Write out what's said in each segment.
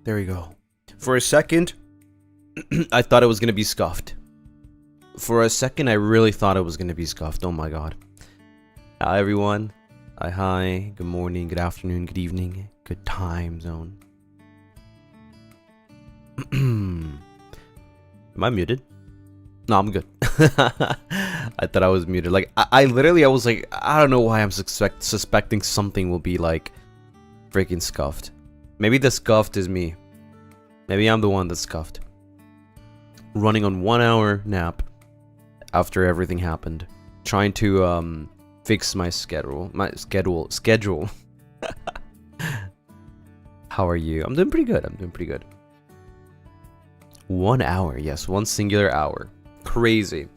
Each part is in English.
There we go. For a second, I thought it was gonna be scuffed. For a second, I really thought it was gonna be scuffed. Oh my god. Hi everyone. Hi. Good morning, good afternoon, good evening, good time zone. Am I muted? No, I'm good. I thought I was muted. Like, I literally, I was like, I don't know why I'm suspecting something will be like freaking scuffed. Maybe the scuffed is me. Maybe I'm the one that's scuffed. Running on 1 hour nap after everything happened. Trying to fix my schedule. How are you? I'm doing pretty good. 1 hour, yes, one singular hour. Crazy.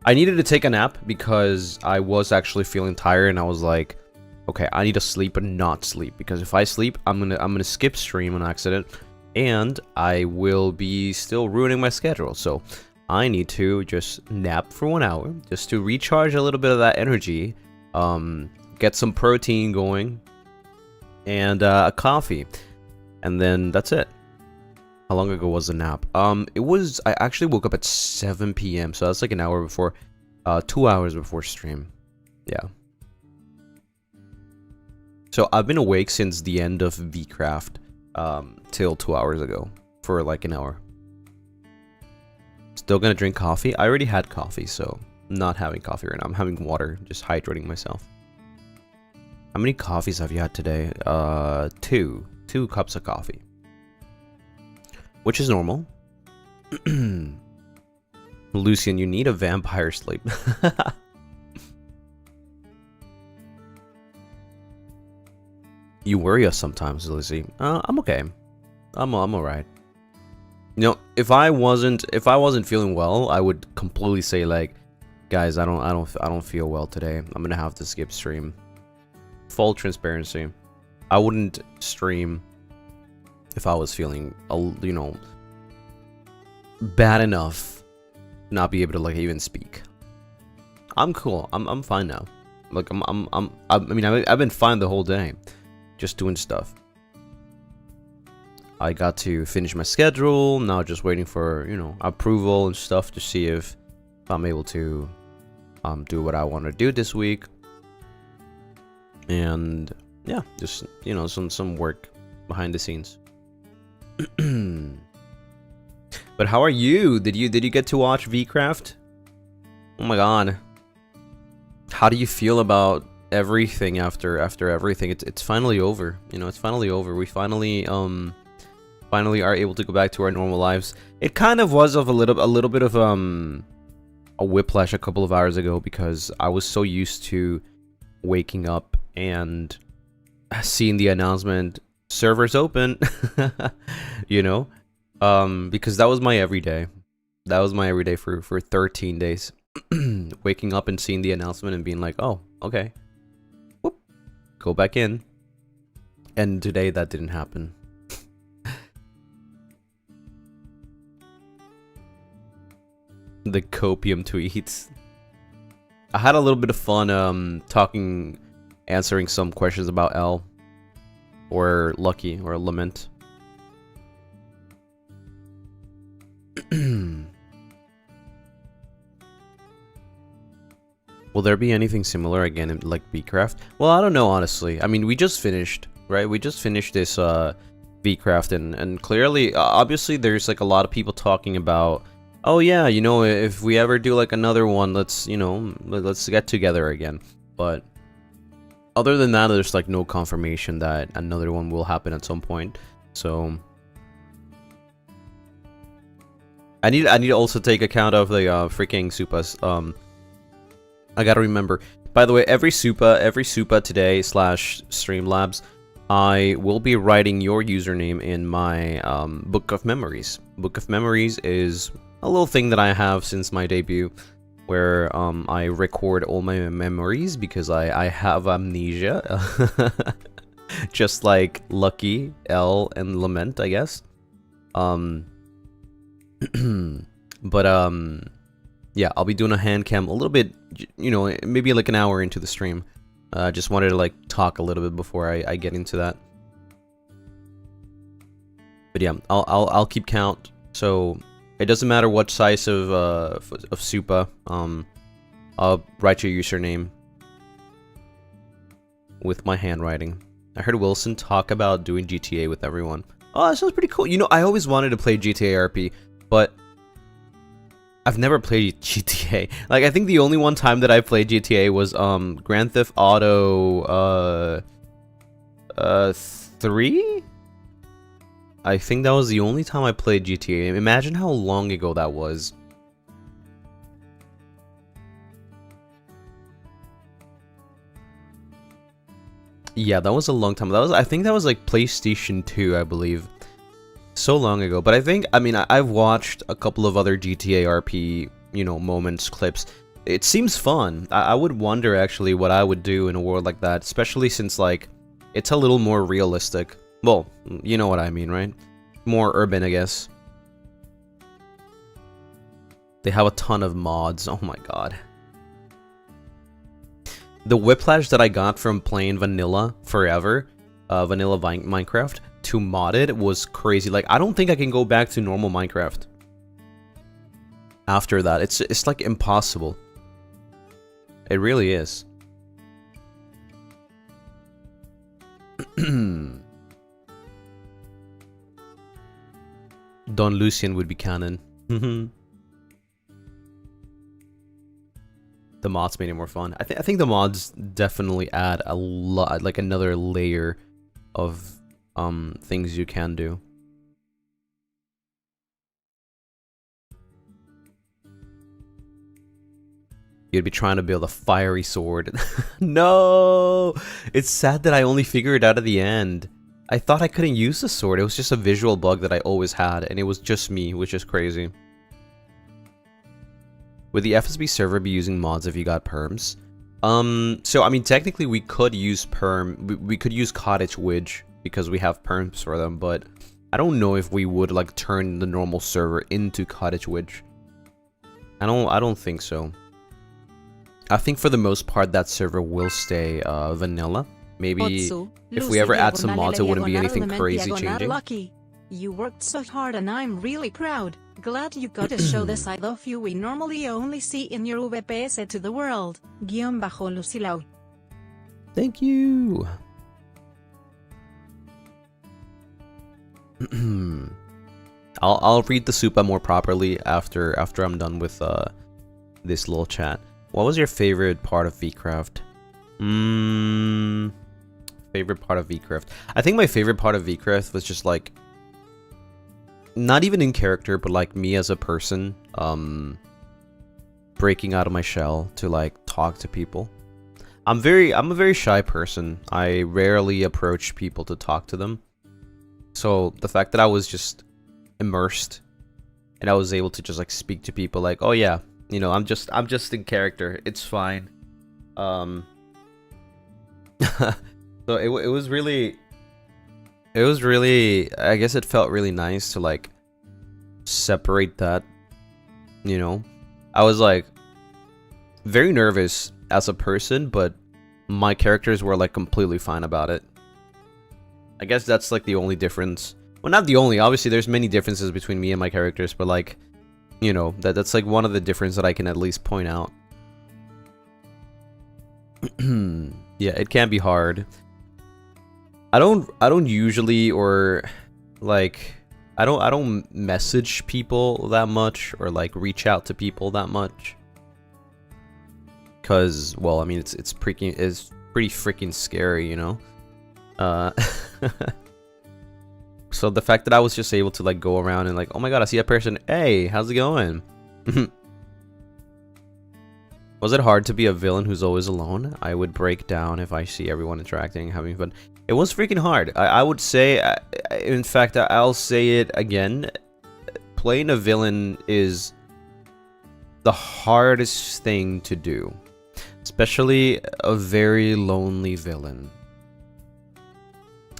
I needed to take a nap because I was actually feeling tired, and I was like, okay, I need to sleep and not sleep, because if I sleep, I'm gonna skip stream on accident, and I will be still ruining my schedule. So I need to just nap for 1 hour just to recharge a little bit of that energy, get some protein going, and a coffee, and then that's it. How long ago was the nap? I actually woke up at 7 p.m. So that's like an hour before, 2 hours before stream. Yeah. So I've been awake since the end of VCraft, till 2 hours ago for like an hour. Still gonna drink coffee. I already had coffee, so I'm not having coffee right now. I'm having water, just hydrating myself. How many coffees have you had today? Two cups of coffee. Which is normal. Lucien, you need a vampire sleep. You worry us sometimes, Lizzie. I'm okay. I'm alright. You know, if I wasn't feeling well, I would completely say like, guys, I don't feel well today. I'm gonna have to skip stream. Full transparency. I wouldn't stream if I was feeling, you know, bad enough to not be able to like even speak. I'm cool. I'm fine now. Like I mean, I've been fine the whole day, just doing stuff. I got to finish my schedule. Now just waiting for, you know, approval and stuff to see if I'm able to do what I want to do this week. And yeah, just, you know, some work behind the scenes. But how are you? Did you get to watch VCraft? Oh my god. How do you feel about everything after everything? It's finally over. You know, it's finally over. We finally are able to go back to our normal lives. It kind of was of a little bit of a whiplash a couple of hours ago, because I was so used to waking up and seeing the announcement, servers open. You know, because that was my everyday. That was my everyday for 13 days. Waking up and seeing the announcement and being like, oh, okay, whoop, go back in. And today that didn't happen. The copium tweets. I had a little bit of fun answering some questions about L or Lucky or Lament. Will there be anything similar again in like VCraft? Well, I don't know, honestly. I mean, we just finished, right? We just finished this VCraft, and clearly, obviously, there's like a lot of people talking about, oh yeah, you know, if we ever do like another one, let's, you know, let's get together again. But other than that, there's like no confirmation that another one will happen at some point. So I need to also take account of the freaking Supas. I gotta remember. By the way, every Supa today / Streamlabs, I will be writing your username in my book of memories. Book of memories is a little thing that I have since my debut, where I record all my memories because I have amnesia, just like Lucky, L, and Lament, I guess. But yeah, I'll be doing a hand cam a little bit, you know, maybe like an hour into the stream. Just wanted to like talk a little bit before I get into that. But yeah, I'll keep count. So it doesn't matter what size of Supa. I'll write your username with my handwriting. I heard Wilson talk about doing GTA with everyone. Oh, that sounds pretty cool. You know, I always wanted to play GTA RP, but I've never played GTA. Like, I think the only one time that I played GTA was Grand Theft Auto 3? I think that was the only time I played GTA. Imagine how long ago that was. Yeah, that was a long time. I think that was like PlayStation 2, I believe. So long ago. But I mean, I've watched a couple of other GTA RP, you know, moments, clips. It seems fun. I would wonder actually what I would do in a world like that, especially since like it's a little more realistic. Well, you know what I mean, right? More urban, I guess. They have a ton of mods. Oh my god. The whiplash that I got from playing vanilla forever, vanilla Minecraft, to modded was crazy. Like, I don't think I can go back to normal Minecraft after that. It's like impossible. It really is. Don Lucien would be canon. The mods made it more fun. I think the mods definitely add a lot, like another layer of things you can do. You'd be trying to build a fiery sword. No! It's sad that I only figured it out at the end. I thought I couldn't use the sword. It was just a visual bug that I always had, and it was just me, which is crazy. Would the FSB server be using mods if you got perms? So I mean, technically we could use we could use Cottage Widge because we have perms for them, but I don't know if we would like turn the normal server into Cottage Widge. I don't think so. I think for the most part that server will stay vanilla. Maybe if we ever add some mods, it wouldn't be anything crazy changing. Lucky. You worked so hard and I'm really proud. Glad you got to show the side of you we normally only see in your VPS to the world. _Lucilau. Thank you. I'll read the Supa more properly after I'm done with this little chat. What was your favorite part of VCraft? Favorite part of VCraft. I think my favorite part of VCraft was just like, not even in character, but like me as a person, breaking out of my shell to like talk to people. I'm a very shy person. I rarely approach people to talk to them. So the fact that I was just immersed and I was able to just like speak to people like, oh yeah, you know, I'm just in character. It's fine. So it was really, I guess it felt really nice to like separate that, you know. I was like very nervous as a person, but my characters were like completely fine about it. I guess that's like the only difference. Well, not the only, obviously there's many differences between me and my characters, but like, you know, that's like one of the differences that I can at least point out. Yeah, it can be hard. I don't usually, or like I don't message people that much or like reach out to people that much. Cause, well, I mean it's pretty freaking scary, you know? So the fact that I was just able to like go around and like, oh my god, I see a person, hey, how's it going? Was it hard to be a villain who's always alone? I would break down if I see everyone interacting, having fun. It was freaking hard. I would say, in fact, I'll say it again. Playing a villain is the hardest thing to do. Especially a very lonely villain.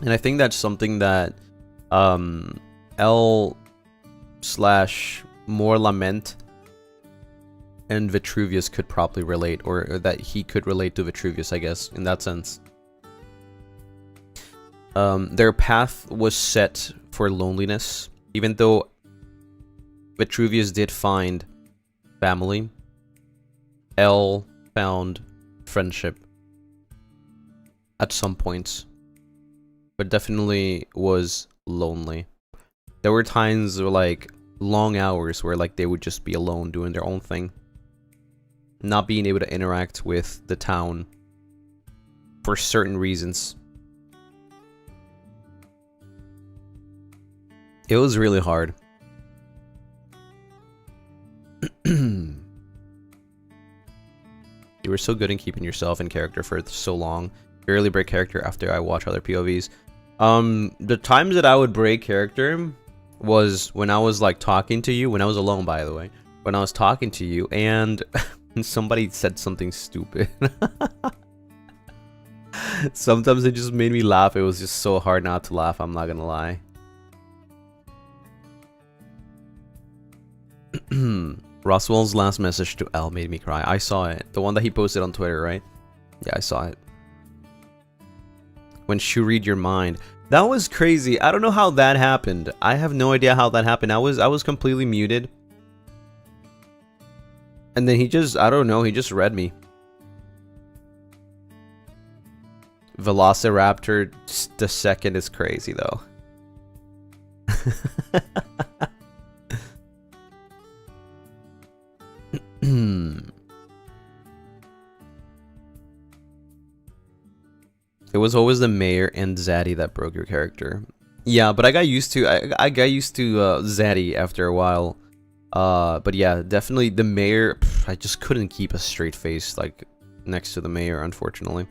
And I think that's something that L/MoreLament and Vitruvius could probably relate, or that he could relate to Vitruvius, I guess, in that sense. their path was set for loneliness, even though Vitruvius did find family. L found friendship at some points, but definitely was lonely. There were times where, like, long hours where, like, they would just be alone doing their own thing, not being able to interact with the town for certain reasons. It was really hard. You were so good in keeping yourself in character for so long. Barely break character after I watch other POVs. The times that I would break character was when I was like talking to you, when I was alone, by the way. When I was talking to you and somebody said something stupid. Sometimes it just made me laugh. It was just so hard not to laugh, I'm not gonna lie. Roswell's last message to L made me cry. I saw it. The one that he posted on Twitter, right? Yeah, I saw it. When she read your mind. That was crazy. I don't know how that happened. I have no idea how that happened. I was completely muted. And then he just, I don't know, he just read me. Velociraptor the second is crazy though. It was always the mayor and Zaddy that broke your character. Yeah, but I got used to I got used to Zaddy after a while. But yeah, definitely the mayor. I just couldn't keep a straight face like next to the mayor, unfortunately.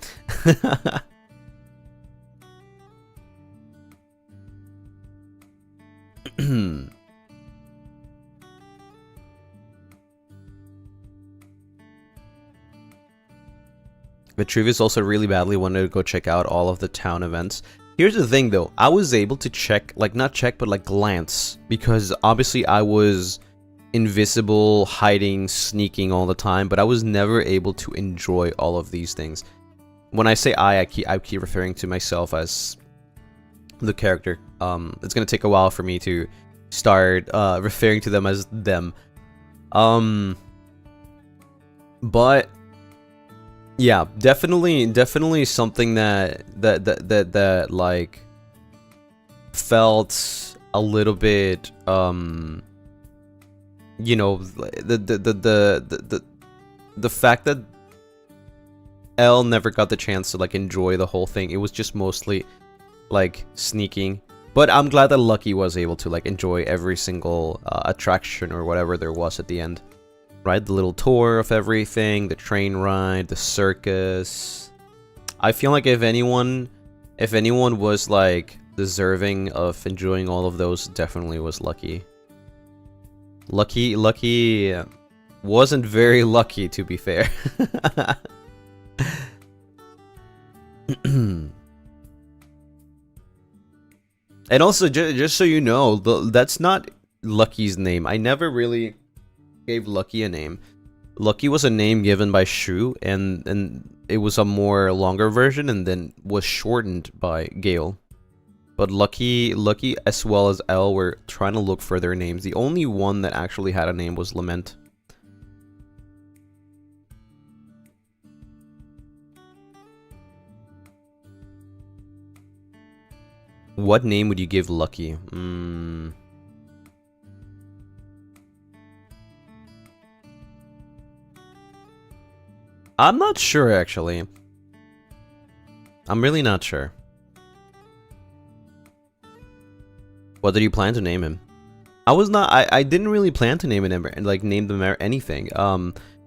Vitruvius also really badly wanted to go check out all of the town events. Here's the thing though, I was able to check, like not check, but like glance, because obviously I was invisible, hiding, sneaking all the time, but I was never able to enjoy all of these things. When I say I keep referring to myself as the character. It's gonna take a while for me to start referring to them as them. But yeah, definitely something that like felt a little bit you know, the fact that L never got the chance to like enjoy the whole thing. It was just mostly like sneaking. But I'm glad that Lucky was able to like enjoy every single attraction or whatever there was at the end. Right, the little tour of everything, the train ride, the circus. I feel like if anyone was like deserving of enjoying all of those, definitely was Lucky. Lucky wasn't very lucky, to be fair. And also, just so you know, that's not Lucky's name. I never really gave Lucky a name. Lucky was a name given by Shu, and it was a more longer version, and then was shortened by Gale. But Lucky as well as L were trying to look for their names. The only one that actually had a name was Lament. What name would you give Lucky? I'm not sure, actually. I'm really not sure. What did you plan to name him? I didn't really plan to name him, like name them or anything.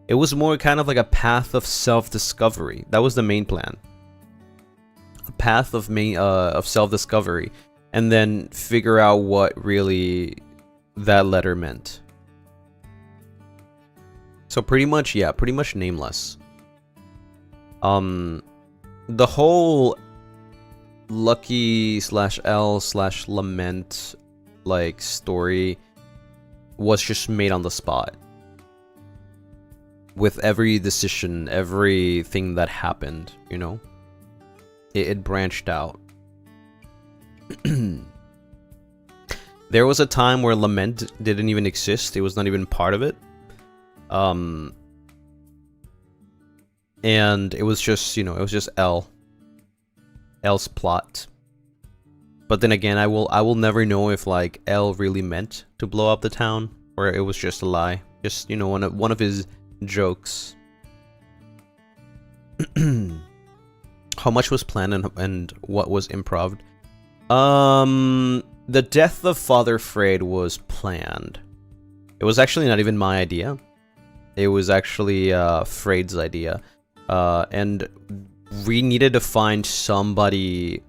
It was more kind of like a path of self-discovery. That was the main plan. A path of self-discovery, and then figure out what really that letter meant. So pretty much, yeah, pretty much nameless. The whole Lucky /L /Lament like story was just made on the spot. With every decision, everything that happened, you know? It branched out. There was a time where Lament didn't even exist. It was not even part of it. And it was just, you know, it was just L's plot. But then again, I will never know if like L really meant to blow up the town or it was just a lie. Just, you know, one of his jokes. How much was planned and what was improv? The death of Father Freyr was planned. It was actually not even my idea. It was actually Freyd's idea. And we needed to find somebody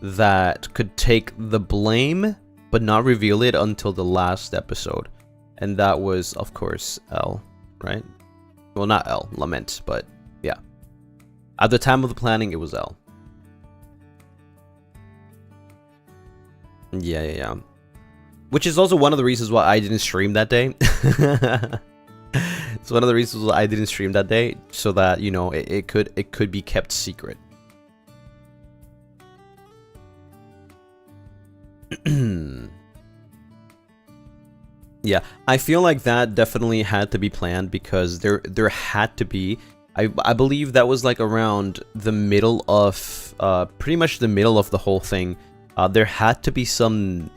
that could take the blame, but not reveal it until the last episode. And that was, of course, L, right? Well, not L, Lament, but yeah. At the time of the planning, it was L. Yeah. Which is also one of the reasons why I didn't stream that day. It's one of the reasons why I didn't stream that day, so that, you know, it could be kept secret. Yeah, I feel like that definitely had to be planned because there had to be. I believe that was like around the middle of pretty much the middle of the whole thing. There had to be some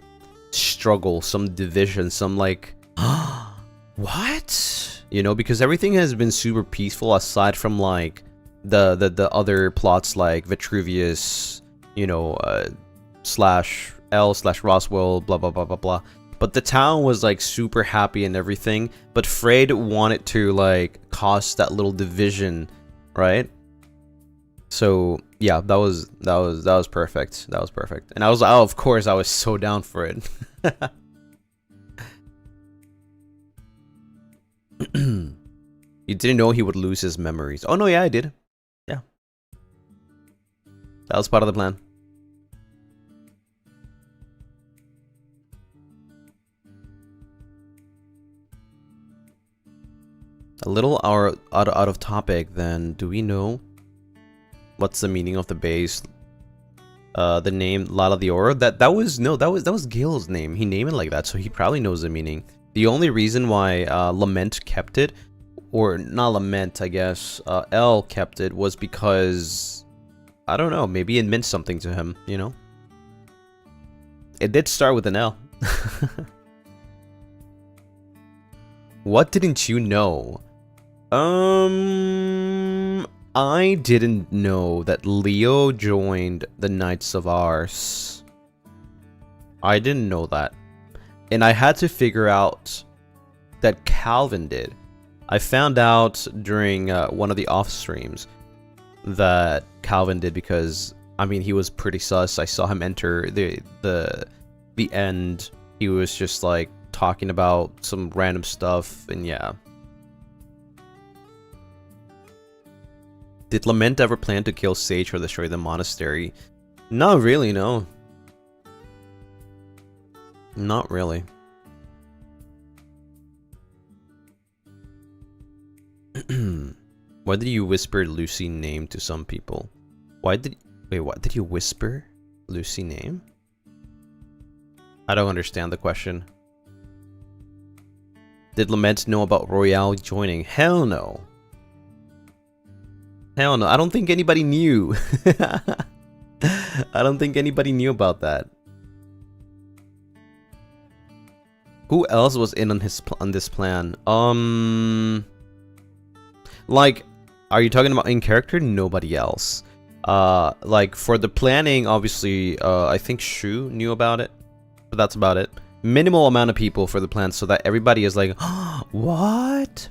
struggle, some division, some like what? You know, because everything has been super peaceful aside from like the other plots like Vitruvius, you know, slash L slash Roswell, blah blah blah blah blah. But the town was like super happy and everything, but Freyd wanted to like cause that little division, right? So yeah, that was perfect. That was perfect. And I was, oh, of course, I was so down for it. You didn't know he would lose his memories. Oh no, yeah, I did. Yeah. That was part of the plan. A little out of topic then. Do we know what's the meaning of the base? The name Lala the Aura? That was Gil's name. He named it like that, so he probably knows the meaning. The only reason why Lament kept it, or not Lament, I guess, L kept it, was because, I don't know, maybe it meant something to him, you know? It did start with an L. What didn't you know? I didn't know that Leo joined the Knights of Ars. I didn't know that. And I had to figure out that Calvin did. I found out during one of the off streams that Calvin did because, I mean, he was pretty sus. I saw him enter the end. He was just like talking about some random stuff, and yeah. Did Lament ever plan to kill Sage or destroy the monastery? Not really, no. Not really. Why did you whisper Lucy name to some people? Wait, what? Did you whisper Lucy name? I don't understand the question. Did Lament know about Royale joining? Hell no. Hell no. I don't think anybody knew. I don't think anybody knew about that. Who else was in on this plan? Like, are you talking about in character? Nobody else. Like for the planning, obviously, I think Shu knew about it, but that's about it. Minimal amount of people for the plan, so that everybody is like, what?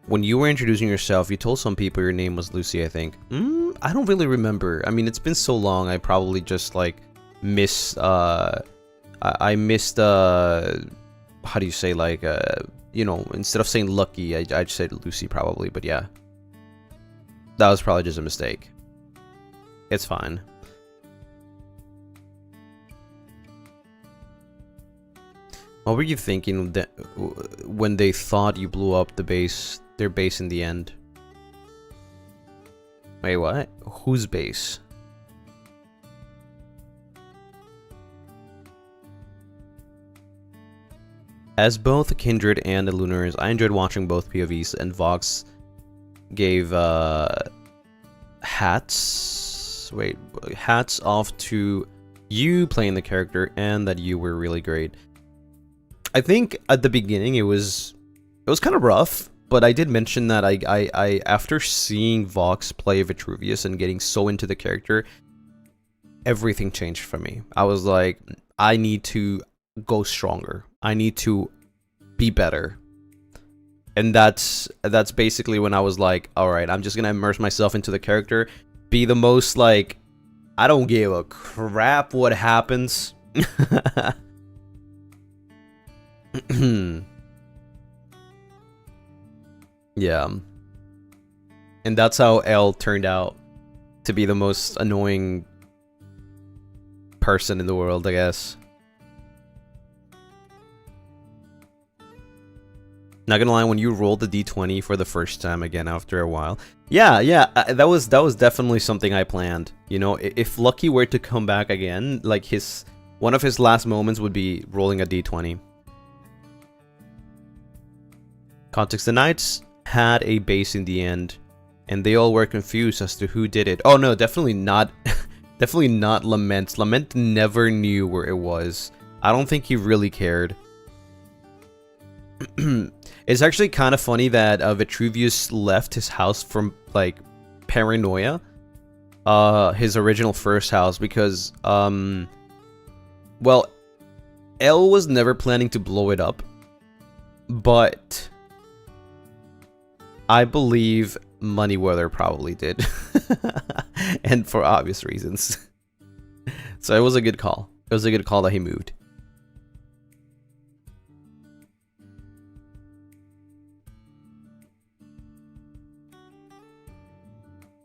When you were introducing yourself, you told some people your name was Lucy, I think. I don't really remember. I mean, it's been so long, I probably just, like, missed, I missed, how do you say, like, you know, instead of saying Lucky, I'd say Lucy probably, but yeah. That was probably just a mistake. It's fine. What were you thinking that when they thought you blew up the base, their base in the end? Wait, what? Whose base? As both a Kindred and a Lunaris, I enjoyed watching both POVs, and Vox gave hats off to you playing the character, and that you were really great. I think at the beginning it was kind of rough, but I did mention that I after seeing Vox play Vitruvius and getting so into the character, everything changed for me. I was like, I need to go stronger. I need to be better. And that's basically when I was like, all right, I'm just gonna immerse myself into the character, be the most like, I don't give a crap what happens. Yeah. And that's how L turned out to be the most annoying person in the world, I guess. Not gonna lie, when you rolled the d20 for the first time again after a while, yeah, that was definitely something I planned. You know, if Lucky were to come back again, like one of his last moments would be rolling a d20. Context: the Knights had a base in the end, and they all were confused as to who did it. Oh no, definitely not. Definitely not Lament. Lament never knew where it was. I don't think he really cared. It's actually kind of funny that Vitruvius left his house from, like, paranoia. His original first house, because, well, L was never planning to blow it up. But I believe Moneyweather probably did. And for obvious reasons. So it was a good call. It was a good call that he moved.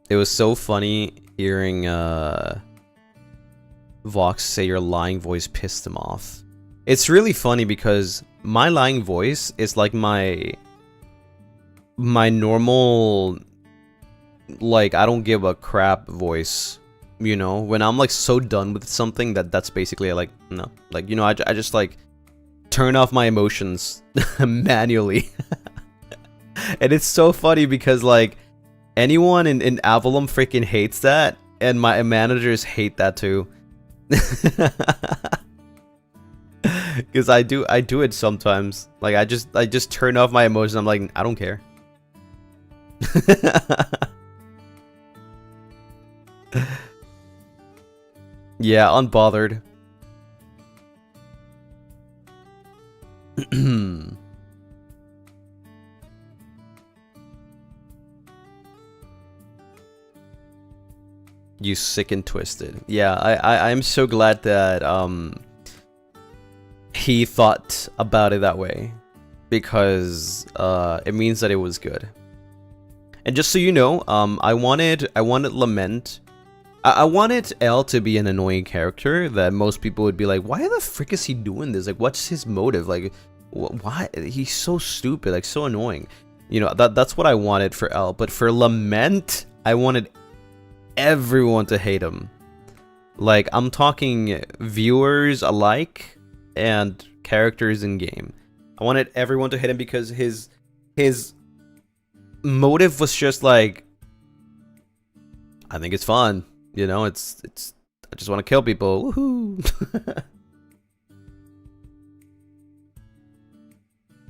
It was so funny hearing Vox say your lying voice pissed him off. It's really funny because my lying voice is like my normal, like, I don't give a crap voice. You know, when I'm like so done with something that's basically like, no, like, you know, I just like turn off my emotions manually. And it's so funny because like anyone in Avalon freaking hates that, and my managers hate that too. Because I do it sometimes. Like I just turn off my emotions. I'm like, I don't care. Yeah, unbothered. You sick and twisted. Yeah, I'm so glad that he thought about it that way, because it means that it was good. And just so you know, I wanted Lament. I wanted L to be an annoying character that most people would be like, why the frick is he doing this? Like, what's his motive? Like, why? He's so stupid, like, so annoying. You know, that's what I wanted for L. But for Lament, I wanted everyone to hate him. Like, I'm talking viewers alike and characters in game. I wanted everyone to hate him because his motive was just like, I think it's fun. You know, it's I just want to kill people. Woohoo.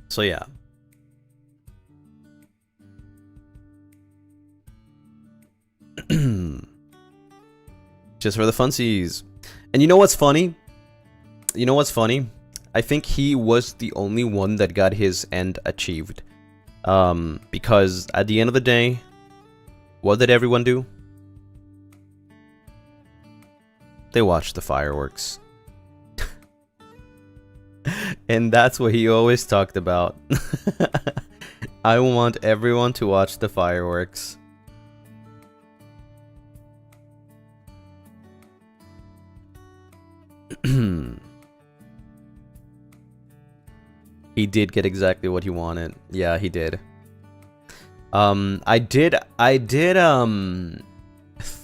So yeah. Just for the funsies. And you know what's funny? You know what's funny? I think he was the only one that got his end achieved. Because at the end of the day, what did everyone do? They watched the fireworks. And that's what he always talked about. I want everyone to watch the fireworks. He did get exactly what he wanted. Yeah, he did. I did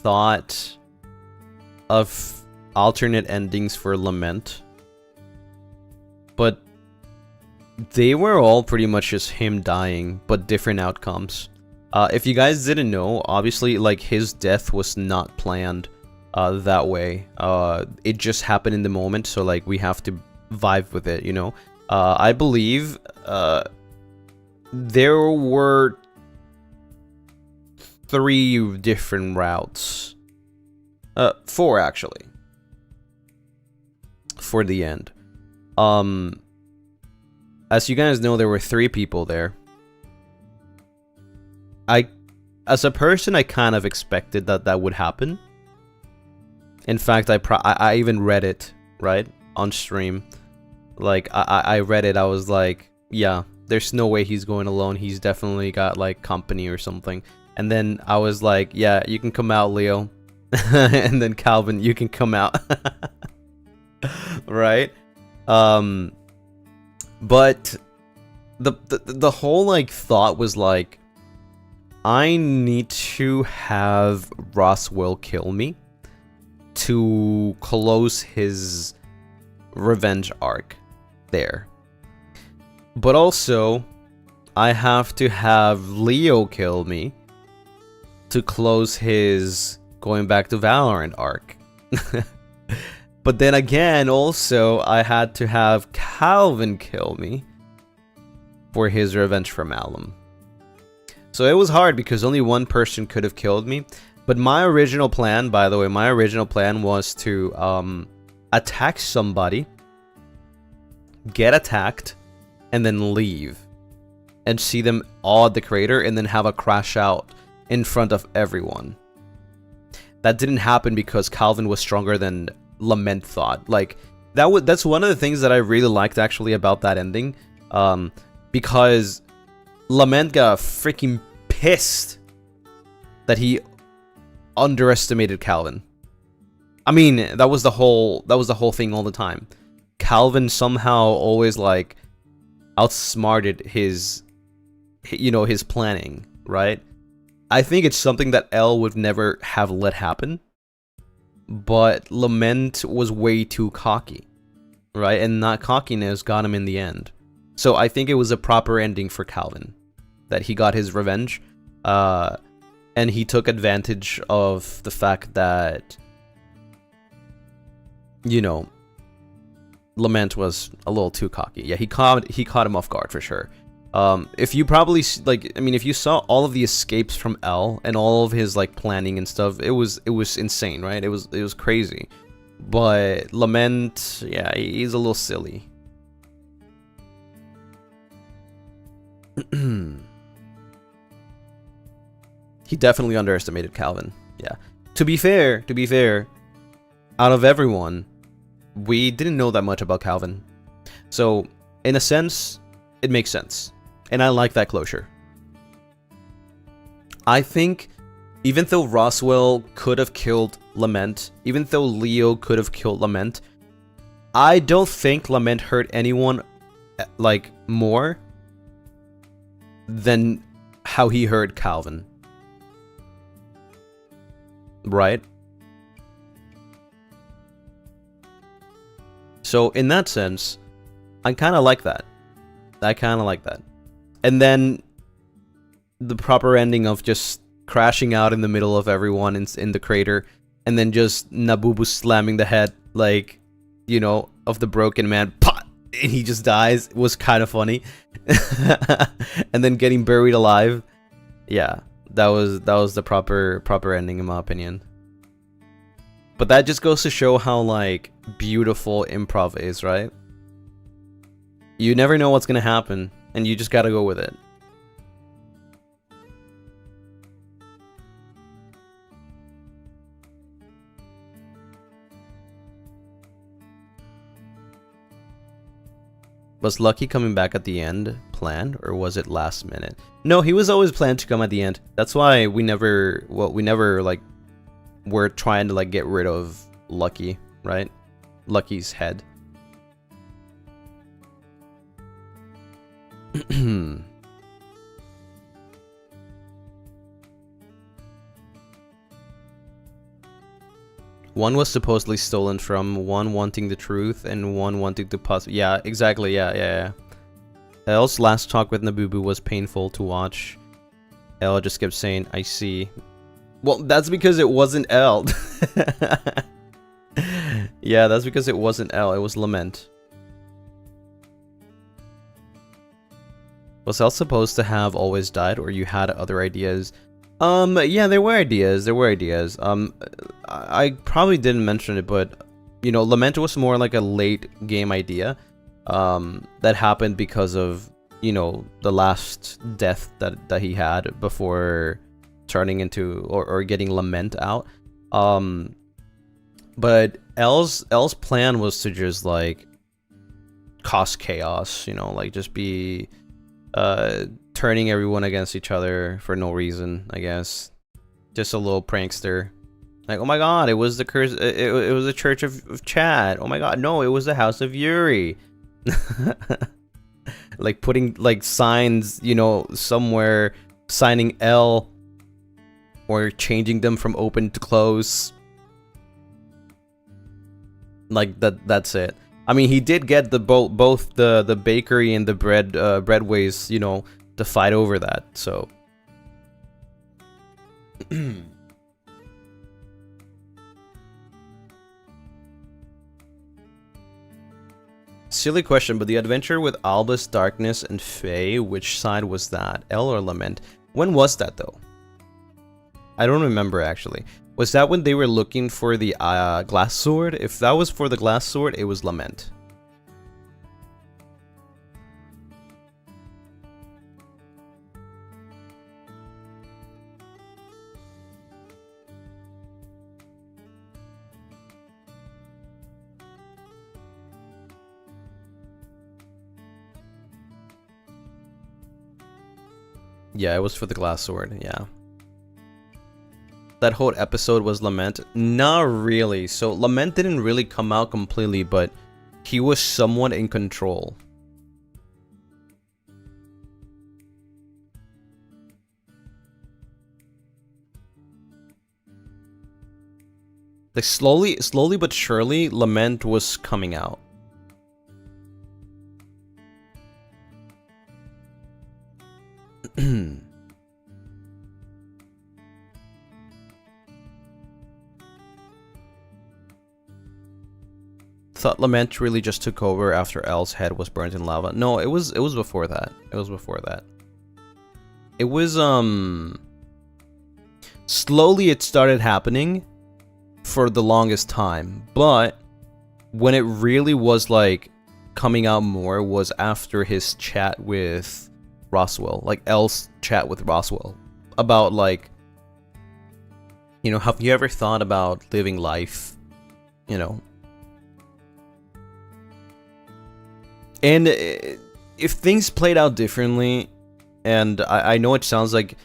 thought of alternate endings for Lament, but they were all pretty much just him dying, but different outcomes. If you guys didn't know, obviously, like, his death was not planned that way. It just happened in the moment, so, like, we have to vibe with it, you know? I believe there were 3 different routes. 4, actually. For the end. As you guys know, there were 3 people there. As a person, I kind of expected that would happen. In fact, I even read it, right? On stream. Like, I read it, I was like, yeah, there's no way he's going alone. He's definitely got, like, company or something. And then I was like, yeah, you can come out, Leo. And then Calvin, you can come out. Right? But the whole, like, thought was like, I need to have Roswell kill me to close his revenge arc there. But also, I have to have Leo kill me to close his going back to Valorant arc. But then again, also, I had to have Calvin kill me for his revenge from Alum. So it was hard because only one person could have killed me. But my original plan, by the way, my original plan was to attack somebody, get attacked, and then leave. And see them all at the crater and then have a crash out in front of everyone. That didn't happen because Calvin was stronger than Lament thought. Like, that's one of the things that I really liked actually about that ending. Because Lament got freaking pissed that he underestimated Calvin. I mean, that was the whole thing all the time. Calvin somehow always, like, outsmarted his planning, right? I think it's something that L would never have let happen. But Lament was way too cocky, right? And that cockiness got him in the end. So I think it was a proper ending for Calvin. That he got his revenge. And he took advantage of the fact that, you know, Lament was a little too cocky. Yeah, he caught him off guard for sure. If you probably, like, I mean, if you saw all of the escapes from L and all of his, like, planning and stuff, it was insane, right? It was crazy. But Lament, yeah, he's a little silly. He definitely underestimated Calvin. Yeah. To be fair, out of everyone, we didn't know that much about Calvin. So, in a sense, it makes sense. And I like that closure. I think, even though Roswell could have killed Lament, even though Leo could have killed Lament, I don't think Lament hurt anyone, like, more than how he hurt Calvin. Right? So, in that sense, I kind of like that. And then the proper ending of just crashing out in the middle of everyone in the crater, and then just Nabubu slamming the head, like, you know, of the broken man, pot, and he just dies, was kind of funny. And then getting buried alive. Yeah, that was the proper ending in my opinion. But that just goes to show how, like, beautiful improv is, right? You never know what's gonna happen, and you just gotta go with it. Was Lucky coming back at the end planned, or was it last minute? No, he was always planned to come at the end. That's why we never like, were trying to, like, get rid of Lucky, right? Lucky's head. One was supposedly stolen from, one wanting the truth, and one wanting to yeah, exactly, yeah. Elle's last talk with Nabubu was painful to watch. Elle just kept saying, I see. Well, that's because it wasn't Elle. Yeah, that's because it wasn't Elle, it was Lament. Was Elle supposed to have always died, or you had other ideas? Yeah, there were ideas, I probably didn't mention it, but, you know, Lament was more like a late game idea, that happened because of, you know, the last death that he had before turning into, or getting Lament out. But Elle's plan was to just, like, cause chaos, you know, like, just be, turning everyone against each other for no reason, I guess. Just a little prankster. Like, oh my god, it was the curse, it was the Church of Chad. Oh my god, no, it was the House of Yuri. Like, putting, like, signs, you know, somewhere, signing L, or changing them from open to close. Like, that's it. I mean, he did get the both the bakery and the breadways, you know, to fight over that, so. Silly question, but the adventure with Albus, Darkness, and Faye, which side was that? Elle or Lament? When was that, though? I don't remember, actually. Was that when they were looking for the glass sword? If that was for the glass sword, it was Lament. Yeah, it was for the glass sword, yeah. That whole episode was Lament? Not really. So Lament didn't really come out completely, but he was somewhat in control. Like slowly but surely, Lament was coming out. Thought Lament really just took over after Elle's head was burnt in lava. No, it was before that. It was before that. It was slowly it started happening for the longest time, but when it really was like coming out more was after his chat with Roswell, like Elle's chat with Roswell about, like, you know, have you ever thought about living life, you know? And if things played out differently, and I know it sounds like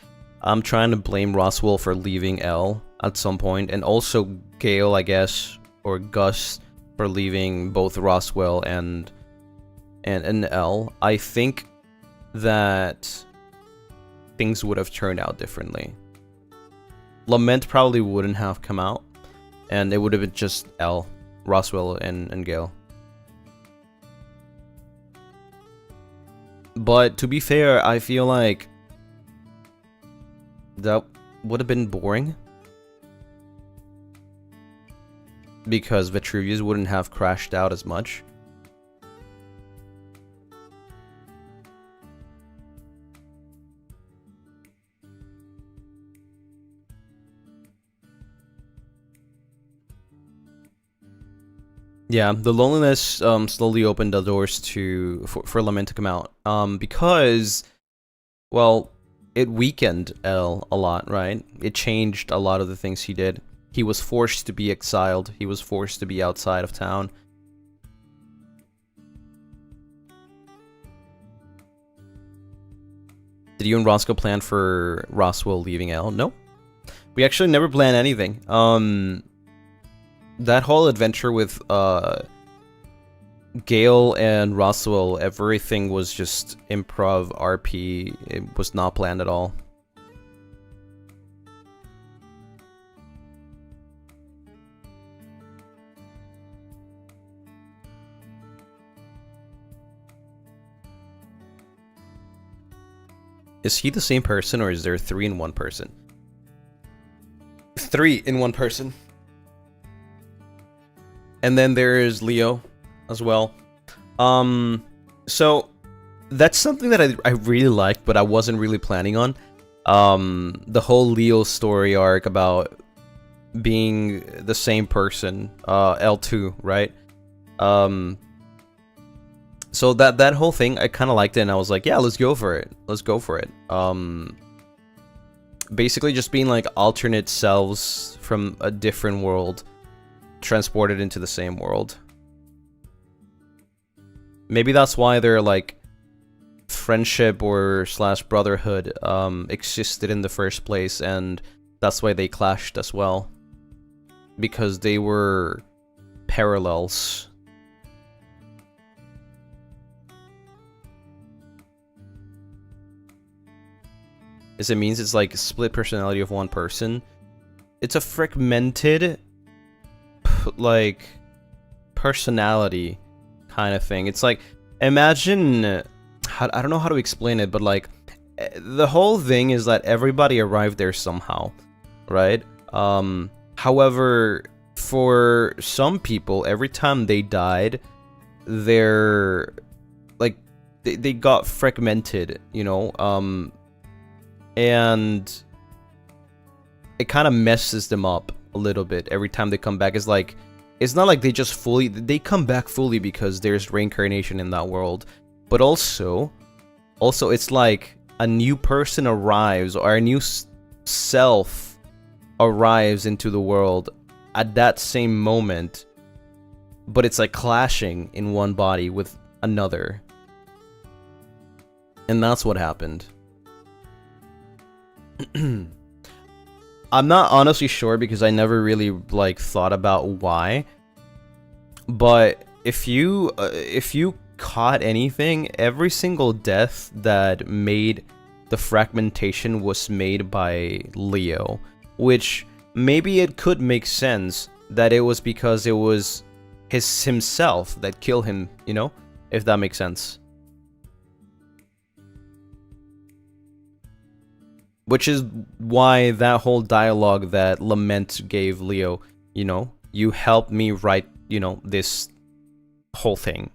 I'm trying to blame Roswell for leaving Elle at some point, and also Gale, I guess, or Gus for leaving both Roswell and Elle, I think that things would have turned out differently. Lament probably wouldn't have come out, and it would have been just Elle, Roswell, and Gale. But to be fair, I feel like that would have been boring, because Vitruvius wouldn't have crashed out as much. Yeah, the loneliness slowly opened the doors for Lament to come out. Because, well, it weakened Elle a lot, right? It changed a lot of the things he did. He was forced to be exiled. He was forced to be outside of town. Did you and Roscoe plan for Roswell leaving Elle? No. We actually never planned anything. That whole adventure with Gale and Roswell, everything was just improv RP. It was not planned at all. Is he the same person, or is there 3 in one person? 3 in one person. And then there is Leo as well. So that's something that I really liked, but I wasn't really planning on. The whole Leo story arc about being the same person, L2, right? So that whole thing, I kind of liked it, and I was like, yeah, let's go for it. Let's go for it. Basically just being like alternate selves from a different world transported into the same world. Maybe that's why their like friendship or slash brotherhood existed in the first place, and that's why they clashed as well, because they were parallels. It means it's like a split personality of one person. It's a fragmented like personality kind of thing. It's like, imagine, I don't know how to explain it, but like the whole thing is that everybody arrived there somehow, right? However, for some people, every time they died, they're like they got fragmented, you know, and it kind of messes them up a little bit every time they come back. It's like, it's not like they just fully, they come back fully because there's reincarnation in that world, but also it's like a new person arrives, or a new self arrives into the world at that same moment, but it's like clashing in one body with another. And that's what happened. I'm not honestly sure, because I never really like thought about why. But if you caught anything, every single death that made the fragmentation was made by Leo, which maybe it could make sense that it was because it was himself that killed him, you know, if that makes sense. Which is why that whole dialogue that Lament gave Leo, you know, you helped me write, you know, this whole thing.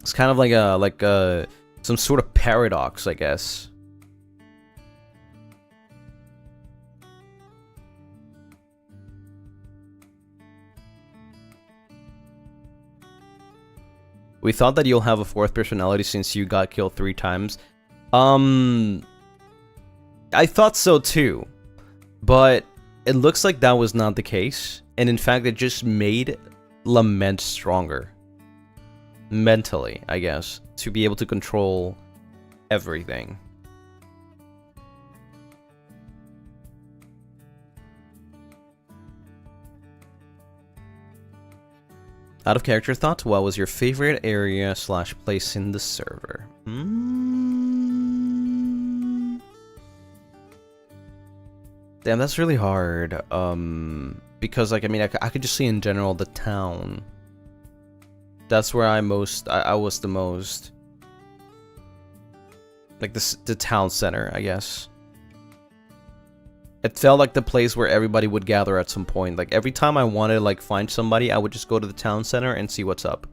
It's kind of like some sort of paradox, I guess. We thought that you'll have a 4th personality since you got killed 3 times. I thought so too, but it looks like that was not the case, and in fact it just made Lament stronger. Mentally, I guess, to be able to control everything. Out of character thoughts, what was your favorite area / place in the server? Damn, that's really hard. Because like, I mean, I could just see in general the town. That's where I was the most, like the town center, I guess. It felt like the place where everybody would gather at some point. Like every time I wanted to like find somebody, I would just go to the town center and see what's up.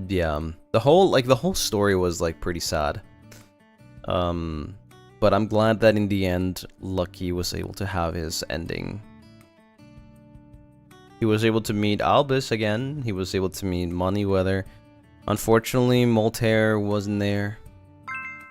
Yeah, the whole story was like pretty sad. But I'm glad that in the end, Lucky was able to have his ending. He was able to meet Albus again. He was able to meet Moneyweather. Unfortunately, Moltaire wasn't there.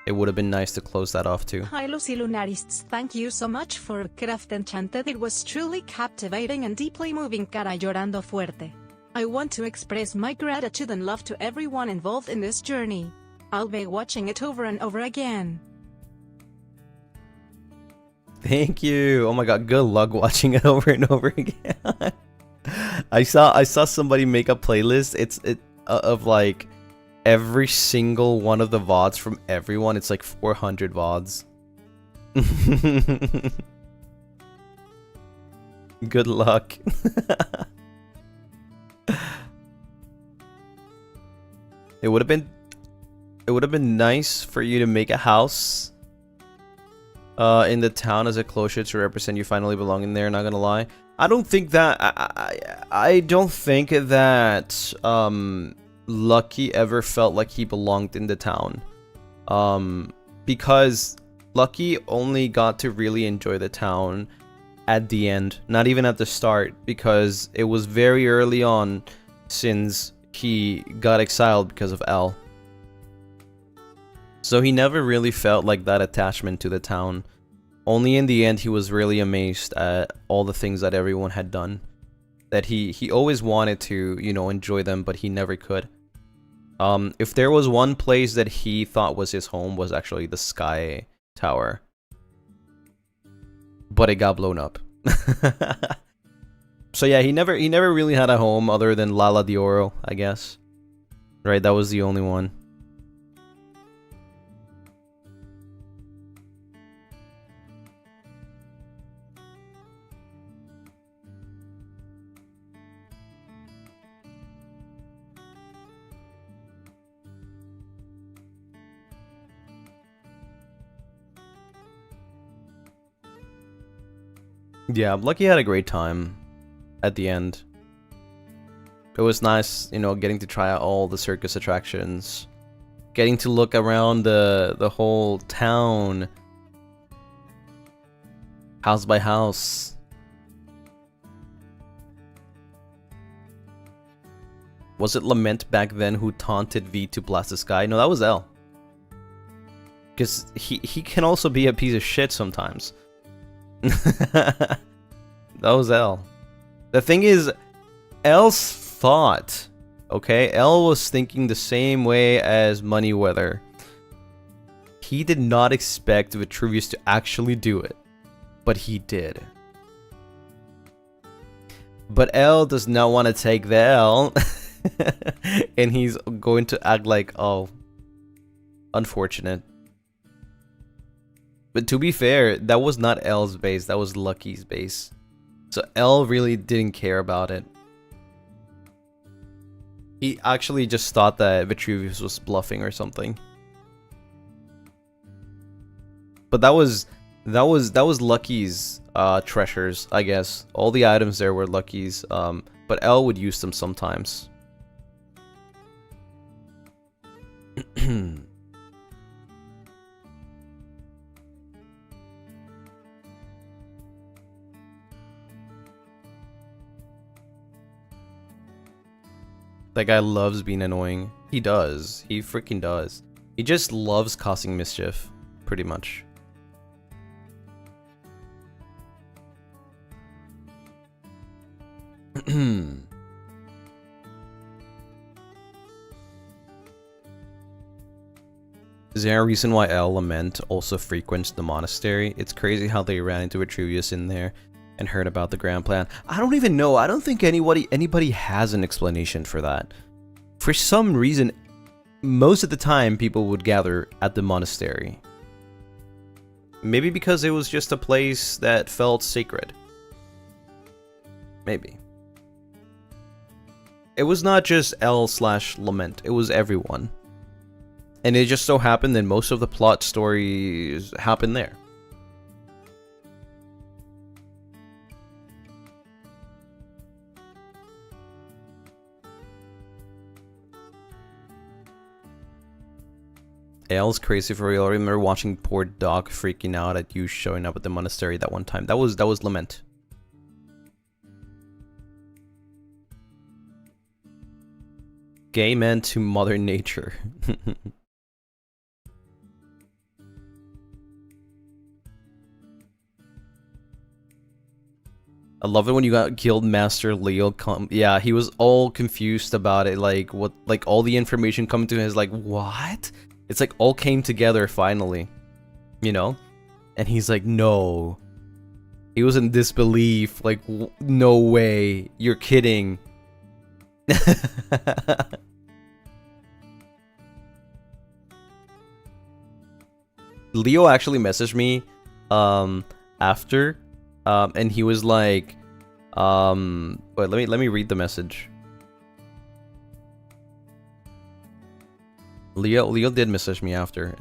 It would have been nice to close that off too. Hi Lucy Lunaris, thank you so much for Craft Enchanted. It was truly captivating and deeply moving. Cara llorando fuerte. I want to express my gratitude and love to everyone involved in this journey. I'll be watching it over and over again. Thank you. Oh my god, good luck watching it over and over again. I saw somebody make a playlist. It's of like every single one of the VODs from everyone. It's like 400 VODs. Good luck. It would have been nice for you to make a house in the town as a closure to represent you finally belong in there, not gonna lie. I don't think that I don't think that Lucky ever felt like he belonged in the town. Because Lucky only got to really enjoy the town at the end, not even at the start, because it was very early on since he got exiled because of L. So he never really felt like that attachment to the town. Only in the end he was really amazed at all the things that everyone had done. That he always wanted to, you know, enjoy them, but he never could. If there was one place that he thought was his home, was actually the Sky Tower. But it got blown up. So yeah, he never really had a home other than Lala de Oro, I guess. Right, that was the only one. Yeah, Lucky had a great time at the end. It was nice, you know, getting to try out all the circus attractions, getting to look around the whole town, house by house. Was it Lament back then who taunted V to blast the sky? No, that was L. Because he can also be a piece of shit sometimes. That was L. The thing is, L's thought, okay? L was thinking the same way as Moneyweather. He did not expect Vitruvius to actually do it, but he did. But L does not want to take the L, and he's going to act like, oh, unfortunate. But to be fair, that was not L's base, that was Lucky's base. So L really didn't care about it. He actually just thought that Vitruvius was bluffing or something. But that was Lucky's treasures, I guess. All the items there were Lucky's, but L would use them sometimes. That guy loves being annoying. He does. He freaking does. He just loves causing mischief, pretty much. Is there a reason why El Lament also frequents the monastery? It's crazy how they ran into Vitruvius in there and heard about the grand plan. I don't even know. I don't think anybody has an explanation for that. For some reason, most of the time people would gather at the monastery. Maybe because it was just a place that felt sacred. Maybe. It was not just L/Lament, it was everyone. And it just so happened that most of the plot stories happen there. L's crazy for real. I remember watching poor Doc freaking out at you showing up at the monastery that one time. That was Lament. Gay man to Mother Nature. I love it when you got Guildmaster Leo come. Yeah, he was all confused about it. Like what? Like all the information coming to him is like, what? It's like all came together finally, you know? And he's like, no. He was in disbelief, like, no way, you're kidding. Leo actually messaged me after, and he was like, wait, let me read the message. Leo did message me after.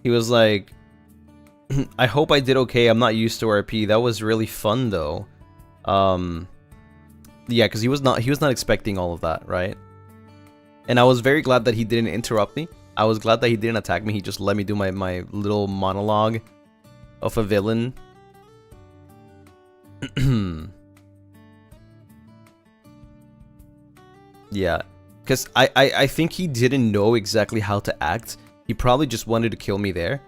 He was like, I hope I did okay. I'm not used to RP. That was really fun though. Yeah, because he was not expecting all of that, right? And I was very glad that he didn't interrupt me. I was glad that he didn't attack me. He just let me do my little monologue of a villain. Yeah, because I think he didn't know exactly how to act. He probably just wanted to kill me there.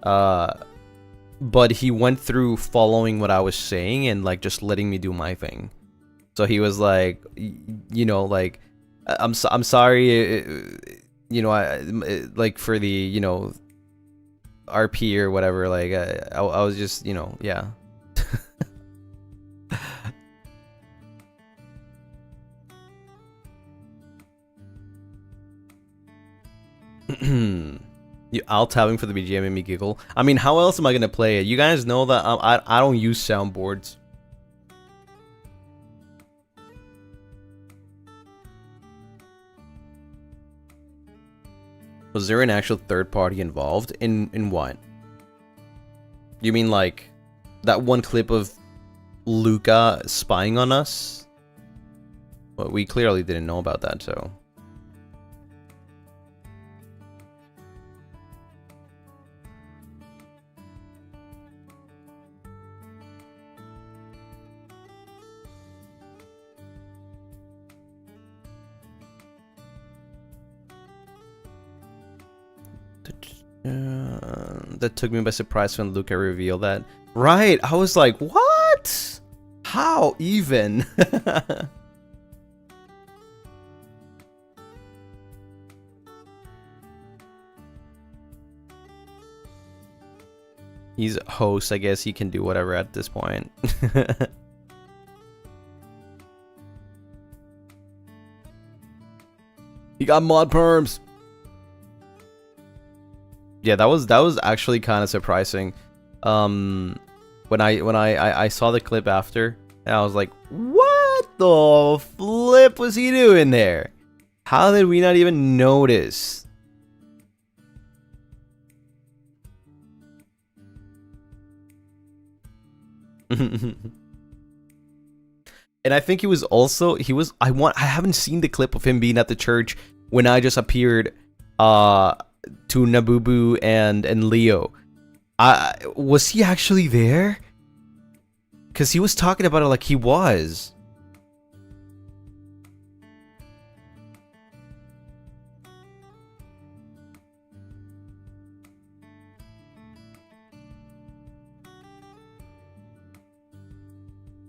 But he went through following what I was saying and like just letting me do my thing. So he was like, you know, like, I'm sorry, you know, like for the, you know, RP or whatever. Like I was just, you know, yeah. You alt-tabbing for the BGM made me giggle. I mean, how else am I gonna play it? You guys know that I don't use soundboards. Was there an actual third party involved? In what? You mean like that one clip of Luca spying on us? Well, we clearly didn't know about that, so. That took me by surprise when Luca revealed that. Right, I was like, what? How even? He's a host, I guess he can do whatever at this point. He got mod perms. Yeah, that was actually kind of surprising. When I saw the clip after, and I was like, what the flip was he doing there? How did we not even notice? And I think he was also I haven't seen the clip of him being at the church when I just appeared to Nabubu and Leo. Was he actually there? Because he was talking about it like he was.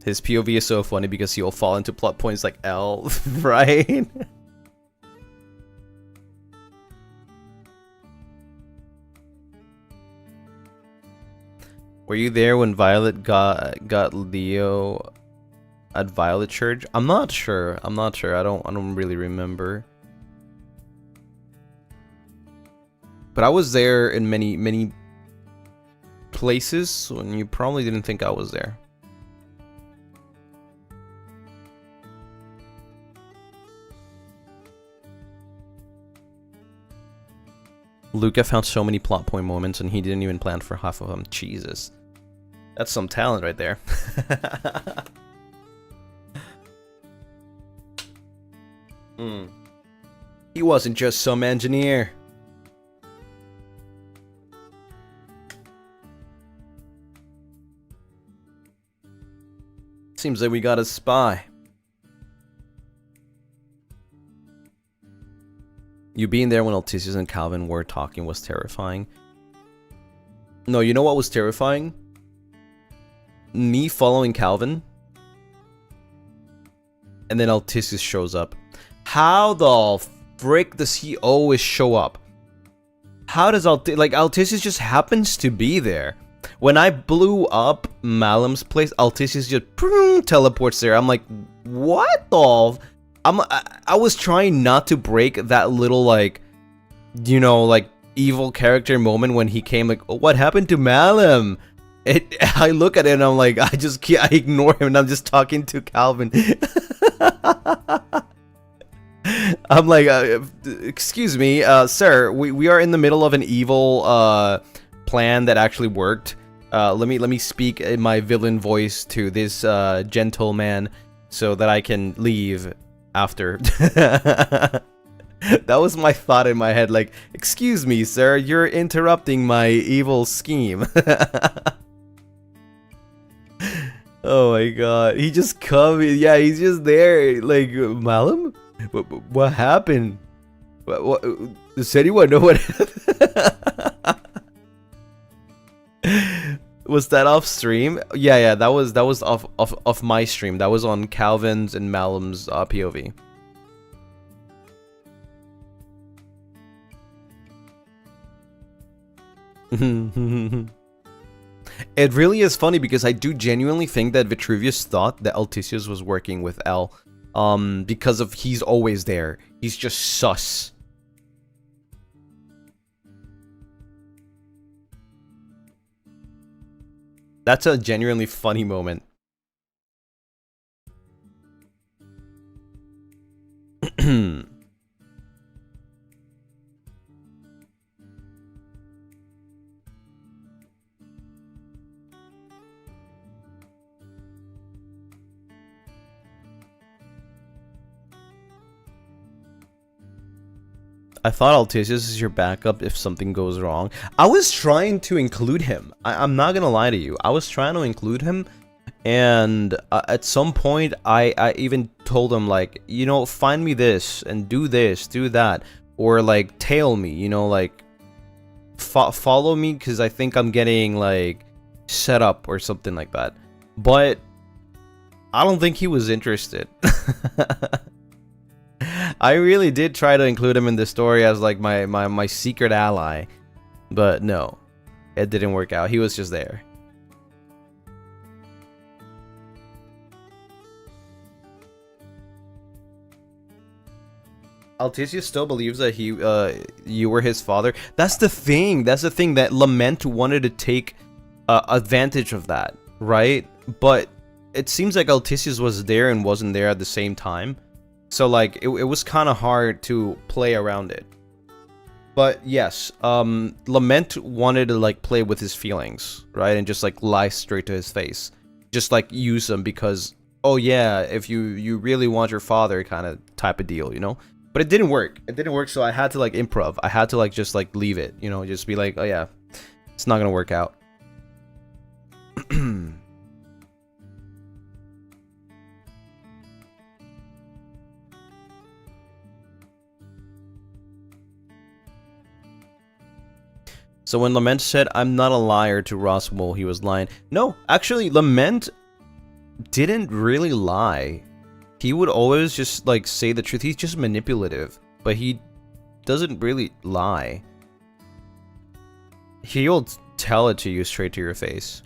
His POV is so funny because he'll fall into plot points like L, right? Were you there when Violet got Leo at Violet Church? I'm not sure. I don't really remember. But I was there in many places, and you probably didn't think I was there. Luca found so many plot point moments and he didn't even plan for half of them. Jesus. That's some talent right there. He wasn't just some engineer. Seems like we got a spy. You being there when Altisius and Calvin were talking was terrifying. No, you know what was terrifying? Me following Calvin. And then Altisius shows up. How the frick does he always show up? How does Altisius just happens to be there? When I blew up Malem's place, Alticius just teleports there. I'm like, what the? I was trying not to break that little, like, you know, like, evil character moment when he came, like, oh, what happened to Malem? I look at it and I'm like, I ignore him and I'm just talking to Calvin. I'm like, excuse me, sir, we are in the middle of an evil plan that actually worked. Let me speak in my villain voice to this gentleman so that I can leave after. That was my thought in my head, like, excuse me, sir, you're interrupting my evil scheme. Oh my god, he just come, yeah, he's just there, like, Malem? What happened? What does anyone know what happened? Was that off stream? Yeah, that was off my stream. That was on Calvin's and Malem's POV. It really is funny because I do genuinely think that Vitruvius thought that Alticius was working with L, because of he's always there. He's just sus. That's a genuinely funny moment. I thought Alticius is your backup if something goes wrong. I was trying to include him. I'm not gonna lie to you. I was trying to include him, and at some point, I even told him, like, you know, find me this, and do this, do that. Or, like, tail me, you know, like, follow me, because I think I'm getting, like, set up or something like that. But I don't think he was interested. I really did try to include him in the story as, like, my secret ally. But no, it didn't work out. He was just there. Alticius still believes that you were his father. That's the thing. That's the thing, that Lament wanted to take advantage of that, right? But it seems like Alticius was there and wasn't there at the same time. So, like, it was kind of hard to play around it. But yes, Lament wanted to, like, play with his feelings, right? And just, like, lie straight to his face. Just, like, use them because, oh yeah, if you really want your father kind of type of deal, you know? But it didn't work. It didn't work, so I had to, like, improv. I had to, like, just, like, leave it, you know? Just be like, oh yeah, it's not gonna work out. So when Lament said, I'm not a liar to Roswell, he was lying. No, actually, Lament didn't really lie. He would always just, like, say the truth. He's just manipulative, but he doesn't really lie. He'll tell it to you straight to your face.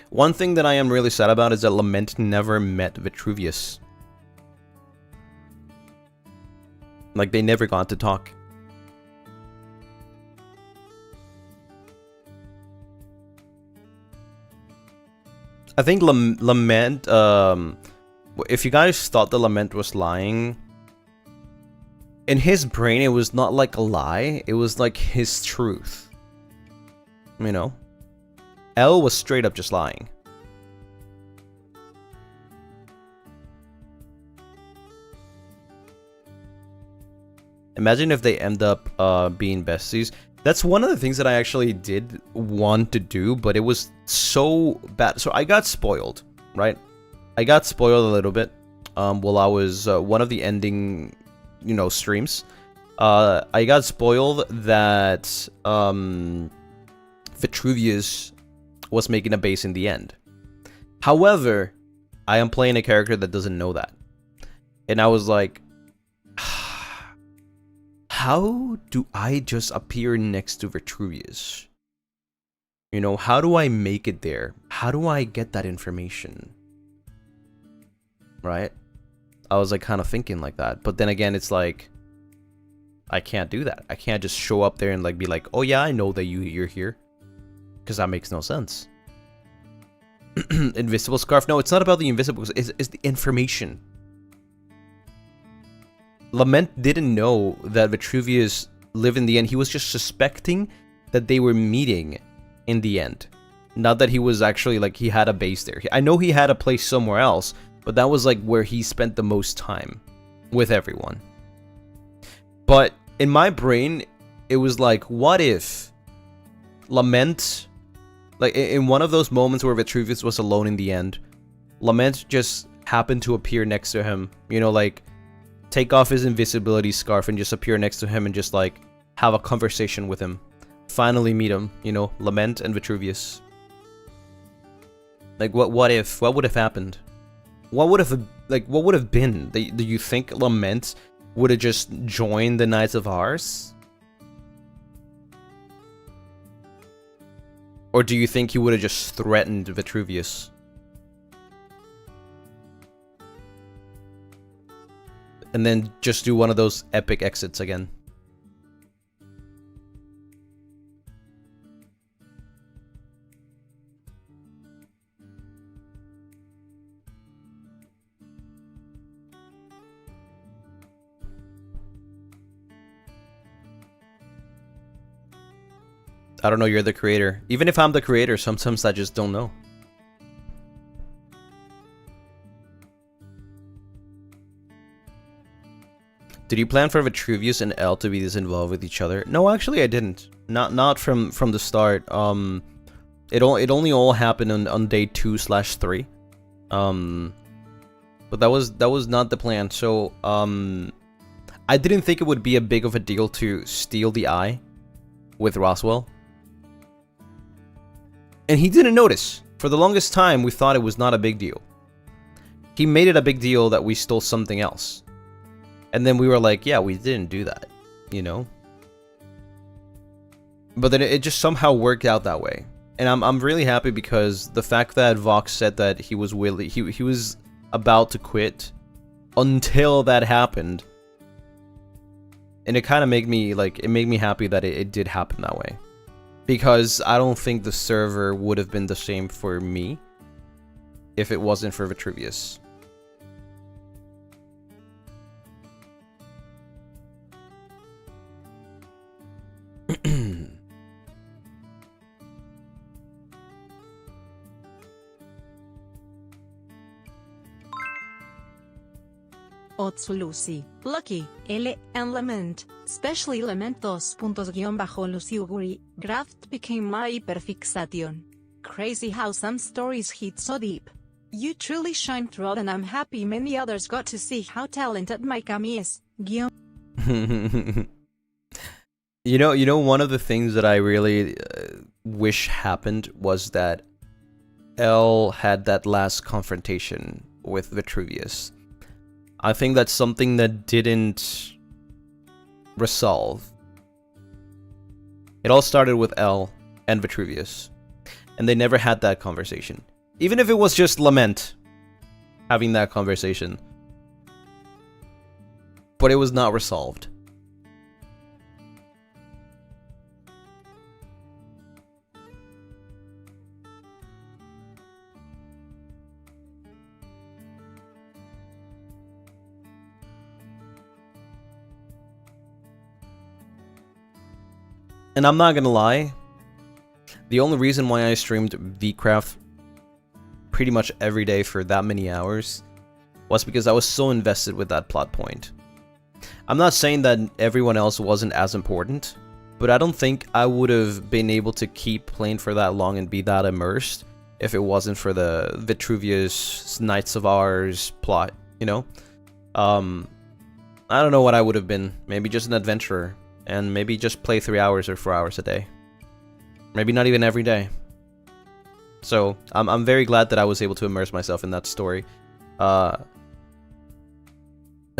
One thing that I am really sad about is that Lament never met Vitruvius. Like, they never got to talk. I think Lament, if you guys thought the Lament was lying, in his brain it was not like a lie, it was like his truth. You know? L was straight up just lying. Imagine if they end up being besties. That's one of the things that I actually did want to do, but it was so bad. So I got spoiled, right? I got spoiled a little bit while I was one of the ending, you know, streams. I got spoiled that Vitruvius was making a base in the end. However, I am playing a character that doesn't know that. And I was like, how do I just appear next to Vitruvius? You know, how do I make it there? How do I get that information? Right? I was like kind of thinking like that. But then again, it's like, I can't do that. I can't just show up there and like be like, oh yeah, I know that you're here. Because that makes no sense. Invisible scarf. No, it's not about the invisible. It's the information. Lament didn't know that Vitruvius lived in the end. He was just suspecting that they were meeting in the end. Not that he was actually like he had a base there. I know he had a place somewhere else, but that was like where he spent the most time with everyone. But in my brain, it was like, what if Lament, like in one of those moments where Vitruvius was alone in the end, Lament just happened to appear next to him, you know, like take off his invisibility scarf and just appear next to him and just like have a conversation with him. Finally meet him, you know, Lament and Vitruvius. Like what would have happened? What would have been? Do you think Lament would have just joined the Knights of Ars? Or do you think he would have just threatened Vitruvius? And then just do one of those epic exits again? I don't know, you're the creator. Even if I'm the creator, sometimes I just don't know. Did you plan for Vitruvius and L to be disinvolved with each other? No, actually I didn't. Not from the start. It only all happened on day 2/3. But that was not the plan. So I didn't think it would be a big of a deal to steal the eye with Roswell. And he didn't notice. For the longest time, we thought it was not a big deal. He made it a big deal that we stole something else. And then we were like, yeah, we didn't do that, you know? But then it just somehow worked out that way. And I'm really happy because the fact that Vox said that he was willing, he was about to quit until that happened. And it kind of made me like, it made me happy that it did happen that way. Because I don't think the server would have been the same for me if it wasn't for Vitruvius. Otsulusi, Lucky, L, and Lament, especially Lament 2._Luciuguri, Graft became my hyperfixation. Crazy how some stories hit so deep. You truly shine through and I'm happy many others got to see how talented my Kami is. You know, one of the things that I really wish happened was that L had that last confrontation with Vitruvius. I think that's something that didn't resolve. It all started with L and Vitruvius, and they never had that conversation. Even if it was just Lament having that conversation. But it was not resolved. And I'm not gonna lie, the only reason why I streamed VCraft pretty much every day for that many hours was because I was so invested with that plot point. I'm not saying that everyone else wasn't as important, but I don't think I would have been able to keep playing for that long and be that immersed if it wasn't for the Vitruvius Knights of Ars plot, you know? I don't know what I would have been. Maybe just an adventurer. And maybe just play 3 hours or 4 hours a day. Maybe not even every day. So, I'm very glad that I was able to immerse myself in that story. Like,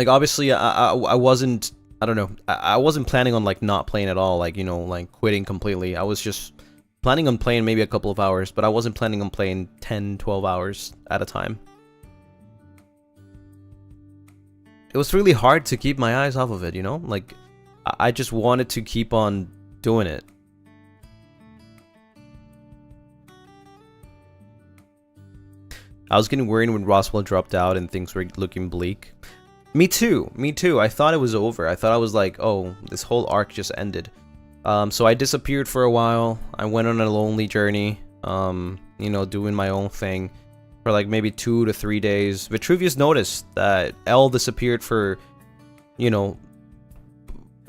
obviously, I wasn't... I don't know. I wasn't planning on, like, not playing at all. Like, you know, like, quitting completely. I was just Planning on playing maybe a couple of hours, but I wasn't planning on playing 10, 12 hours at a time. It was really hard to keep my eyes off of it, you know? Like, I just wanted to keep on doing it. I was getting worried when Roswell dropped out and things were looking bleak. Me too, me too. I thought it was over. I thought I was like, oh, this whole arc just ended. So I disappeared for a while. I went on a lonely journey, you know, doing my own thing for like maybe 2 to 3 days. Vitruvius noticed that L disappeared for, you know,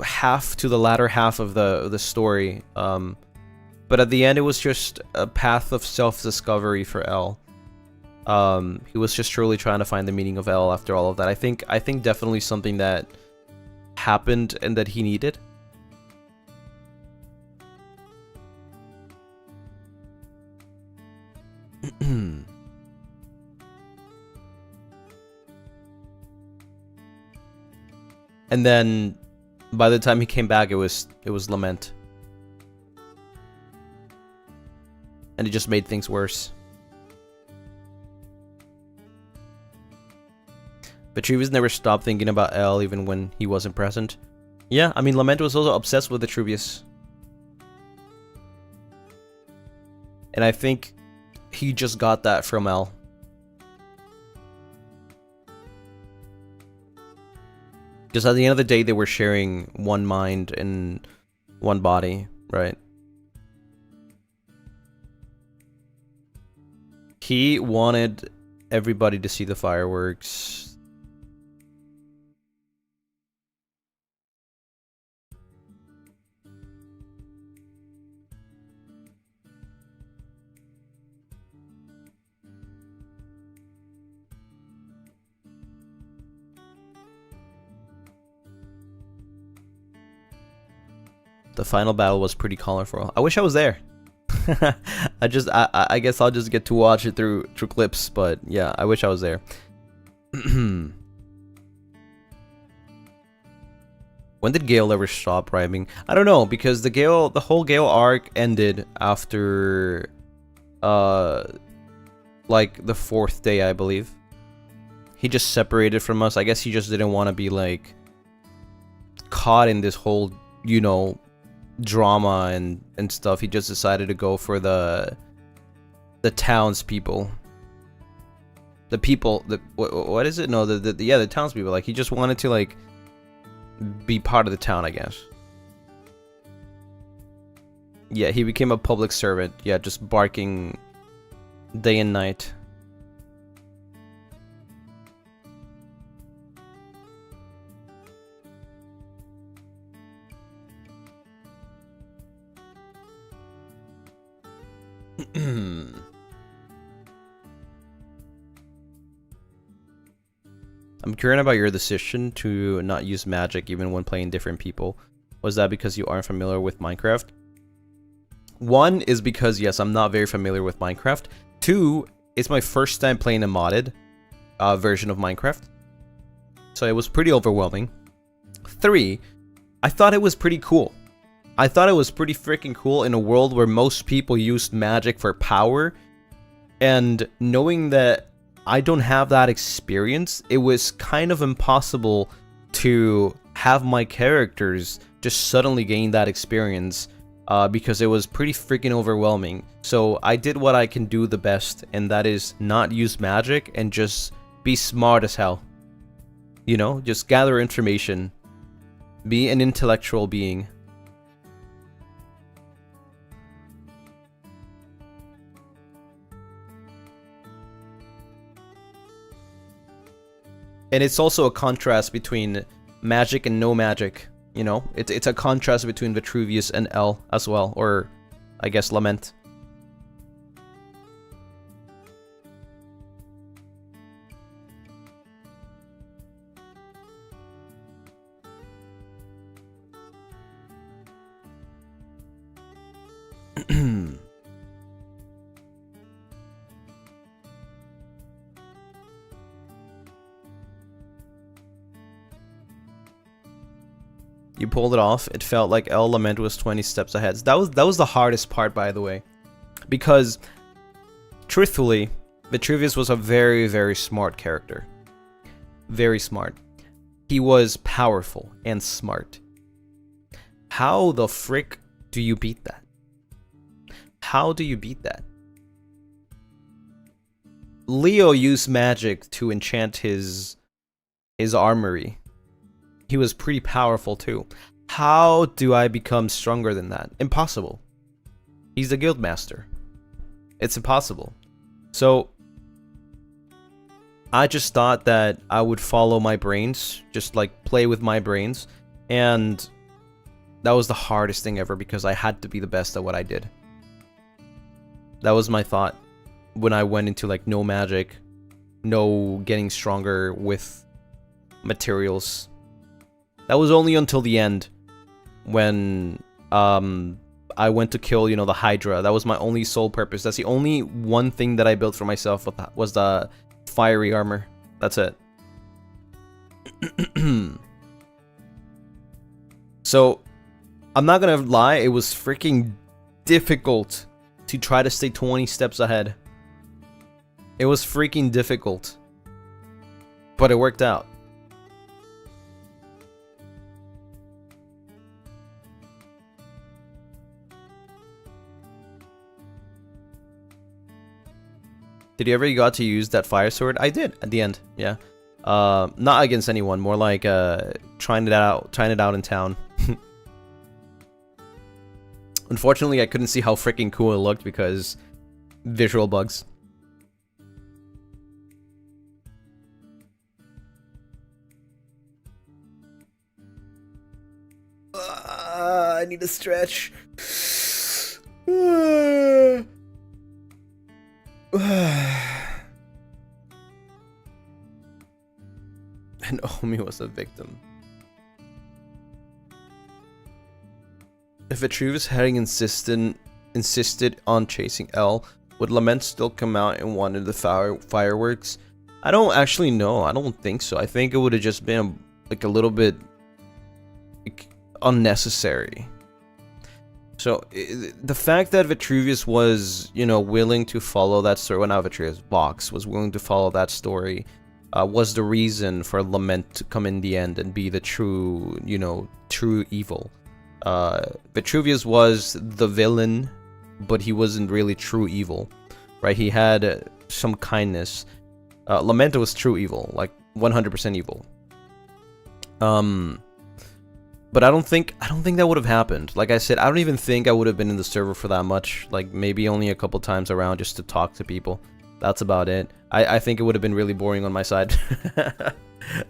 half to the latter half of the story. But at the end, it was just a path of self-discovery for L. He was just truly trying to find the meaning of L after all of that. I think definitely something that happened and that he needed. And then by the time he came back, it was Lament. And it just made things worse. But Vitruvius never stopped thinking about L even when he wasn't present. Yeah, I mean, Lament was also obsessed with Vitruvius. And I think he just got that from L. Because at the end of the day, they were sharing one mind and one body, right? He wanted everybody to see the fireworks. The final battle was pretty colorful. I wish I was there. I guess I'll just get to watch it through clips, but yeah, I wish I was there. When did Gale ever stop rhyming? I don't know, because the whole Gale arc ended after like the 4th day, I believe. He just separated from us. I guess he just didn't want to be like caught in this whole, you know, drama and stuff. He just decided to go for the townspeople. The people, what is it? No, the townspeople. Like, he just wanted to like be part of the town, I guess. Yeah, he became a public servant. Yeah, just barking day and night. I'm curious about your decision to not use magic even when playing different people. Was that because you aren't familiar with Minecraft? One is because, yes, I'm not very familiar with Minecraft. Two, it's my first time playing a modded version of Minecraft, so it was pretty overwhelming. Three, I thought it was pretty cool. I thought it was pretty freaking cool in a world where most people used magic for power, and knowing that I don't have that experience, it was kind of impossible to have my characters just suddenly gain that experience, because it was pretty freaking overwhelming. So I did what I can do the best, and that is not use magic and just be smart as hell. You know, just gather information. Be an intellectual being. And it's also a contrast between magic and no magic, you know? It's a contrast between Vitruvius and L as well, or I guess Lament. You pulled it off. It felt like El Lament was 20 steps ahead. That was the hardest part, by the way. Because, truthfully, Vitruvius was a very, very smart character. Very smart. He was powerful and smart. How the frick do you beat that? How do you beat that? Leo used magic to enchant his armory. He was pretty powerful too. How do I become stronger than that? Impossible. He's the guild master. It's impossible. So I just thought that I would follow my brains, just like play with my brains, and that was the hardest thing ever because I had to be the best at what I did. That was my thought when I went into like no magic, no getting stronger with materials. That was only until the end when I went to kill, you know, the Hydra. That was my only sole purpose. That's the only one thing that I built for myself was the fiery armor. That's it. So, I'm not gonna lie, it was freaking difficult to try to stay 20 steps ahead. It was freaking difficult. But it worked out. Did you ever got to use that fire sword? I did at the end, yeah. Not against anyone, more like trying it out in town. Unfortunately, I couldn't see how freaking cool it looked because visual bugs. I need a stretch. And Omi was a victim. If Vitruvius hadn't insisted on chasing L, would Lament still come out and wanted the fireworks? I don't actually know. I don't think so. I think it would have just been like a little bit like, unnecessary. So the fact that Vitruvius was, you know, willing to follow that story, well, not Vitruvius, Vox was willing to follow that story, was the reason for Lament to come in the end and be the true, you know, true evil. Vitruvius was the villain, but he wasn't really true evil, right? He had some kindness. Lament was true evil, like 100% evil. But I don't think that would have happened. Like I said, I don't even think I would have been in the server for that much. Like maybe only a couple times around just to talk to people. That's about it. I think it would have been really boring on my side.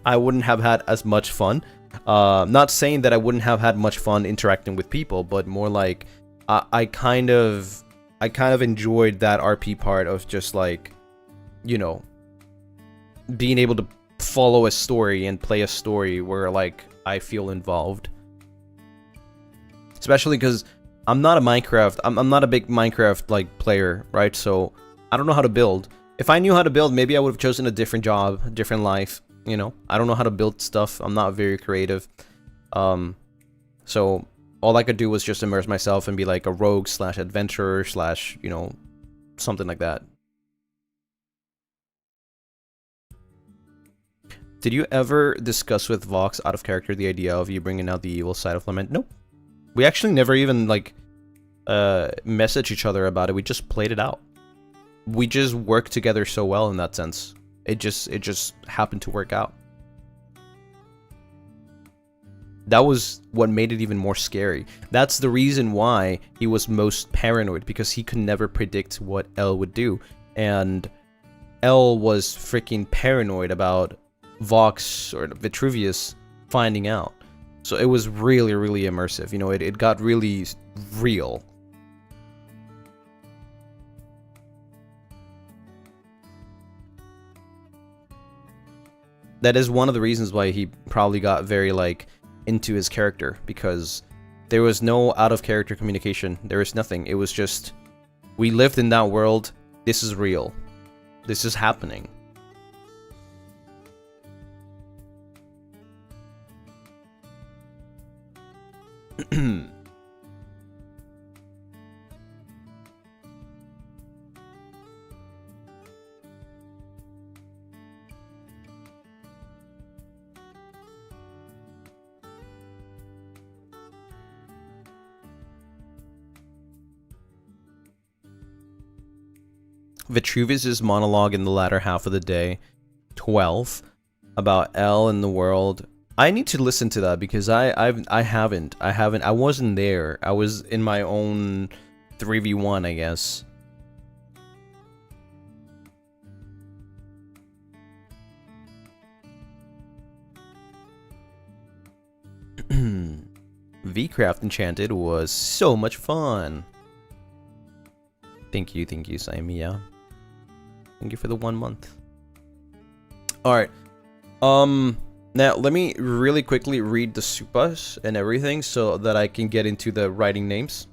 I wouldn't have had as much fun. Not saying that I wouldn't have had much fun interacting with people, but more like I kind of enjoyed that RP part of just like, you know, being able to follow a story and play a story where like I feel involved. Especially because I'm not a Minecraft, I'm not a big Minecraft like player, right? So I don't know how to build. If I knew how to build, maybe I would have chosen a different job, a different life. You know, I don't know how to build stuff. I'm not very creative. So all I could do was just immerse myself and be like a rogue / adventurer / you know, something like that. Did you ever discuss with Vox out of character the idea of you bringing out the evil side of Lament? Nope. We actually never even like message each other about it. We just played it out. We just worked together so well in that sense. It just happened to work out. That was what made it even more scary. That's the reason why he was most paranoid, because he could never predict what L would do. And L was freaking paranoid about Vox or Vitruvius finding out. So it was really, really immersive. You know, it got really real. That is one of the reasons why he probably got very, like, into his character, because there was no out-of-character communication. There was nothing. It was just, we lived in that world. This is real. This is happening. Vitruvius's monologue in the latter half of the day, 12, about L in the world. I need to listen to that because I haven't. I wasn't there. I was in my own 3v1, I guess. VCraft Enchanted was so much fun. Thank you, Saimiya. Thank you for the 1 month. Alright. Now let me really quickly read the Supas and everything so that I can get into the writing names.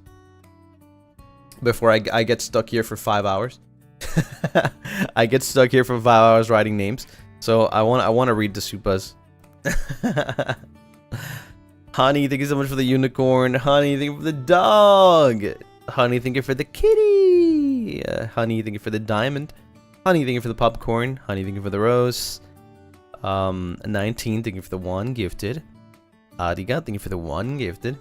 Before I get stuck here for 5 hours. I get stuck here for 5 hours writing names. So I want to read the Supas. Honey, thank you so much for the unicorn. Honey, thank you for the dog. Honey, thank you for the kitty. Honey, thank you for the diamond. Honey, thank you for the popcorn. Honey, thank you for the rose. 19, thank you for the 1 gifted. Adiga, thank you for the 1 gifted.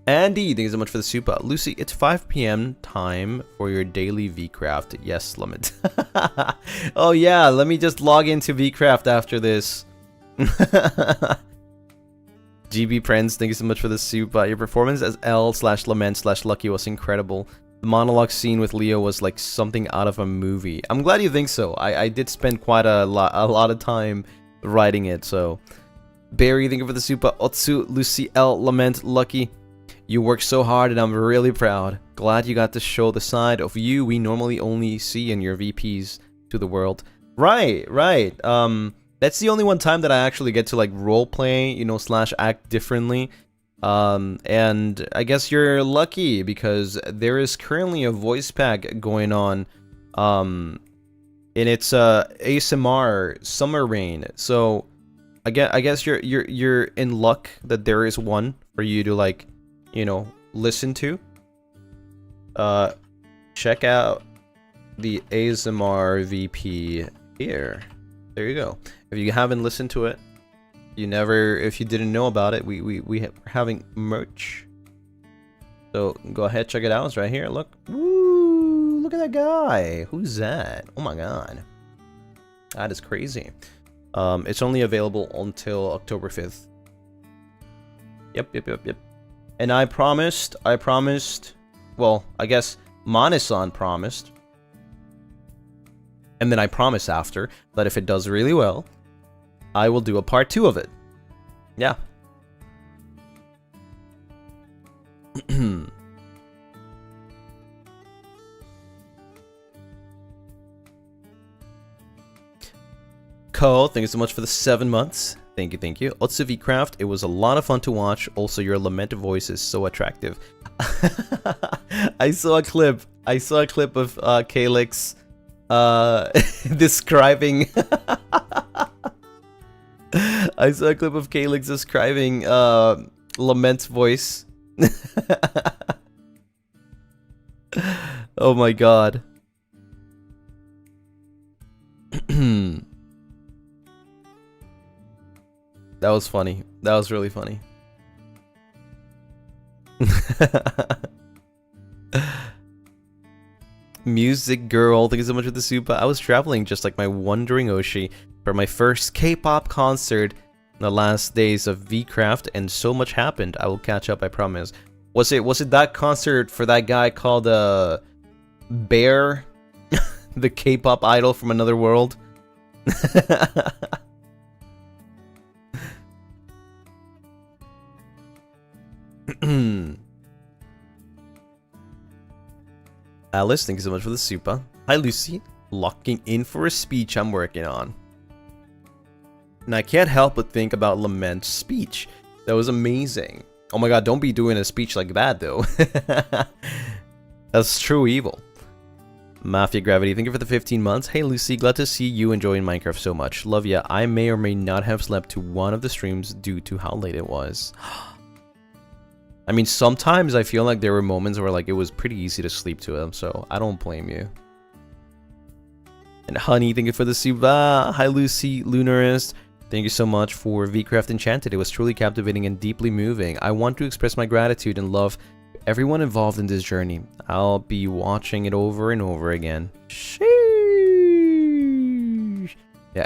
Andy, thank you so much for the Supa. Lucy, it's 5 p.m. time for your daily VCraft. Yes, Limit. Oh yeah, let me just log into VCraft after this. GB Prince, thank you so much for the Supa. Your performance as L/Lament/Lucky was incredible. The monologue scene with Leo was like something out of a movie. I'm glad you think so. I did spend quite a lot of time writing it, so. Barry, thank you for the Supa. Otsu, Lucy, L, Lament, Lucky. You worked so hard and I'm really proud. Glad you got to show the side of you we normally only see in your VPs to the world. Right. That's the only one time that I actually get to like roleplay, you know, / act differently. And I guess you're lucky because there is currently a voice pack going on, and it's ASMR Summer Rain. So I guess you're in luck that there is one for you to like, you know, listen to. Check out the ASMR VP here. There you go. If you haven't listened to it, if you didn't know about it, we're having merch. So go ahead, check it out. It's right here. Look. Woo! Look at that guy. Who's that? Oh my god. That is crazy. It's only available until October 5th. Yep. And I promised, well, I guess Manasan promised. And then I promise after that if it does really well, I will do a part 2 of it. Yeah. Ko, thank you so much for the 7 months. Thank you. Otsu VCraft, it was a lot of fun to watch. Also, your lament voice is so attractive. I saw a clip of Calyx describing I saw a clip of Calyx describing Lament's voice. Oh my god. That was funny. That was really funny. Music Girl, thank you so much for the Supa. I was traveling just like my wandering Oshi for my first K-pop concert in the last days of VCraft, and so much happened. I will catch up, I promise. Was it that concert for that guy called Bear? The K-pop idol from another world? Alice, thank you so much for the Supa. Hi Lucy, locking in for a speech I'm working on. And I can't help but think about Lament's speech. That was amazing. Oh my god, don't be doing a speech like that though. That's true evil. Mafia Gravity, thank you for the 15 months. Hey Lucy, glad to see you enjoying Minecraft so much. Love ya. I may or may not have slept to one of the streams due to how late it was. I mean, sometimes I feel like there were moments where like it was pretty easy to sleep to them, so I don't blame you. And Honey, thank you for the Supa. Hi Lucy, Lunaris. Thank you so much for VCraft Enchanted. It was truly captivating and deeply moving. I want to express my gratitude and love to everyone involved in this journey. I'll be watching it over and over again. Sheesh. Yeah,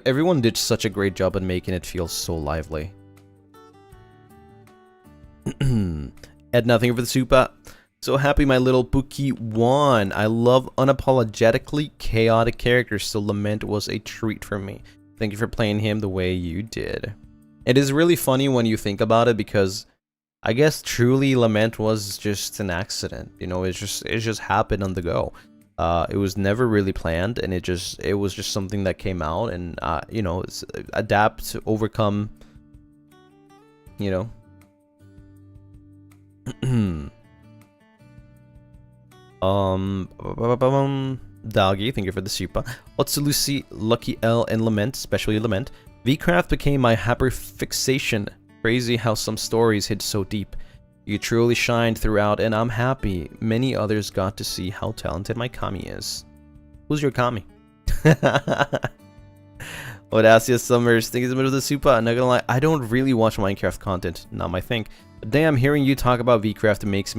everyone did such a great job at making it feel so lively. Edna, thank you for the Supa. So happy my little Pookie won. I love unapologetically chaotic characters, so Lament was a treat for me. Thank you for playing him the way you did. It is really funny when you think about it, because I guess truly Lament was just an accident. You know, it just happened on the go. It was never really planned, and it was just something that came out, and you know, adapt, overcome, you know. Doggy, thank you for the Supa. Otsu, Lucy, Lucky L, and Lament, especially Lament. VCraft became my hyperfixation. Crazy how some stories hit so deep. You truly shined throughout, and I'm happy many others got to see how talented my Kami is. Who's your Kami? Audacious Summers, thank you so much for the Supa. I'm not gonna lie, I don't really watch Minecraft content, not my thing. But damn, hearing you talk about VCraft makes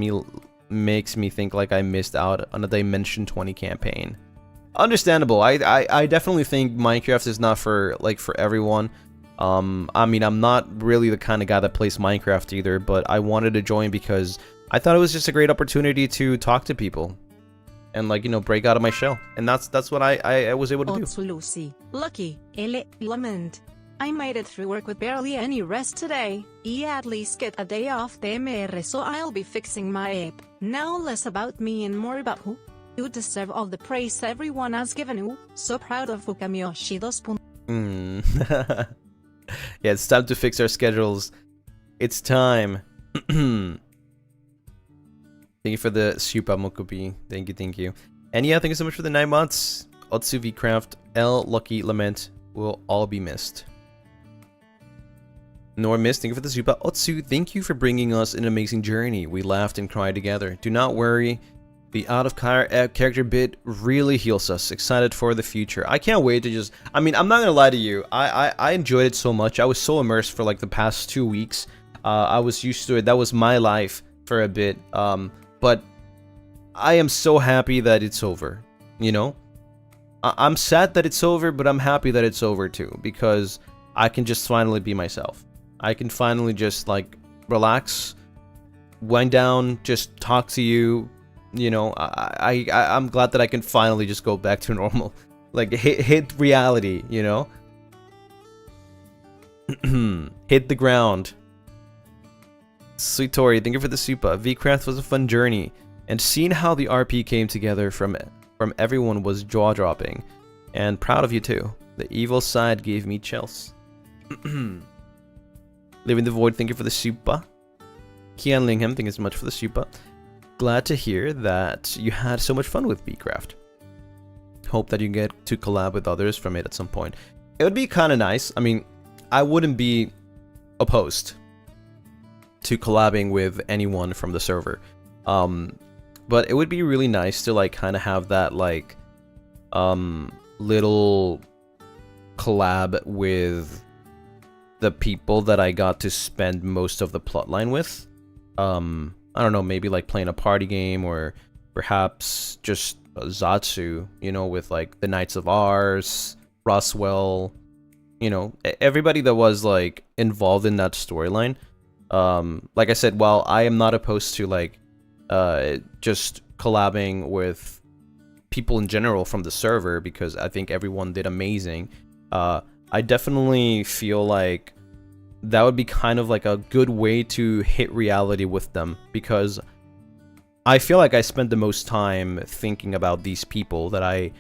me think like I missed out on a Dimension 20 campaign. Understandable. I definitely think Minecraft is not for everyone. I mean, I'm not really the kind of guy that plays Minecraft either, but I wanted to join because I thought it was just a great opportunity to talk to people and, like, you know, break out of my shell. And that's what I was able to do. Also, Lucy, Lucky, Ele, Lament. I made it through work with barely any rest today. At least get a day off the MR, so I'll be fixing my app. Now less about me and more about who. You deserve all the praise everyone has given you. So proud of Fukamiyoshi 2. Yeah, it's time to fix our schedules. It's time. Thank you for the Supa Mokobi. Thank you. And yeah, thank you so much for the 9 months. Otsu, VCraft, L, Lucky, Lament will all be missed. Nor missed, thank you for the Supa. Otsu, thank you for bringing us an amazing journey. We laughed and cried together. Do not worry. The out of character bit really heals us. Excited for the future. I can't wait to just... I mean, I'm not gonna lie to you. I enjoyed it so much. I was so immersed for like the past 2 weeks. I was used to it. That was my life for a bit. But I am so happy that it's over. You know? I'm sad that it's over, but I'm happy that it's over too. Because I can just finally be myself. I can finally just, like, relax, wind down, just talk to you. You know, I'm glad that I can finally just go back to normal. Like, hit reality, you know? Hit the ground. Sweet Tori, thank you for the Supa. VCraft was a fun journey, and seeing how the RP came together from everyone was jaw-dropping. And proud of you too. The evil side gave me chills. Living the Void, thank you for the Supa. Kian Lingham, thank you so much for the Supa. Glad to hear that you had so much fun with VCraft. Hope that you get to collab with others from it at some point. It would be kind of nice. I mean, I wouldn't be opposed to collabing with anyone from the server. But it would be really nice to, like, kind of have that, like, little collab with the people that I got to spend most of the plotline with. I don't know, maybe like playing a party game, or perhaps just Zatsu, you know, with like the Knights of Ars, Roswell, you know, everybody that was like involved in that storyline. Like I said, while I am not opposed to like just collabing with people in general from the server, because I think everyone did amazing, I definitely feel like that would be kind of like a good way to hit reality with them, because I feel like I spent the most time thinking about these people that I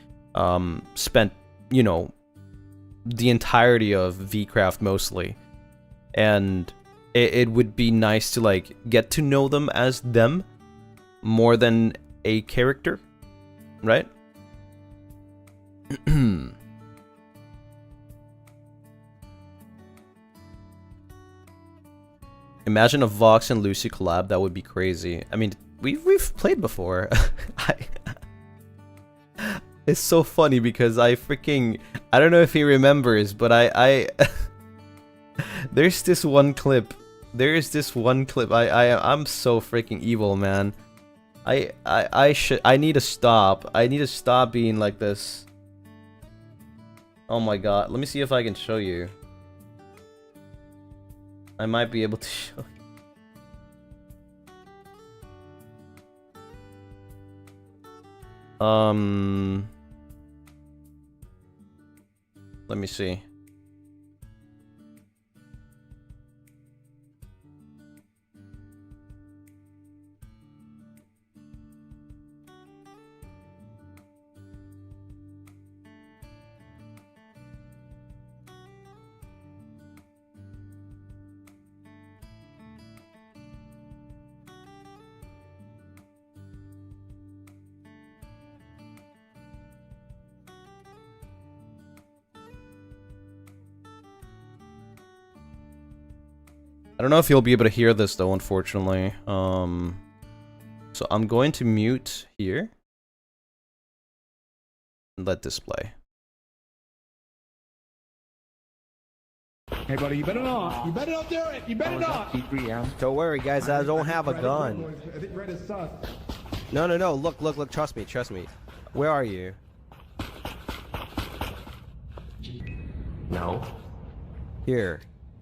spent, you know, the entirety of VCraft mostly, and it would be nice to like get to know them as them more than a character, right? Imagine a Vox and Lucy collab. That would be crazy. I mean, we've played before. It's so funny because I don't know if he remembers, but there's this one clip. I'm so freaking evil, man. I need to stop. I need to stop being like this. Oh my god. Let me see if I can show you. I might be able to show you. Let me see. I don't know if you'll be able to hear this though, unfortunately. So I'm going to mute here and let this play. Hey buddy, you better not. You better not do it. You better not. Don't worry, guys. I don't have a gun. I think Red is sus. No. Look. Trust me. Where are you? No. Here.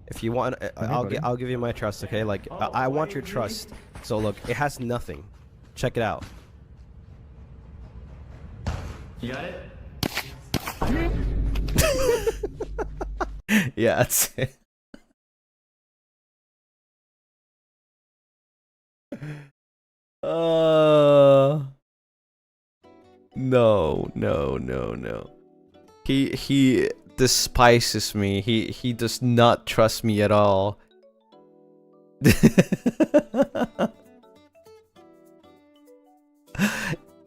If you want, I'll give you my trust. Okay, like I want your trust. So look, it has nothing. Check it out. You got it? Yeah, that's it. No. He despises me. He does not trust me at all.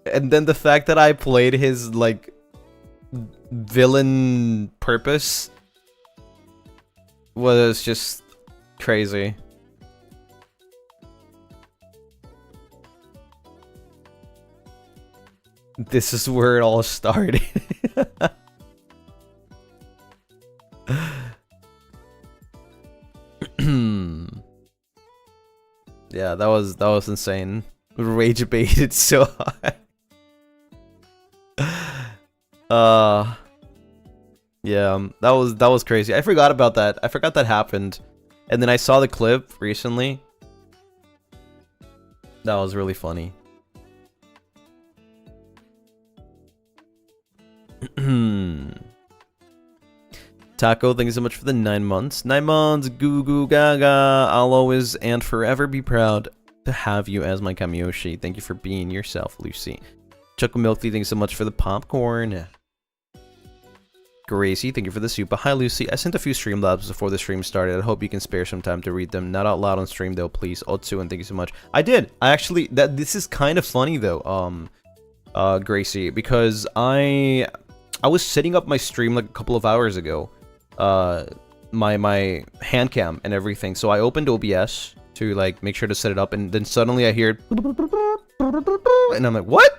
And then the fact that I played his like villain purpose was just crazy. This is where it all started. Yeah, that was insane. Rage baited so hard. Yeah, that was crazy. I forgot about that. I forgot that happened. And then I saw the clip recently. That was really funny. Taco, thank you so much for the 9 months. 9 months, goo goo gaga. I'll always and forever be proud to have you as my Kamiyoshi. Thank you for being yourself, Lucy. Choco Milky, thank you so much for the popcorn. Gracie, thank you for the Supa. Hi, Lucy. I sent a few Streamlabs before the stream started. I hope you can spare some time to read them. Not out loud on stream, though, please. Otsu, and thank you so much. I did. I actually... This is kind of funny, though, Gracie, because I was setting up my stream like a couple of hours ago. My hand cam and everything. So I opened OBS to like make sure to set it up, and then suddenly I hear and I'm like, what?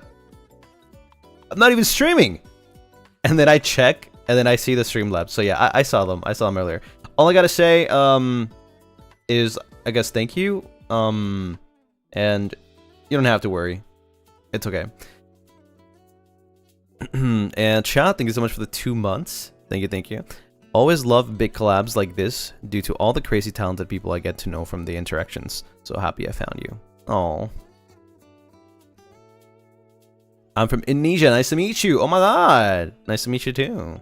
I'm not even streaming. And then I check, and then I see the Streamlabs. So yeah, I saw them. I saw them earlier. All I gotta say is I guess thank you. And you don't have to worry. It's okay. And chat, thank you so much for the 2 months. Thank you. Always love big collabs like this due to all the crazy talented people I get to know from the interactions. So happy I found you. Oh. I'm from Indonesia. Nice to meet you. Oh my god. Nice to meet you too.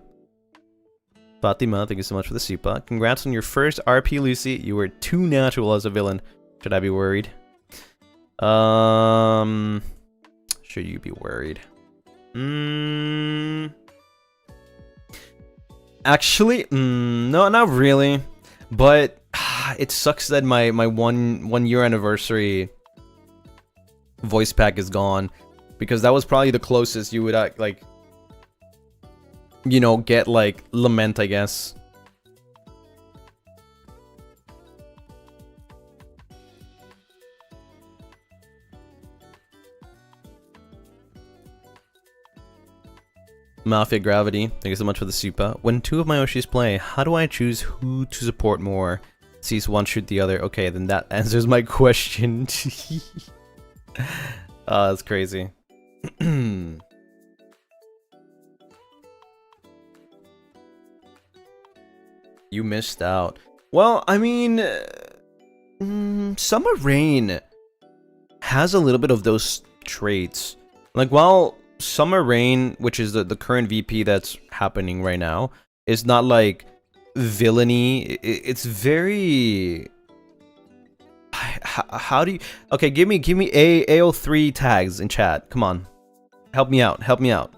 Fatima, thank you so much for the Supa. Congrats on your first RP, Lucy. You were too natural as a villain. Should I be worried? Should you be worried? Actually, no, not really. But it sucks that my one year anniversary voice pack is gone. because that was probably the closest you would like, you know, get like Lament, I guess. Mafia Gravity, thank you so much for the Supa. When two of my Oshis play, how do I choose who to support more? Sees one shoot the other. Okay, then that answers my question. That's crazy. You missed out. Well, I mean, Summer Rain has a little bit of those traits. Like, while Summer Rain, which is the current VP that's happening right now, is not like villainy. It's very... How do you... Okay, give me AO3 tags in chat. Come on. Help me out. Help me out.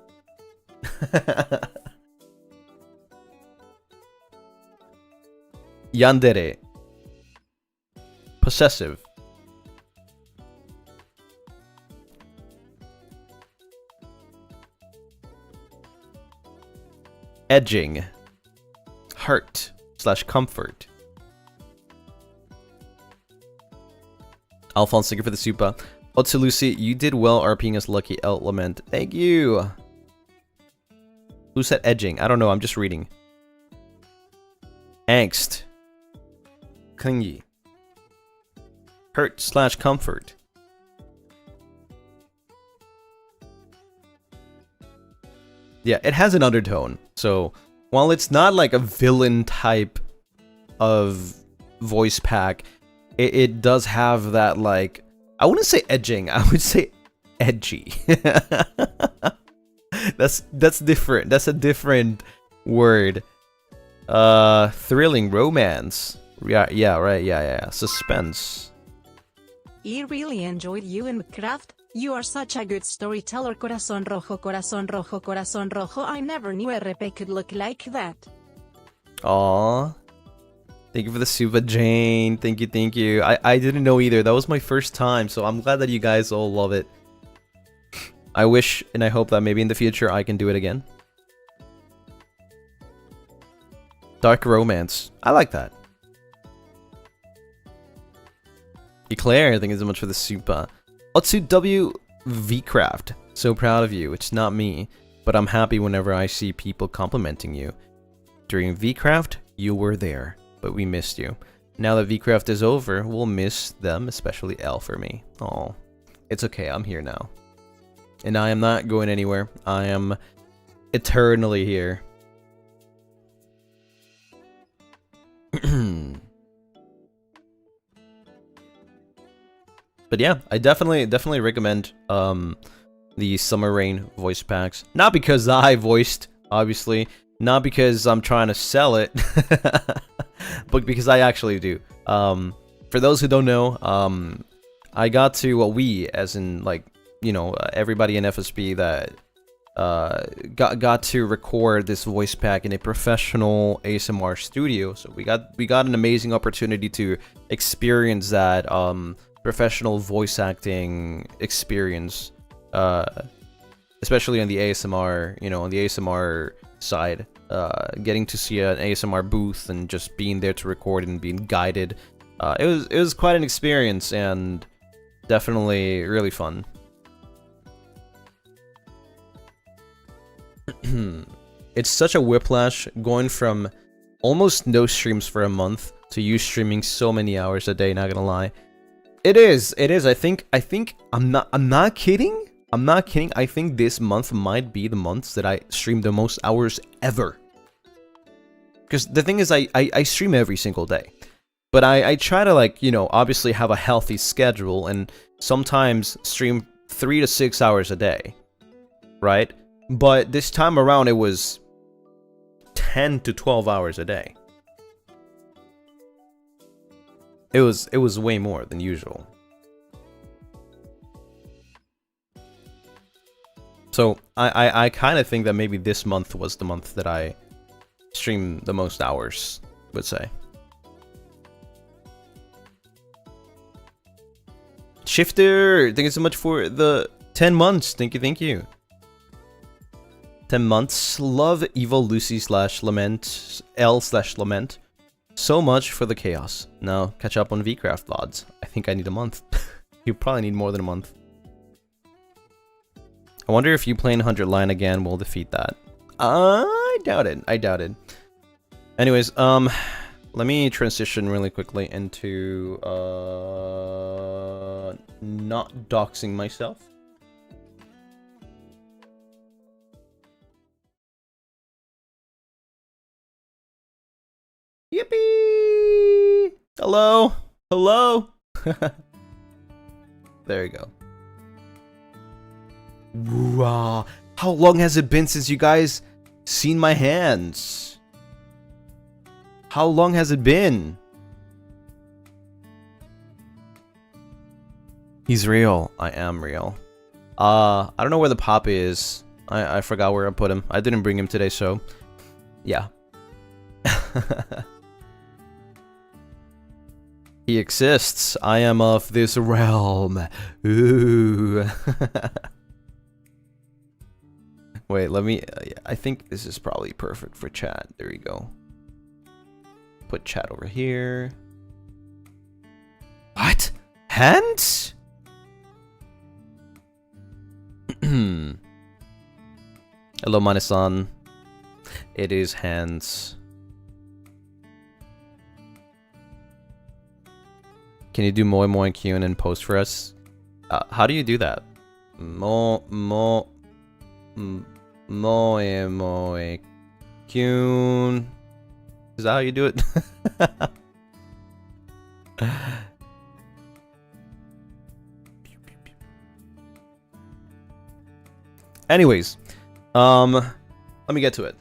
Yandere. Possessive. Edging. Hurt / comfort. Alphonse, thank you for the Supa. Oh, to Lucy, you did well RPing as Lucky Element. Thank you. Who said edging? I don't know, I'm just reading. Angst. Clingy. Hurt / comfort. Yeah, it has an undertone. So, while it's not like a villain type of voice pack, it does have that, like, I wouldn't say edging, I would say edgy. That's different. That's a different word. Thrilling romance. Yeah, right, yeah. Suspense. I really enjoyed you in VCraft. You are such a good storyteller. Corazón rojo, corazón rojo, corazón rojo. I never knew RP could look like that. Aww. Thank you for the Supa, Jane. Thank you. I didn't know either. That was my first time, so I'm glad that you guys all love it. I wish and I hope that maybe in the future I can do it again. Dark romance. I like that. Eclair, thank you so much for the Supa. Otsu VCraft. So proud of you. It's not me, but I'm happy whenever I see people complimenting you. During VCraft, you were there, but we missed you. Now that VCraft is over, we'll miss them, especially L for me. Oh, it's okay, I'm here now. And I am not going anywhere. I am eternally here. But yeah, I definitely recommend the Summer Rain voice packs. Not because I voiced, obviously, not because I'm trying to sell it, but because I actually do. For those who don't know, I got to, well, we, as in, like, you know, everybody in FSB that got to record this voice pack in a professional ASMR studio. So we got an amazing opportunity to experience that professional voice acting experience, especially on the ASMR, you know, on the ASMR side, getting to see an ASMR booth and just being there to record and being guided. It was quite an experience and definitely really fun. It's such a whiplash going from almost no streams for a month to you streaming so many hours a day, not gonna lie. It is. I think I'm not kidding. I think this month might be the months that I stream the most hours ever. Because the thing is, I stream every single day. But I try to, like, you know, obviously have a healthy schedule and sometimes stream 3 to 6 hours a day. Right? But this time around it was 10 to 12 hours a day. It was way more than usual. So I kind of think that maybe this month was the month that I streamed the most hours, I would say. Shifter, thank you so much for the 10 months. Thank you, thank you. 10 months. Love evil Lucy / lament L / lament. So much for the chaos. Now catch up on VCraft VODs. I think I need a month. You probably need more than a month. I wonder if you playing 100 line again will defeat that. I doubt it. I doubt it. Anyways, let me transition really quickly into not doxing myself. Yippee! Hello? Hello? There you go. Wow. How long has it been since you guys seen my hands? How long has it been? He's real. I am real. I don't know where the pop is. I forgot where I put him. I didn't bring him today, so yeah. He exists. I am of this realm. Ooh. Wait, let me... I think this is probably perfect for chat. There we go. Put chat over here. What? Hands? Hello, Mane-san. It is hands. Can you do Moe Moe and Kyun and post for us? How do you do that? Moe Moe Kyun. Is that how you do it? Anyways, let me get to it.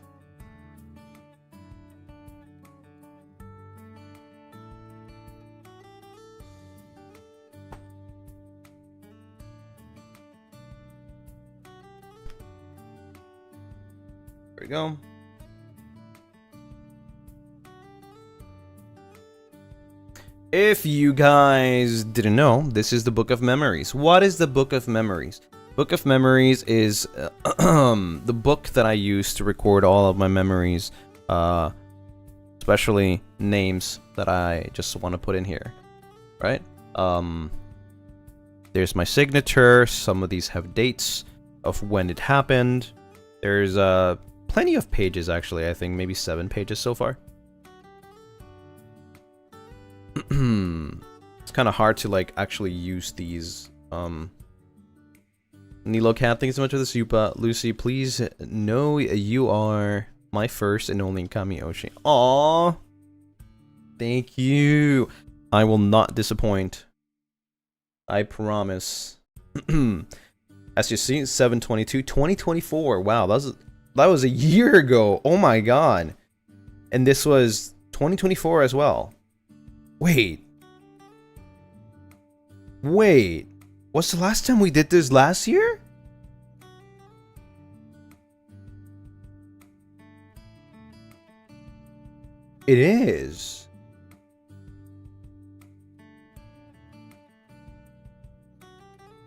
There we go. If you guys didn't know, this is the Book of Memories. What is the Book of Memories? Book of Memories is the book that I use to record all of my memories, especially names that I just want to put in here, right? There's my signature. Some of these have dates of when it happened. There's plenty of pages, actually. I think maybe 7 pages so far. It's kind of hard to like actually use these. Nilo Cat, thanks so much for the Supa. Lucy, please know you are my first and only Kami Oshi. Aww. Thank you. I will not disappoint. I promise. As you see, 7/22, 2024. Wow, that was a year ago. Oh my god. And this was 2024 as well. Wait. What's the last time we did this? Last year? It is.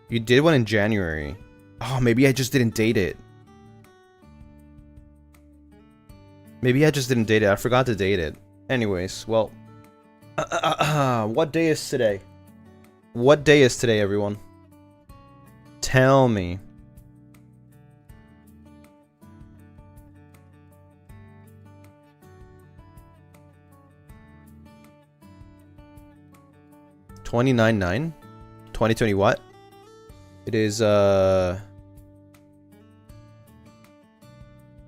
You did one in January. Oh, maybe I just didn't date it. Maybe I just didn't date it. I forgot to date it. Anyways, well. What day is today? What day is today, everyone? Tell me. $29.9? 2020 what? It is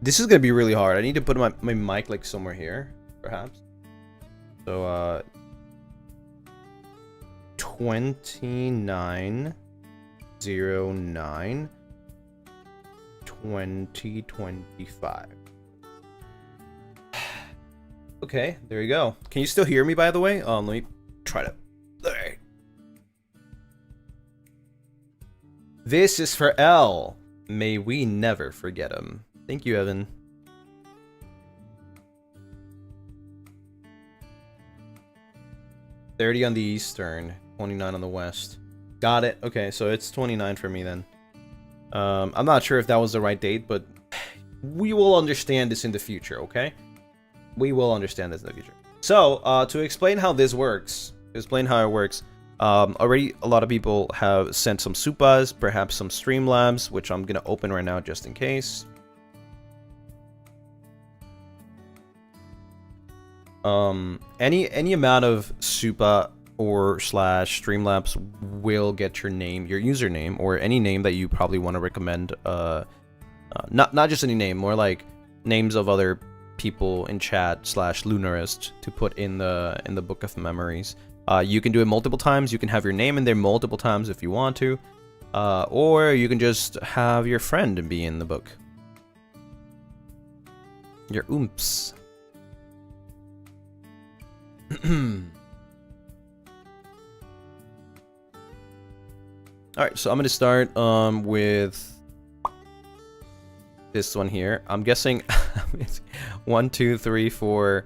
this is gonna be really hard. I need to put my mic like somewhere here, perhaps. So 2909 2025. Okay, there you go. Can you still hear me, by the way? Let me try to. Alright. This is for L. May we never forget him. Thank you, Evan. $30 on the Eastern, 29 on the West. Got it. Okay, so it's 29 for me then. I'm not sure if that was the right date, but we will understand this in the future, okay? We will understand this in the future. So, to explain how this works, already a lot of people have sent some Supas, perhaps some Streamlabs, which I'm gonna open right now just in case. Any amount of Supa or slash Streamlabs will get your name, your username, or any name that you probably want to recommend. Not just any name, more like names of other people in chat slash Lunaris to put in the book of memories. You can do it multiple times. You can have your name in there multiple times if you want to, or you can just have your friend be in the book. Your oomps. Alright, so I'm gonna start with this one here. I'm guessing 1, 2, 3, 4,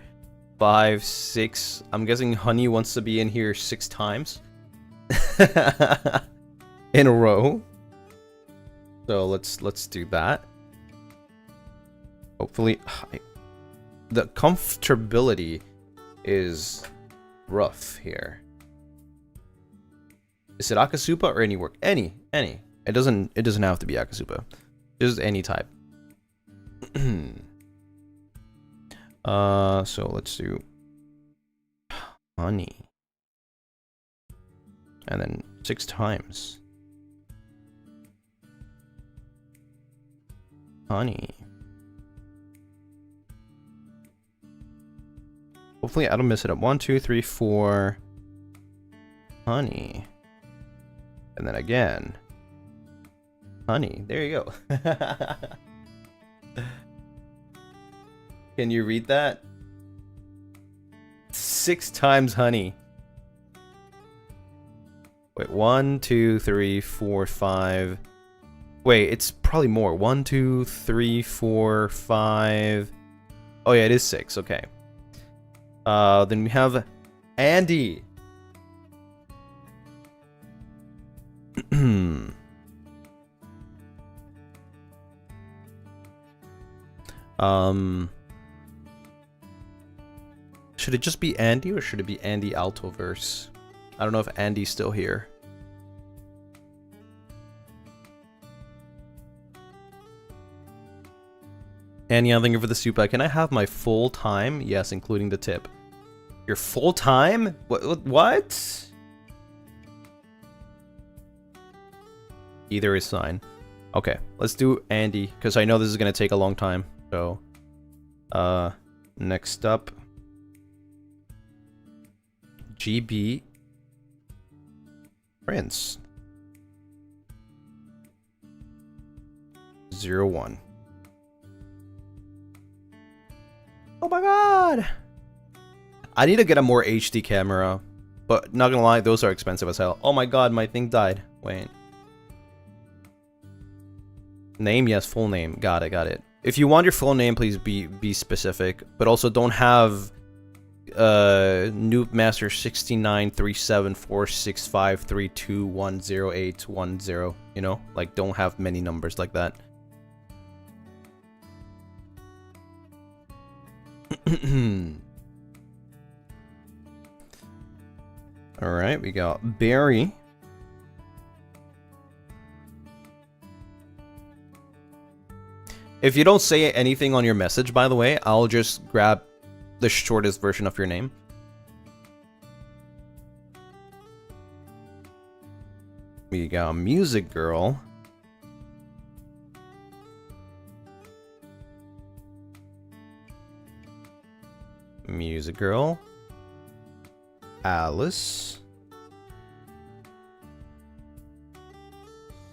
5, 6. I'm guessing Honey wants to be in here 6 times in a row. So let's do that. Hopefully, the comfortability is rough here. Is it Akasupa or any work? Any. It doesn't have to be Akasupa. Just any type. So let's do Honey. And then 6 times. Honey. Hopefully I don't mess it up. 1, 2, 3, 4. Honey. And then again. Honey. There you go. Can you read that? 6 times honey. Wait, 1, 2, 3, 4, 5. Wait, it's probably more. 1, 2, 3, 4, 5. Oh yeah, it is 6. Okay. Then we have Andy. Should it just be Andy or should it be Andy Altoverse? I don't know if Andy's still here. Andy, I'm thinking for the Supa. Can I have my full time? Yes, including the tip. Your full time? What? Either is fine. Okay, let's do Andy, because I know this is going to take a long time. So, next up. GB Prince 01. Oh my god! I need to get a more HD camera, but not gonna lie, those are expensive as hell. Oh my god, my thing died. Wait. Name, yes, full name. Got it. If you want your full name, please be specific, but also don't have Noob Master 69374653210810. You know, like don't have many numbers like that. All right, we got Barry. If you don't say anything on your message, by the way, I'll just grab the shortest version of your name. We got Music Girl. Music Girl. Alice.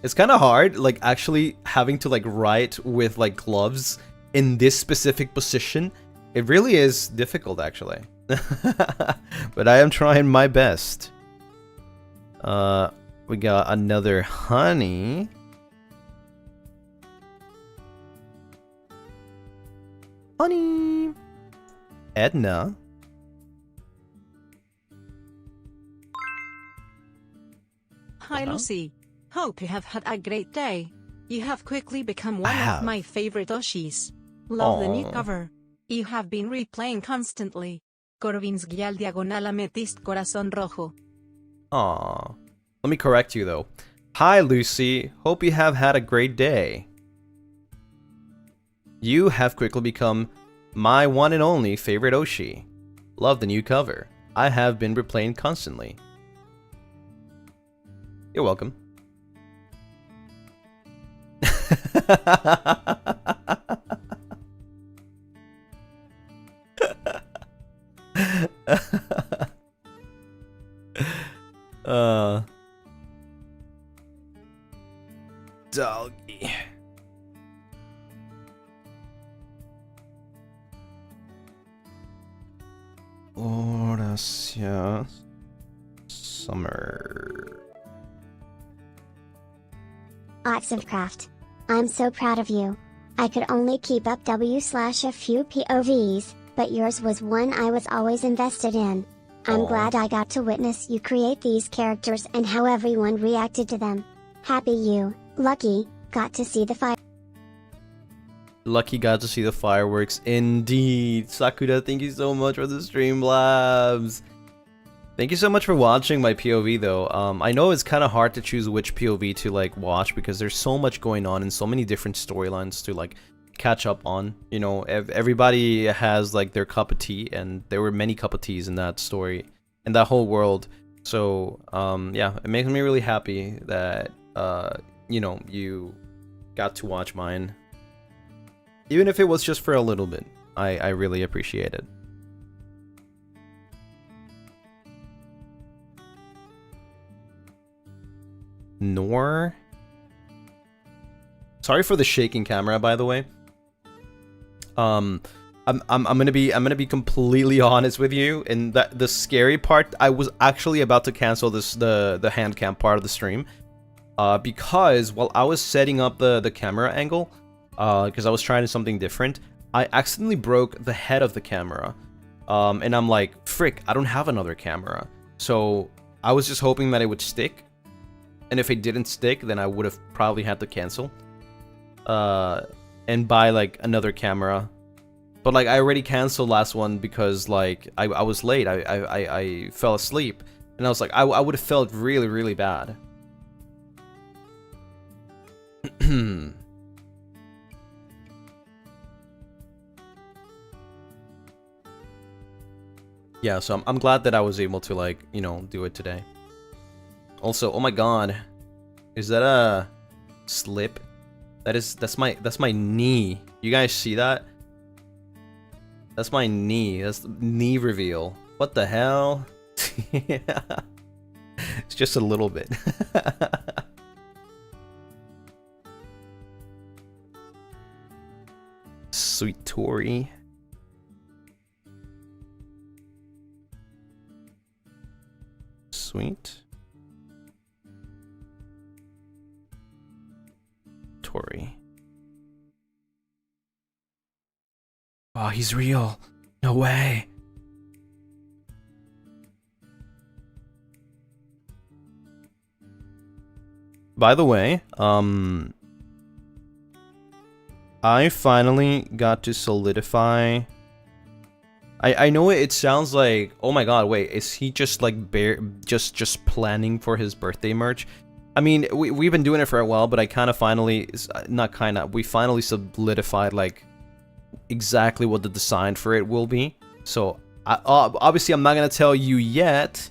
It's kind of hard, like, actually having to, like, write with, like, gloves in this specific position. It really is difficult, actually. But I am trying my best. We got another Honey. Honey. Edna. Hi, Lucy. Hope you have had a great day. You have quickly become one of my favorite Oshis. Love the new cover. You have been replaying constantly. Corvins guial diagonal ametist corazón rojo. Aww. Let me correct you though. Hi Lucy, hope you have had a great day. You have quickly become my one and only favorite Oshi. Love the new cover. I have been replaying constantly. You're welcome. Doggy. Horacia Summer. VCraft. I'm so proud of you. I could only keep up W/ a few POVs, but yours was one I was always invested in. I'm glad I got to witness you create these characters and how everyone reacted to them. Happy you, Lucky, got to see the fire. Lucky got to see the fireworks. Indeed. Sakura, thank you so much for the Streamlabs. Thank you so much for watching my POV though. I know it's kind of hard to choose which POV to like watch because there's so much going on and so many different storylines to like catch up on. You know, everybody has like their cup of tea, and there were many cup of teas in that story, in that whole world. So yeah, it makes me really happy that you know, you got to watch mine, even if it was just for a little bit. I really appreciate it. Nor. Sorry for the shaking camera, by the way. I'm gonna be completely honest with you. And that the scary part, I was actually about to cancel the hand cam part of the stream, because while I was setting up the camera angle, because I was trying something different, I accidentally broke the head of the camera, and I'm like, frick, I don't have another camera. So I was just hoping that it would stick. And if it didn't stick, then I would have probably had to cancel. And buy like another camera. But like I already canceled last one because like I was late. I fell asleep. And I was like, I would have felt really, really bad. Yeah, so I'm glad that I was able to like, you know, do it today. Also, oh my god, is that a slip? That's my knee. You guys see that? That's my knee. That's the knee reveal. What the hell? Yeah. It's just a little bit. Sweet Tori. Sweet Tori. Oh, he's real. No way. By the way, I finally got to solidify. I know it sounds like, oh my god, wait, is he just like just planning for his birthday merch? I mean, we've been doing it for a while, but I kind of finally, we finally solidified like exactly what the design for it will be. So obviously I'm not gonna tell you yet,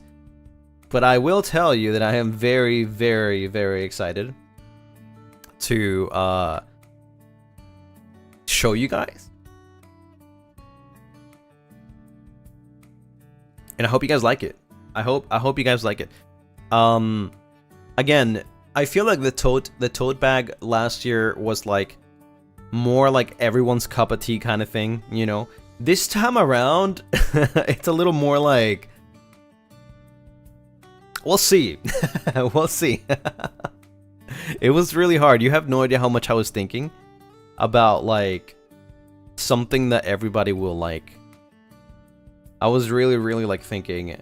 but I will tell you that I am very, very, very excited to show you guys. And I hope you guys like it. I hope you guys like it. Again, I feel like the tote bag last year was like more like everyone's cup of tea kind of thing, you know. This time around, it's a little more like, we'll see. We'll see. It was really hard. You have no idea how much I was thinking about like something that everybody will like. I was really, really like thinking,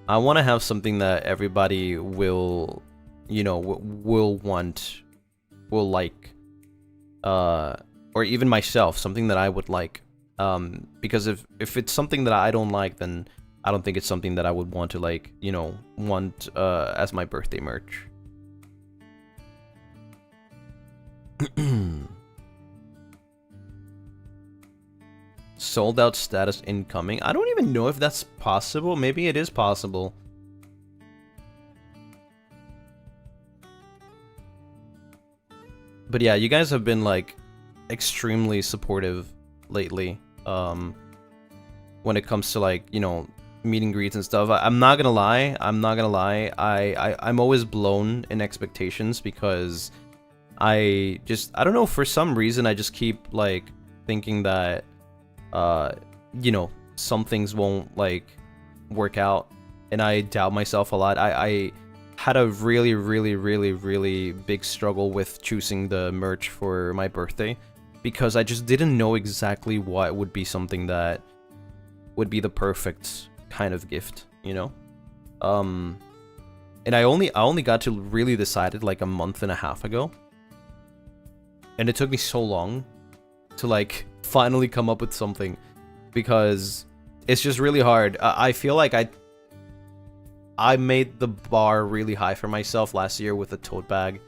I want to have something that everybody will, you know, will want will like, or even myself, something that I would like. Because if it's something that I don't like, then I don't think it's something that I would want to, like, you know, want as my birthday merch. Sold out status incoming. I don't even know if that's possible. Maybe it is possible. But yeah, you guys have been like extremely supportive lately. When it comes to, like, you know, meet and greets and stuff. I'm not gonna lie. I'm always blown in expectations because I don't know, for some reason I just keep like thinking that you know, some things won't like work out, and I doubt myself a lot. I had a really big struggle with choosing the merch for my birthday because I just didn't know exactly what would be something that would be the perfect kind of gift, you know? And I only got to really decide it like a month and a half ago. And it took me so long to like finally come up with something because it's just really hard. I feel like I made the bar really high for myself last year with the tote bag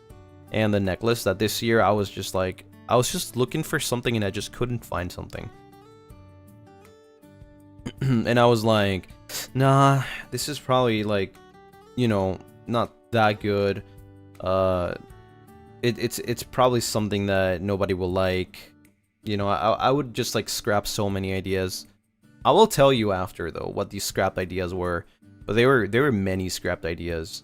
and the necklace, that this year I was just like, I was just looking for something and I just couldn't find something. And I was like, nah, this is probably like, you know, not that good. It's probably something that nobody will like. You know, I would just like scrap so many ideas. I will tell you after though what these scrapped ideas were, but there were many scrapped ideas.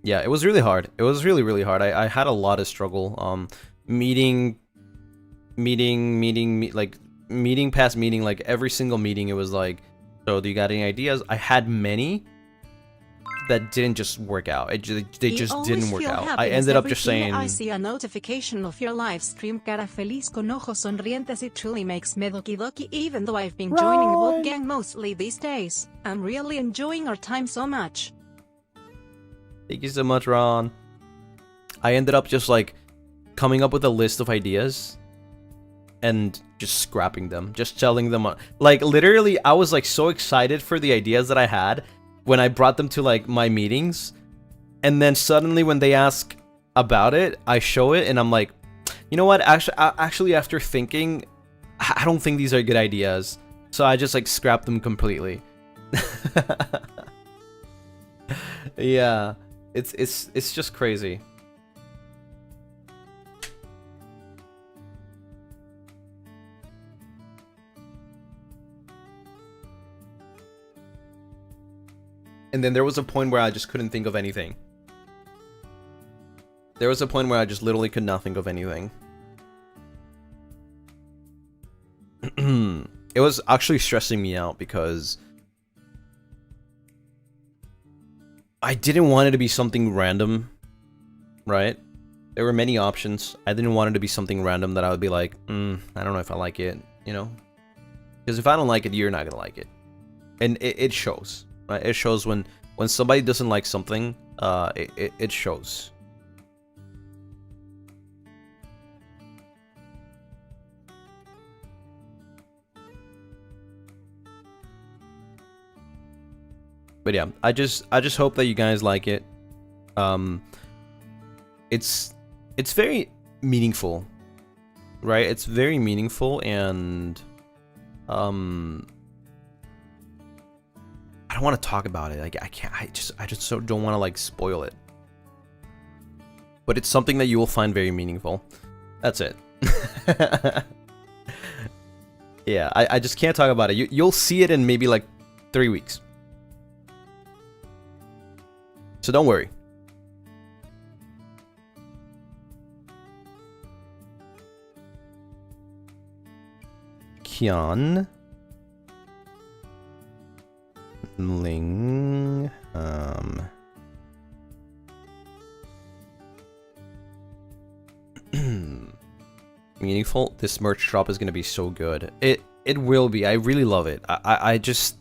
Yeah, it was really hard. It was really hard. I had a lot of struggle. Meeting past meeting, like every single meeting, it was like, so do you got any ideas? I had many that didn't just work out. They just didn't work out. I ended up just saying, I see a notification of your live stream, cara feliz con ojos sonrientes. It truly makes me doki doki, even though I've been joining the bot gang mostly these days. I'm really enjoying our time so much. Thank you so much, Ron. I ended up just like coming up with a list of ideas and just scrapping them, just telling them, like, literally I was like so excited for the ideas that I had when I brought them to like my meetings, and then suddenly when they ask about it, I show it and I'm like, you know what, actually after thinking, I don't think these are good ideas, so I just like scrapped them completely. Yeah, it's just crazy. And then there was a point where I just couldn't think of anything. There was a point where I just literally could not think of anything. It was actually stressing me out because I didn't want it to be something random, right? There were many options. I didn't want it to be something random that I would be like, I don't know if I like it, you know? Because if I don't like it, you're not gonna like it. And it shows. Right? It shows when somebody doesn't like something, it shows. But yeah, I just hope that you guys like it. It's very meaningful, right? It's very meaningful, and I don't want to talk about it. Like I just so don't want to like spoil it. But it's something that you will find very meaningful. That's it. Yeah, I just can't talk about it. You'll see it in maybe like 3 weeks. So don't worry. Kian. Ling. Meaningful. This merch drop is gonna be so good. It will be. I really love it. I just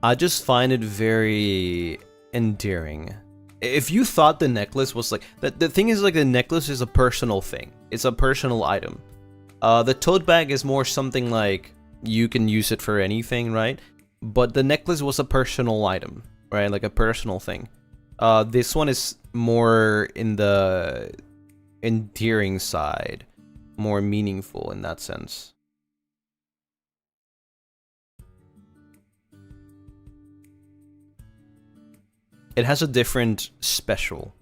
I just find it very endearing. If you thought the necklace was like... The thing is, like, the necklace is a personal thing. It's a personal item. The tote bag is more something like you can use it for anything, right? But the necklace was a personal item, right? Like a personal thing. This one is more in the endearing side, more meaningful in that sense. It has a different special.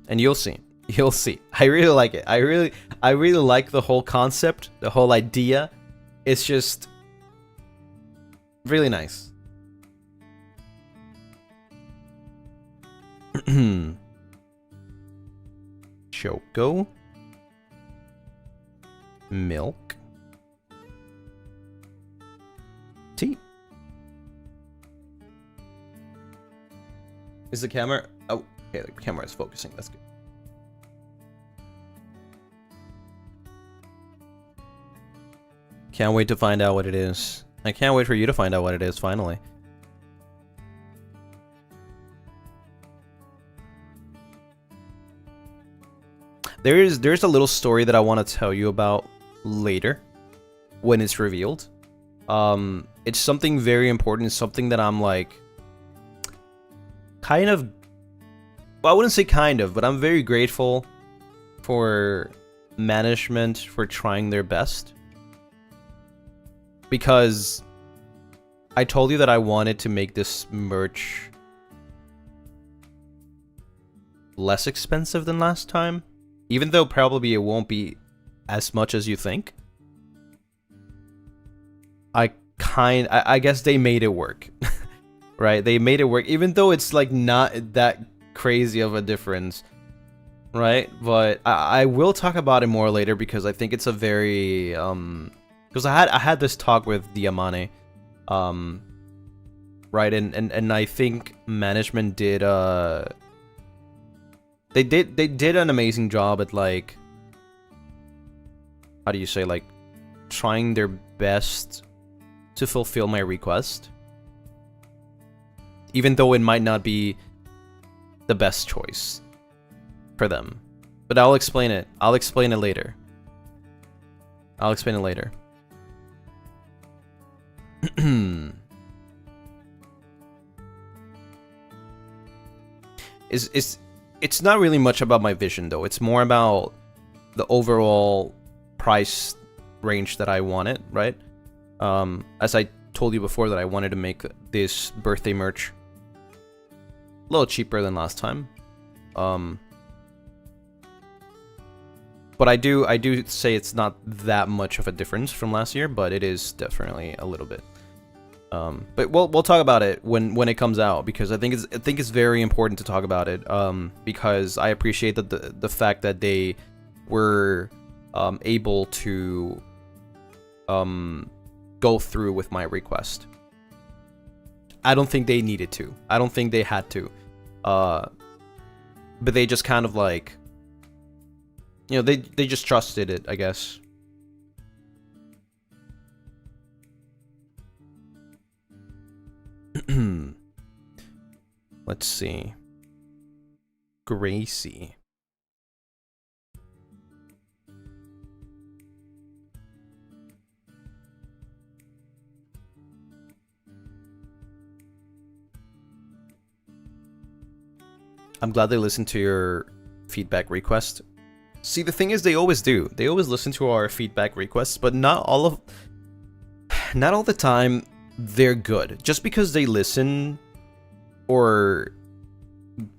And you'll see. You'll see. I really like it. I really like the whole concept, the whole idea. It's just really nice. Choco. Milk. Tea. Is the camera... Oh, okay, the camera is focusing. That's good. Can't wait to find out what it is. I can't wait for you to find out what it is, finally. There's a little story that I want to tell you about later, when it's revealed. It's something very important. It's something that I'm like... kind of... Well, I wouldn't say kind of, but I'm very grateful for management for trying their best. Because I told you that I wanted to make this merch less expensive than last time. Even though probably it won't be as much as you think. I guess they made it work. Right? They made it work. Even though it's like not that crazy of a difference. Right? But I will talk about it more later because I think it's a very... because I had this talk with Diamane, right, and I think management did they did an amazing job at, like, how do you say, like, trying their best to fulfill my request, even though it might not be the best choice for them. But I'll explain it. I'll explain it later. I'll explain it later. It's not really much about my vision though. It's more about the overall price range that I wanted, right? As I told you before, that I wanted to make this birthday merch a little cheaper than last time. But I do say it's not that much of a difference from last year, but it is definitely a little bit. But we'll talk about it when it comes out, because I think it's very important to talk about it. Because I appreciate that the fact that they were able to go through with my request. I don't think they needed to. I don't think they had to. But they just kind of like, you know, they just trusted it, I guess. Let's see. Gracie. I'm glad they listened to your feedback request. See, the thing is, they always do. They always listen to our feedback requests, but not all the time they're good. Just because they listen or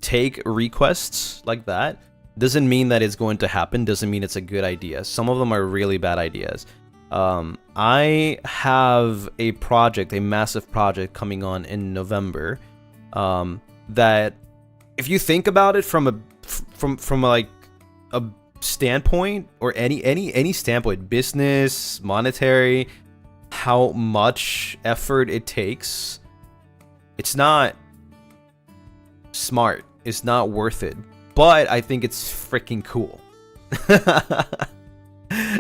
take requests like that doesn't mean that it's going to happen, doesn't mean it's a good idea. Some of them are really bad ideas. I have a project, a massive project coming on in November, that if you think about it from like a standpoint, or any standpoint, business, monetary, how much effort it takes, it's not smart, it's not worth it. But I think it's freaking cool.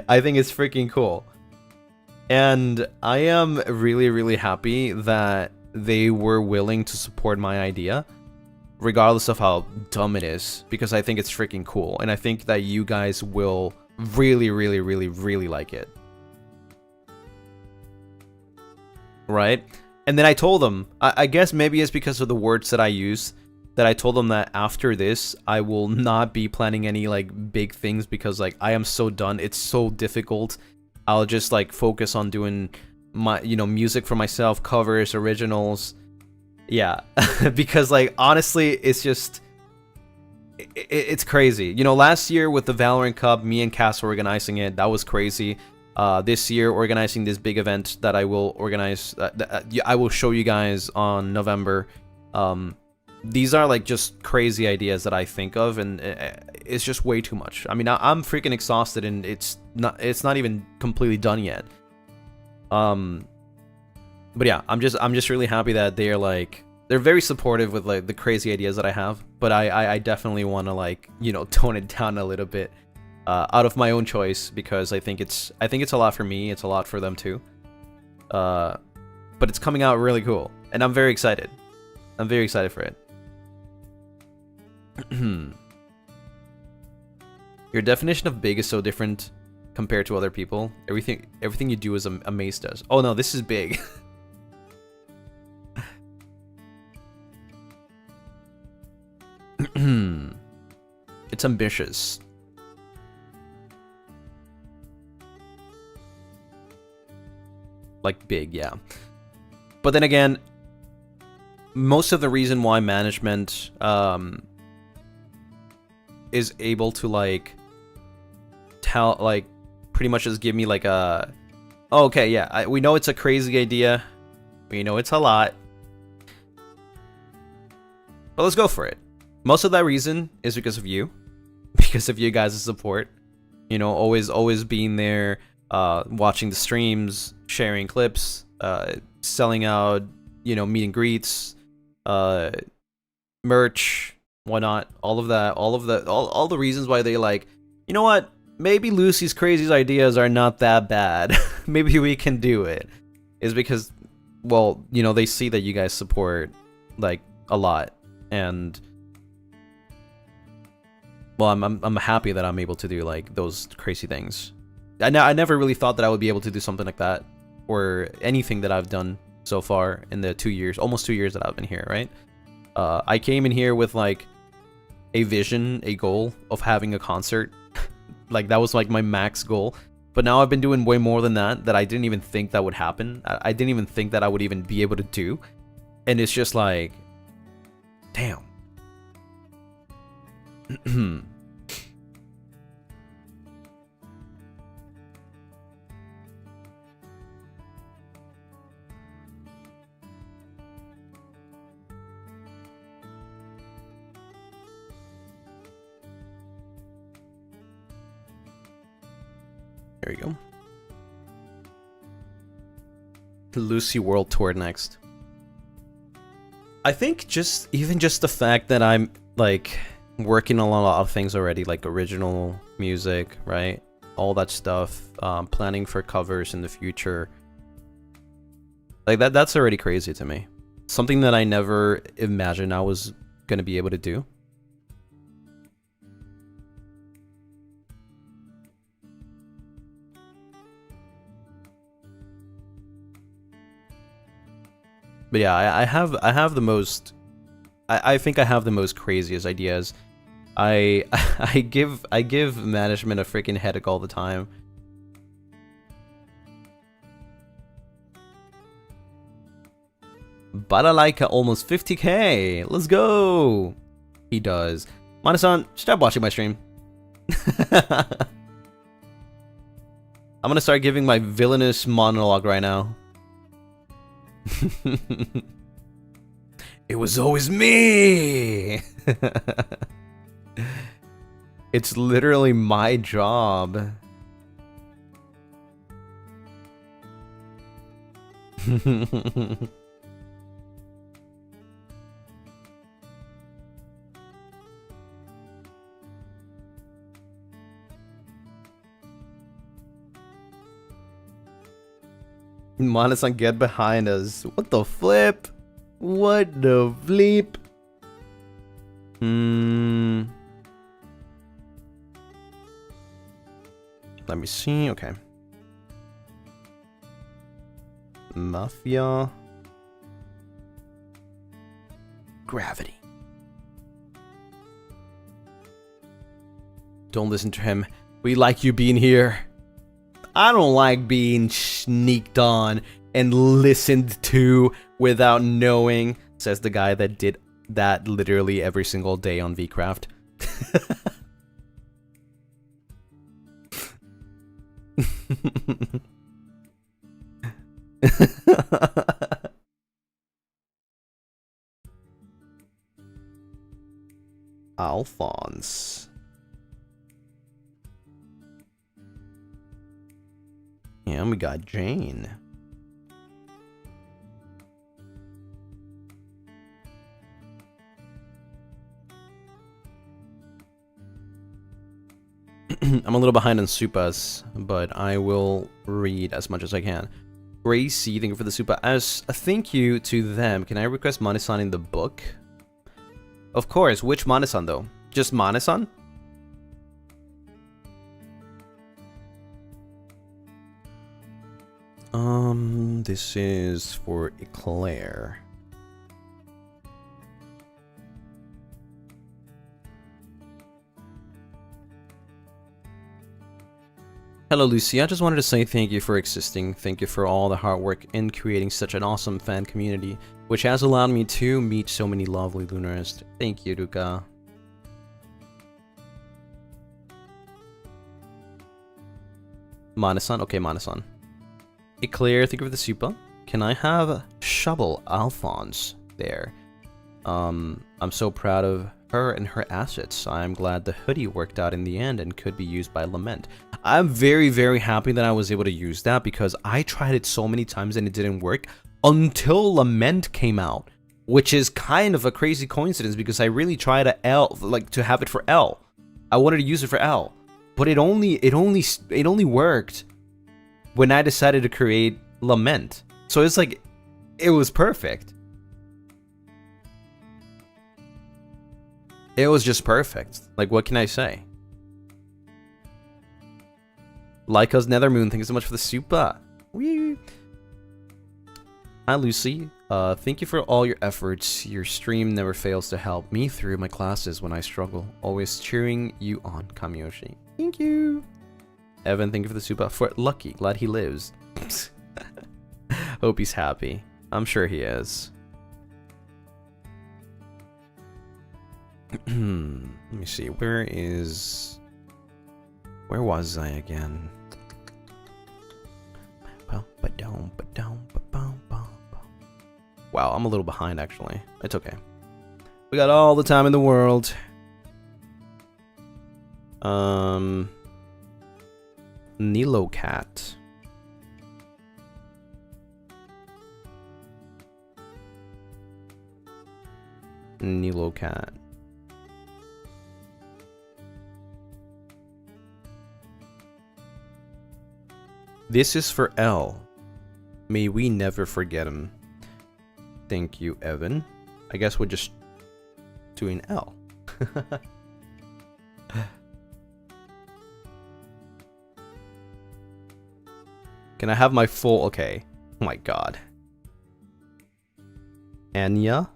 I think it's freaking cool. And I am really, really happy that they were willing to support my idea, regardless of how dumb it is, because I think it's freaking cool, and I think that you guys will really, really, really, really like it. Right? And then I told them, I guess maybe it's because of the words that I use, that I told them that after this, I will not be planning any, like, big things, because, like, I am so done. It's so difficult. I'll just, like, focus on doing my, you know, music for myself, covers, originals. Yeah, because, like, honestly, it's just, it's crazy. You know, last year with the Valorant Cup, me and Cass were organizing it. That was crazy. This year, organizing this big event that I will organize, I will show you guys on November. These are, like, just crazy ideas that I think of, and it's just way too much. I mean, I'm freaking exhausted, and it's not even completely done yet. But yeah, I'm just really happy that they're, like, they're very supportive with, like, the crazy ideas that I have. But I definitely want to, like, you know, tone it down a little bit, out of my own choice, because I think it's a lot for me. It's a lot for them too. But it's coming out really cool, and I'm very excited. I'm very excited for it. Your definition of big is so different compared to other people. Everything you do is a mace does. Oh no, this is big. It's ambitious. Like big, yeah. But then again, most of the reason why management is able to, like, tell, like, pretty much just give me, like, a, oh, okay, yeah, we know it's a crazy idea, we know it's a lot, but let's go for it. Most of that reason is because of you, because of you guys' support. You know, always being there, watching the streams, sharing clips, selling out, you know, meet and greets, merch, whatnot, all of that, all the reasons why they, like, you know what, maybe Lucy's crazy ideas are not that bad. Maybe we can do it. Is because, well, you know, they see that you guys support, like, a lot, and, well, I'm happy that I'm able to do, like, those crazy things. I never really thought that I would be able to do something like that, or anything that I've done so far in the 2 years, almost 2 years that I've been here, right? I came in here with, like, a vision, a goal of having a concert. Like, that was, like, my max goal. But now I've been doing way more than that I didn't even think that would happen. I didn't even think that I would even be able to do. And it's just like, damn. There you go. Lucy World Tour next. I think even just the fact that I'm, like, working on a lot of things already, like original music, right? All that stuff, planning for covers in the future. Like, that's already crazy to me. Something that I never imagined I was gonna be able to do. But yeah, I have the most, I think I have the most craziest ideas. I give management a freaking headache all the time. Balalaika almost 50k. Let's go. He does. Mana-san, stop watching my stream. I'm gonna start giving my villainous monologue right now. It was always me. It's literally my job. Mana-san, get behind us. What the flip? What the flip? Let me see. Okay. Mafia. Gravity. Don't listen to him. We like you being here. I don't like being sneaked on and listened to without knowing, says the guy that did that literally every single day on VCraft. Alphonse. And we got Jane. I'm a little behind on Supas, but I will read as much as I can. Gracie, thank you for the Supa. As a thank you to them, can I request Mana-san in the book? Of course. Which Mana-san though? Just Mana-san? This is for Eclair. Hello, Lucien. I just wanted to say thank you for existing. Thank you for all the hard work in creating such an awesome fan community, which has allowed me to meet so many lovely Lunarists. Thank you, Ruka. Mana-san? Okay, Mana-san. Eclair, thank you for the Supa. Can I have Shovel Alphonse there? I'm so proud of her and her assets. I'm glad the hoodie worked out in the end and could be used by Lament. I'm very, very happy that I was able to use that because I tried it so many times and it didn't work until Lament came out, which is kind of a crazy coincidence because I really tried to have it for L. I wanted to use it for L, but it only worked when I decided to create Lament. So it's like, it was perfect. It was just perfect. Like, what can I say? Lyca's Nethermoon, thank you so much for the Supa. Wee. Hi, Lucy. Thank you for all your efforts. Your stream never fails to help me through my classes when I struggle. Always cheering you on, Kamiyoshi. Thank you. Evan, thank you for the Supa. For Lucky, glad he lives. Hope he's happy. I'm sure he is. Let me see. Where was I again? Wow, I'm a little behind actually. It's okay. We got all the time in the world. Nilocat. Nilocat. This is for L. May we never forget him. Thank you, Evan. I guess we're just doing L. Can I have my full... Okay. Oh my god. Anya?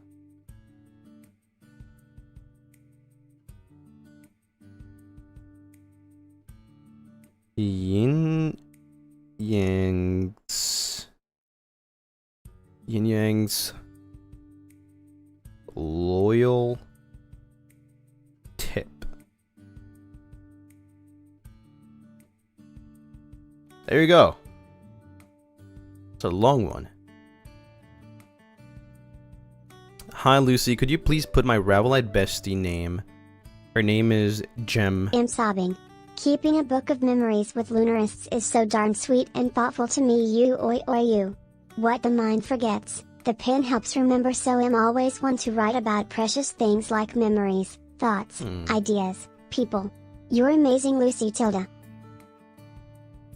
Yin Yang's loyal tip. There you go. It's a long one. Hi, Lucy. Could you please put my Ravelite bestie name? Her name is Gem. I'm sobbing. Keeping a book of memories with Lunarists is so darn sweet and thoughtful to me. You. What the mind forgets, the pen helps remember, so I'm always one to write about precious things like memories, thoughts, ideas, people. You're amazing, Lucy Tilda.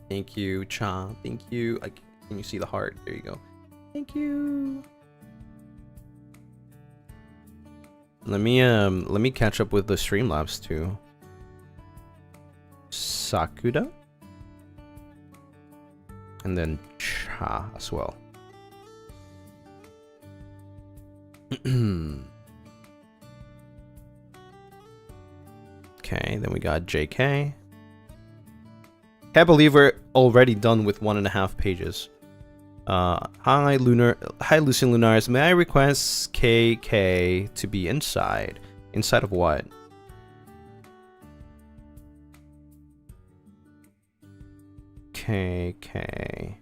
Thank you, Cha. Thank you. Can you see the heart? There you go. Thank you. Let me catch up with the Streamlabs too. Sakuda. And then Cha as well. Okay, then we got JK. I believe we're already done with 1.5 pages. Hi Lucien Lunaris. May I request KK to be inside? Inside of what? KK.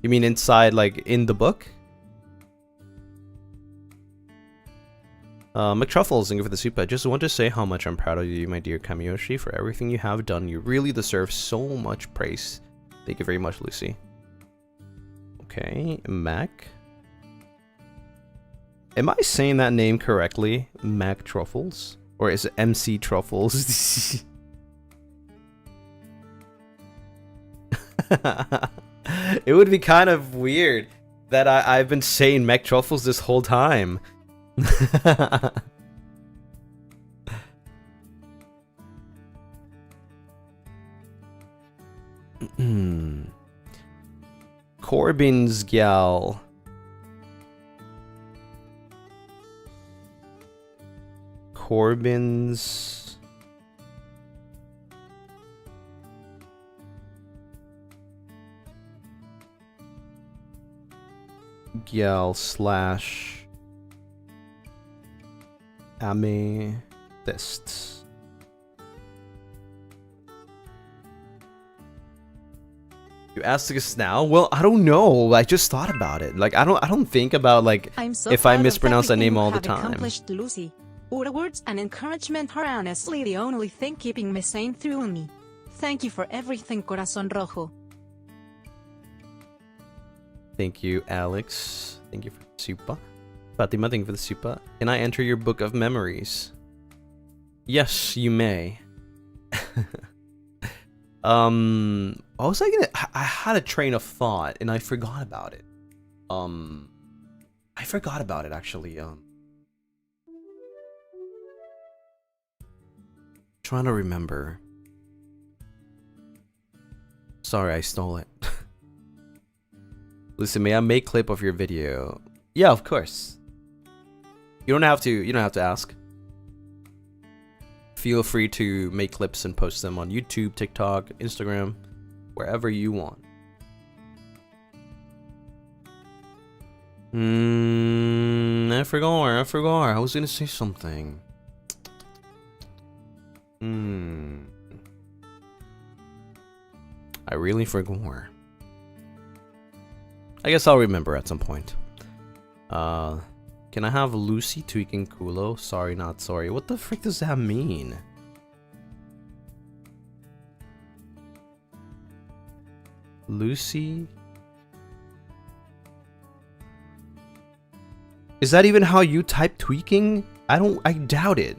You mean inside, like in the book? McTruffles, thank you for the Supa. Just want to say how much I'm proud of you, my dear Kamiyoshi, for everything you have done. You really deserve so much praise. Thank you very much, Lucy. Okay, Mac. Am I saying that name correctly? Mac Truffles? Or is it MC Truffles? It would be kind of weird that I've been saying Mac Truffles this whole time. Corbin's gal. Corbin's gal slash amethyst. You asked us now? Well, I don't know. I just thought about it. Like I don't think about like if I mispronounce that name all the time. Accomplished, Lucy. Your words and encouragement are honestly the only thing keeping me sane through me. Thank you for everything, Corazón Rojo. Thank you, Alex. Thank you for the Supa. Fatima, thank you for the Supa. Can I enter your book of memories? Yes, you may. What was I gonna? I had a train of thought and I forgot about it. I forgot about it actually. Trying to remember. Sorry, I stole it. Listen, may I make clip of your video? Yeah, of course. You don't have to ask. Feel free to make clips and post them on YouTube, TikTok, Instagram, wherever you want. I forgot. I was gonna say something. I really forgot. I guess I'll remember at some point. Can I have Lucy tweaking Kulo? Sorry, not sorry. What the frick does that mean? Lucy? Is that even how you type tweaking? I doubt it.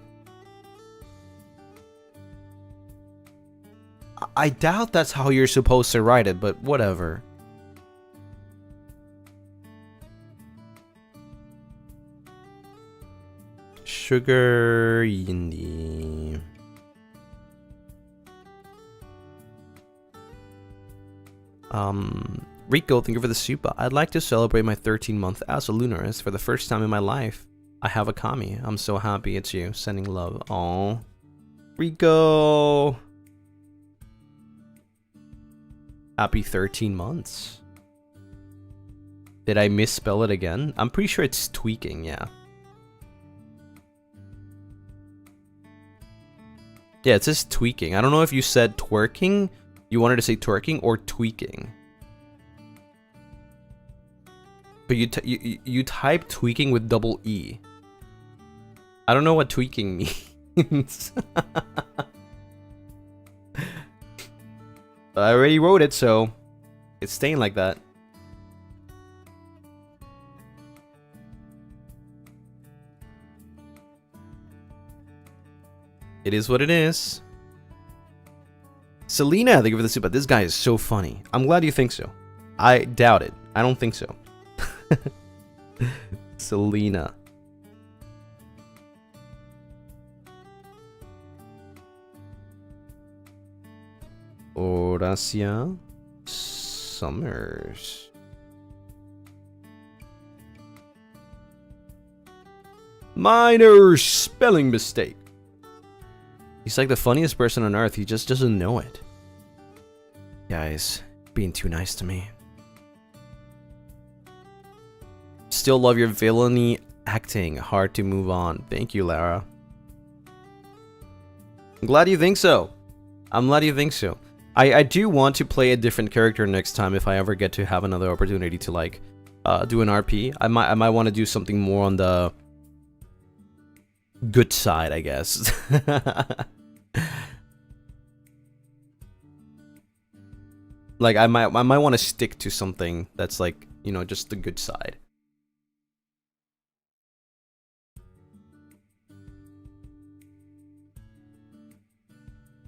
I doubt that's how you're supposed to write it, but whatever. Sugar Yindi. Rico, thank you for the Supa. I'd like to celebrate my 13th as a Lunaris for the first time in my life. I have a Kami. I'm so happy it's you. Sending love. Aww. Rico. Happy 13 months. Did I misspell it again? I'm pretty sure it's tweaking, yeah. Yeah, it says tweaking. I don't know if you said twerking, you wanted to say twerking, or tweaking. But you type tweaking with double E. I don't know what tweaking means. But I already wrote it, so it's staying like that. It is what it is. Selena, thank you for the Supa. This guy is so funny. I'm glad you think so. I doubt it. I don't think so. Selena. Horacia Summers. Minor spelling mistake. He's like the funniest person on earth. He just doesn't know it. Guys, being too nice to me. Still love your villainy acting. Hard to move on. Thank you, Lara. I'm glad you think so. I'm glad you think so. I do want to play a different character next time if I ever get to have another opportunity to like do an RP. I might want to do something more on the good side, I guess. Like I might want to stick to something that's like, you know, just the good side.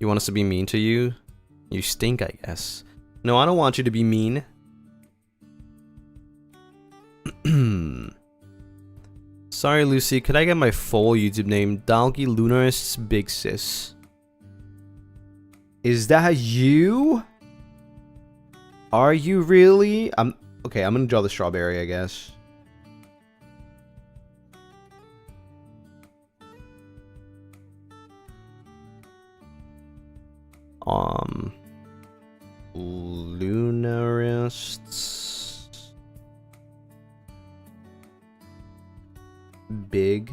You want us to be mean to you? You stink, I guess. No, I don't want you to be mean. Sorry, Lucy. Could I get my full YouTube name? Dalgi Lunaris Big Sis. Is that you? Are you really? Okay. I'm gonna draw the strawberry, I guess. Lunarists Big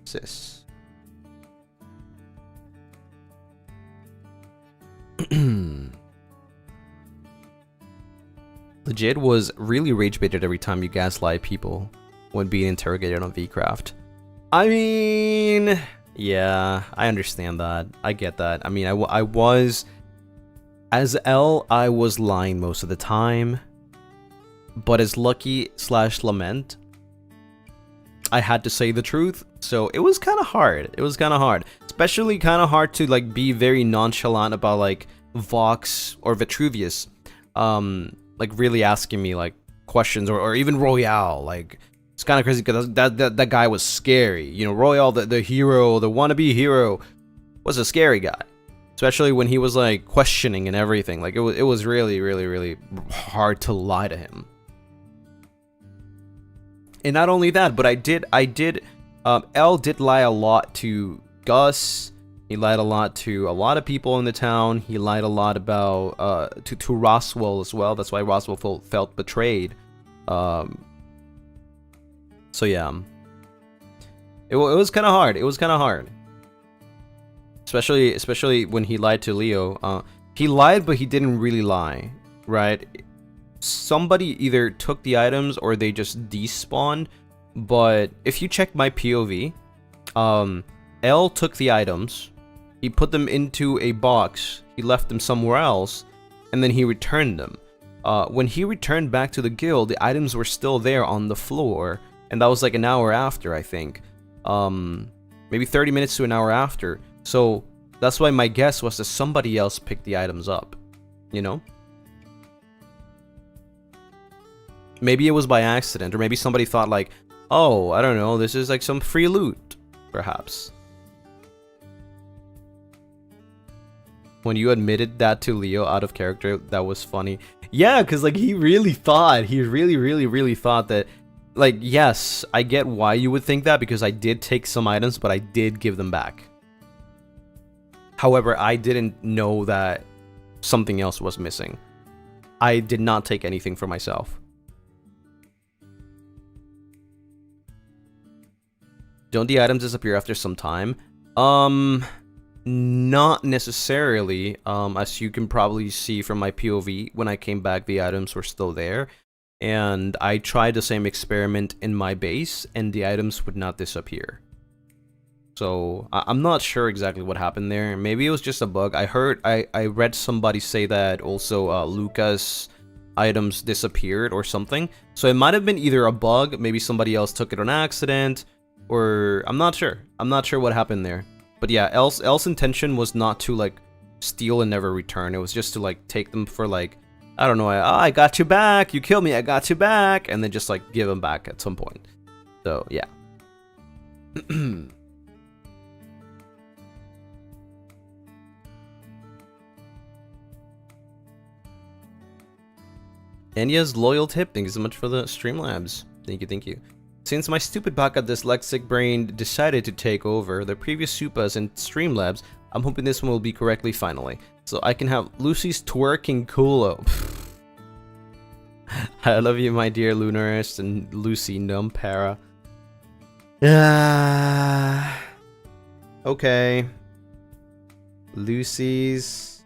Sis. Legit was really rage baited every time you gaslight people when being interrogated on VCraft. I mean, yeah, I understand that. I get that. I mean, I was... As L, I was lying most of the time. But as Lucky/Lament, I had to say the truth. So it was kind of hard. It was kind of hard. Especially kind of hard to like be very nonchalant about like Vox or Vitruvius. Like really asking me like questions or even Royale. Like it's kind of crazy because that guy was scary. You know, Royale, the hero, the wannabe hero, was a scary guy. Especially when he was like questioning and everything. Like it was really, really, really hard to lie to him. And not only that, but L did lie a lot to Gus. He lied a lot to a lot of people in the town. He lied a lot about to Roswell as well. That's why Roswell felt betrayed. So yeah, it was kind of hard. It was kind of hard. Especially when he lied to Leo. He lied, but he didn't really lie, right? Somebody either took the items or they just despawned. But if you check my POV, L took the items, he put them into a box, he left them somewhere else, and then he returned them. When he returned back to the guild, the items were still there on the floor, and that was like an hour after, I think. Maybe 30 minutes to an hour after. So that's why my guess was that somebody else picked the items up, you know? Maybe it was by accident, or maybe somebody thought like, oh, I don't know, this is like some free loot, perhaps. When you admitted that to Leo out of character, that was funny. Yeah, because like he really thought that, like, yes, I get why you would think that, because I did take some items, but I did give them back. However, I didn't know that something else was missing. I did not take anything for myself. Don't the items disappear after some time? Not necessarily. As you can probably see from my POV, when I came back, the items were still there. And I tried the same experiment in my base, and the items would not disappear. So I'm not sure exactly what happened there. Maybe it was just a bug. I read somebody say that also Lucas items disappeared or something. So it might have been either a bug, maybe somebody else took it on accident, or I'm not sure. I'm not sure what happened there. But yeah, El's intention was not to like steal and never return. It was just to like take them for like, I don't know, I got you back, you killed me, I got you back, and then just like give them back at some point. So yeah. Enya's loyal tip, thank you so much for the Streamlabs. Thank you, thank you. Since my stupid baka dyslexic brain decided to take over the previous Supas and Streamlabs, I'm hoping this one will be correctly finally. So I can have Lucy's twerking culo. I love you, my dear Lunaris and Lucy Numpara. Okay. Lucy's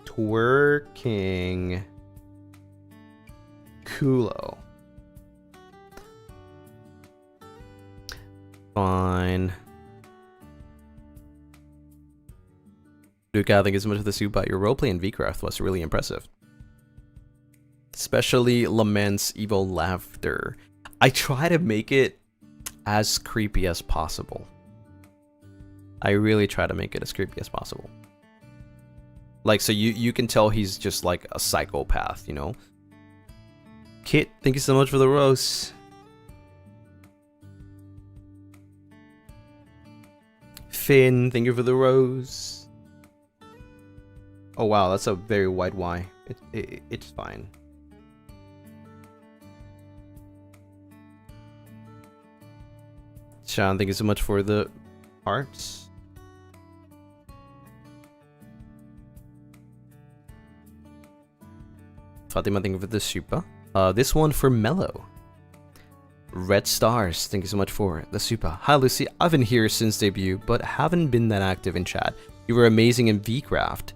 twerking culo. Fine. Luca, thank you so much for the Supa. Your roleplay in VCraft was really impressive. Especially Lament's evil laughter. I try to make it as creepy as possible. I really try to make it as creepy as possible. Like, so you can tell he's just like a psychopath, you know? Kit, thank you so much for the rose. Finn, thank you for the rose. Oh wow, that's a very wide Y. It's fine. Sean, thank you so much for the hearts. Fatima, thank you for the Supa. This one for Mellow. Red Stars, thank you so much for the Supa. Hi Lucy, I've been here since debut, but haven't been that active in chat. You were amazing in VCraft.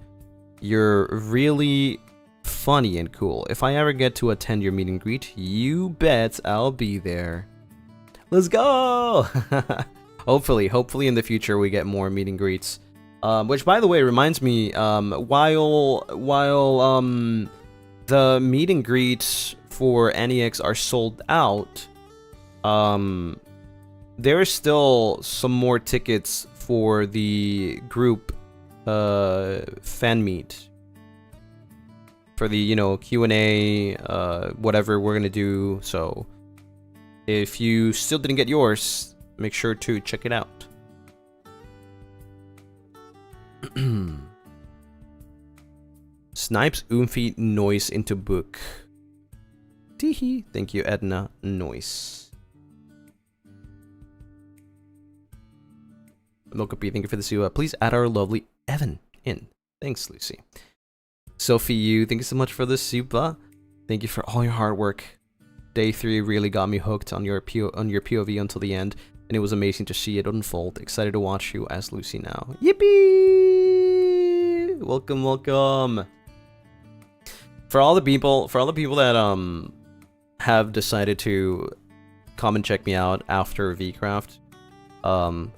You're really funny and cool. If I ever get to attend your meet and greet, you bet I'll be there. Let's go! Hopefully in the future we get more meet and greets. Which, by the way, reminds me, while the meet and greets for NEX are sold out, there are still some more tickets for the group fan meet. For the, you know, Q&A, whatever we're gonna do. So if you still didn't get yours, make sure to check it out. Snipes Oomphy noise into book. Teehee. Thank you, Edna. Noise. Lokapi, thank you for the Supa. Please add our lovely Evan in. Thanks, Lucy. Sophie, you, thank you so much for the Supa. Thank you for all your hard work. Day 3 really got me hooked on your POV until the end, and it was amazing to see it unfold. Excited to watch you as Lucy now. Yippee! Welcome, welcome. For all the people that have decided to come and check me out after VCraft,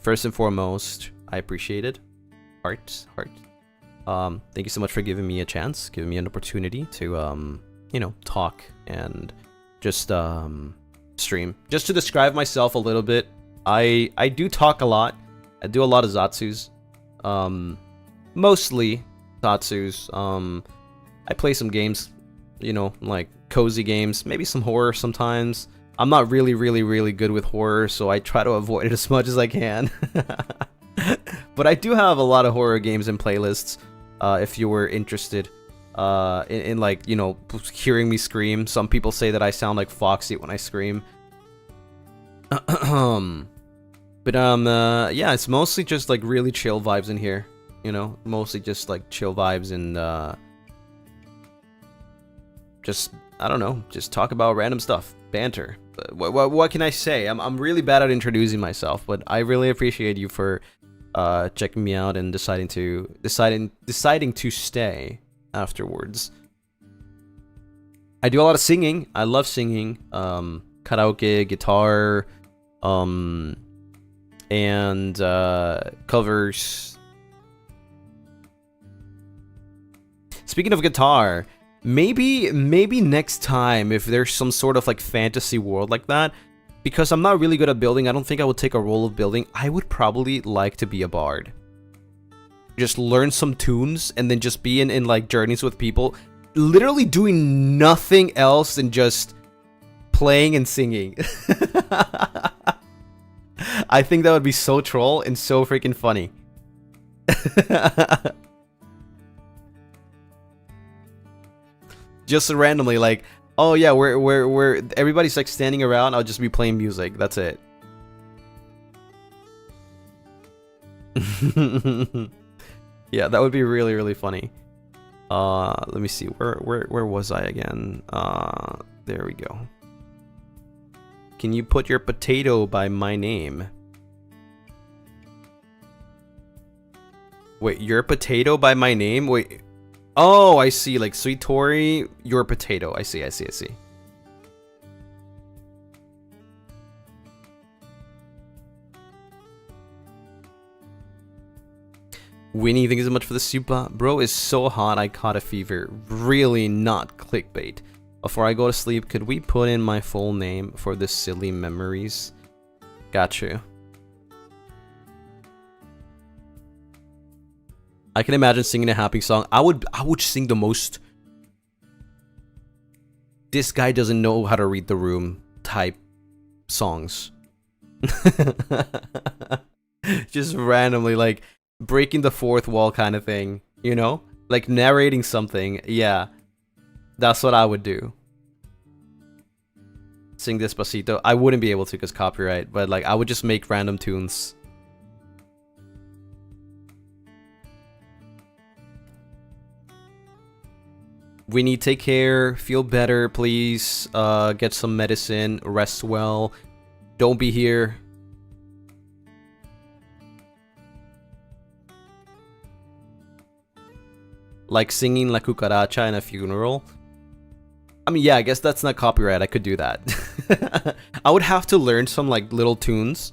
first and foremost, I appreciate it. Heart. Thank you so much for giving me a chance, giving me an opportunity to, you know, talk and just stream. Just to describe myself a little bit, I do talk a lot. I do a lot of Zatsus. Mostly Zatsus. I play some games, you know, like cozy games, maybe some horror sometimes. I'm not really good with horror, so I try to avoid it as much as I can. But I do have a lot of horror games and playlists, if you were interested in like, you know, hearing me scream. Some people say that I sound like Foxy when I scream. But yeah, it's mostly just like really chill vibes in here, you know, mostly just like chill vibes and just, I don't know, just talk about random stuff, banter. What can I say? I'm really bad at introducing myself, but I really appreciate you for checking me out and deciding to stay afterwards. I do a lot of singing. I love singing, karaoke, guitar, and covers. Speaking of guitar, maybe next time, if there's some sort of like fantasy world like that, because I'm not really good at building, I don't think I would take a role of building. I would probably like to be a bard. Just learn some tunes and then just be in like journeys with people, literally doing nothing else than just playing and singing. I think that would be so troll and so freaking funny. Just randomly, like, oh yeah, we're everybody's like standing around. I'll just be playing music. That's it. Yeah, that would be really, really funny. Let me see. Where was I again? There we go. Can you put your potato by my name? Wait, your potato by my name? Wait. Oh, I see. Like, Sweet Tori, your potato. I see. Winnie, thank you so much for the Supa. Bro is so hot, I caught a fever. Really not clickbait. Before I go to sleep, could we put in my full name for the silly memories? Got you. I can imagine singing a happy song. I would sing the most. This guy doesn't know how to read the room type songs. Just randomly, like, breaking the fourth wall kind of thing, you know? Like narrating something. Yeah. That's what I would do. Sing Despacito. I wouldn't be able to because copyright, but like I would just make random tunes. Winnie, take care. Feel better, please. Get some medicine. Rest well. Don't be here. Like singing La Cucaracha in a funeral. I mean, yeah, I guess that's not copyright. I could do that. I would have to learn some like little tunes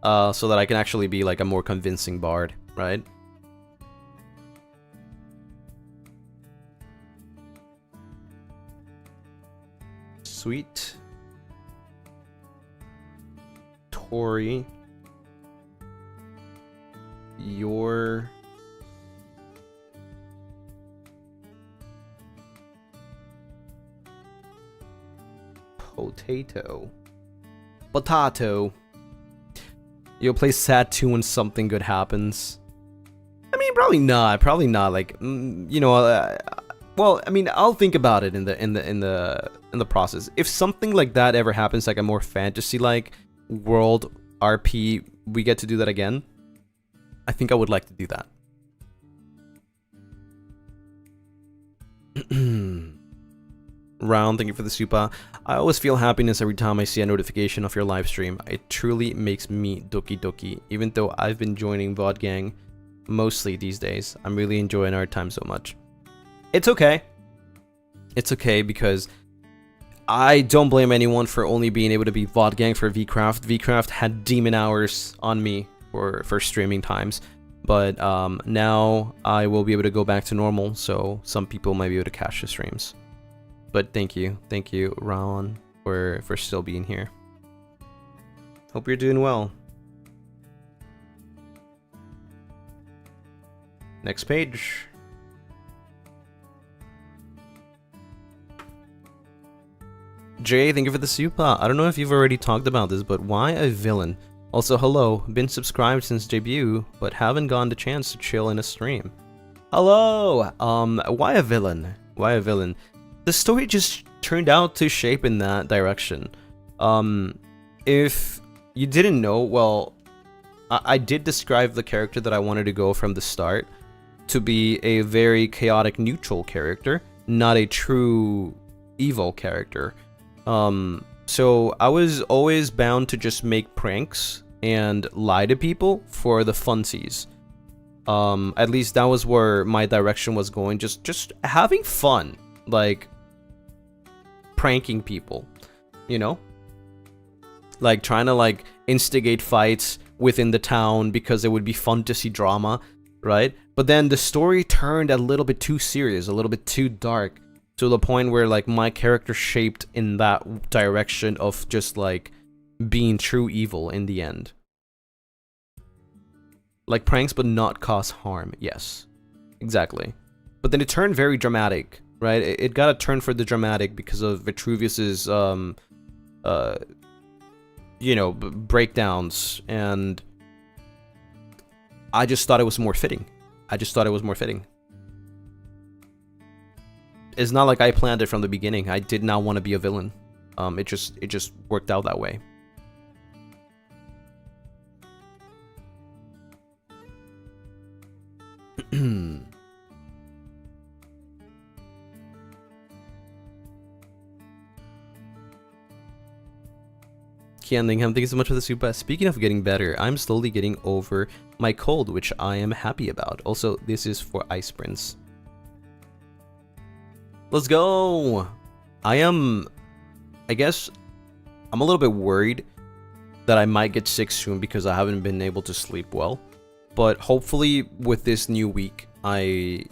so that I can actually be like a more convincing bard, right? Sweet Tori, your potato. You'll play sad tune when something good happens. I mean, probably not. Like, you know, well, I mean, I'll think about it in the process. If something like that ever happens, like a more fantasy like world RP, we get to do that again. I think I would like to do that. Round, thank you for the Supa. I always feel happiness every time I see a notification of your live stream. It truly makes me doki doki, even though I've been joining VOD Gang mostly these days. I'm really enjoying our time so much. It's okay. It's okay because I don't blame anyone for only being able to be VOD Gang for VCraft. VCraft had demon hours on me for streaming times. But now I will be able to go back to normal, so some people might be able to catch the streams. But thank you, Raon, for still being here. Hope you're doing well. Next page. Jay, thank you for the Supa. I don't know if you've already talked about this, but why a villain? Also, hello, been subscribed since debut, but haven't gotten the chance to chill in a stream. Hello! Why a villain? Why a villain? The story just turned out to shape in that direction. If you didn't know, well, I did describe the character that I wanted to go from the start to be a very chaotic neutral character, not a true evil character. So I was always bound to just make pranks and lie to people for the funsies. At least that was where my direction was going, just having fun, like pranking people, you know? Like trying to like instigate fights within the town because it would be fun to see drama, right? But then the story turned a little bit too serious, a little bit too dark, to the point where like my character shaped in that direction of just like being true evil in the end. Like pranks but not cause harm. Yes, exactly. But then it turned very dramatic, right? It got a turn for the dramatic because of Vitruvius's you know, breakdowns, and I just thought it was more fitting. It's not like I planned it from the beginning. I did not want to be a villain. It just worked out that way. Thank you so much for the Supa. Speaking of getting better, I'm slowly getting over my cold, which I am happy about. Also, this is for Ice Prince. Let's go! I guess, I'm a little bit worried that I might get sick soon because I haven't been able to sleep well. But hopefully, with this new week, I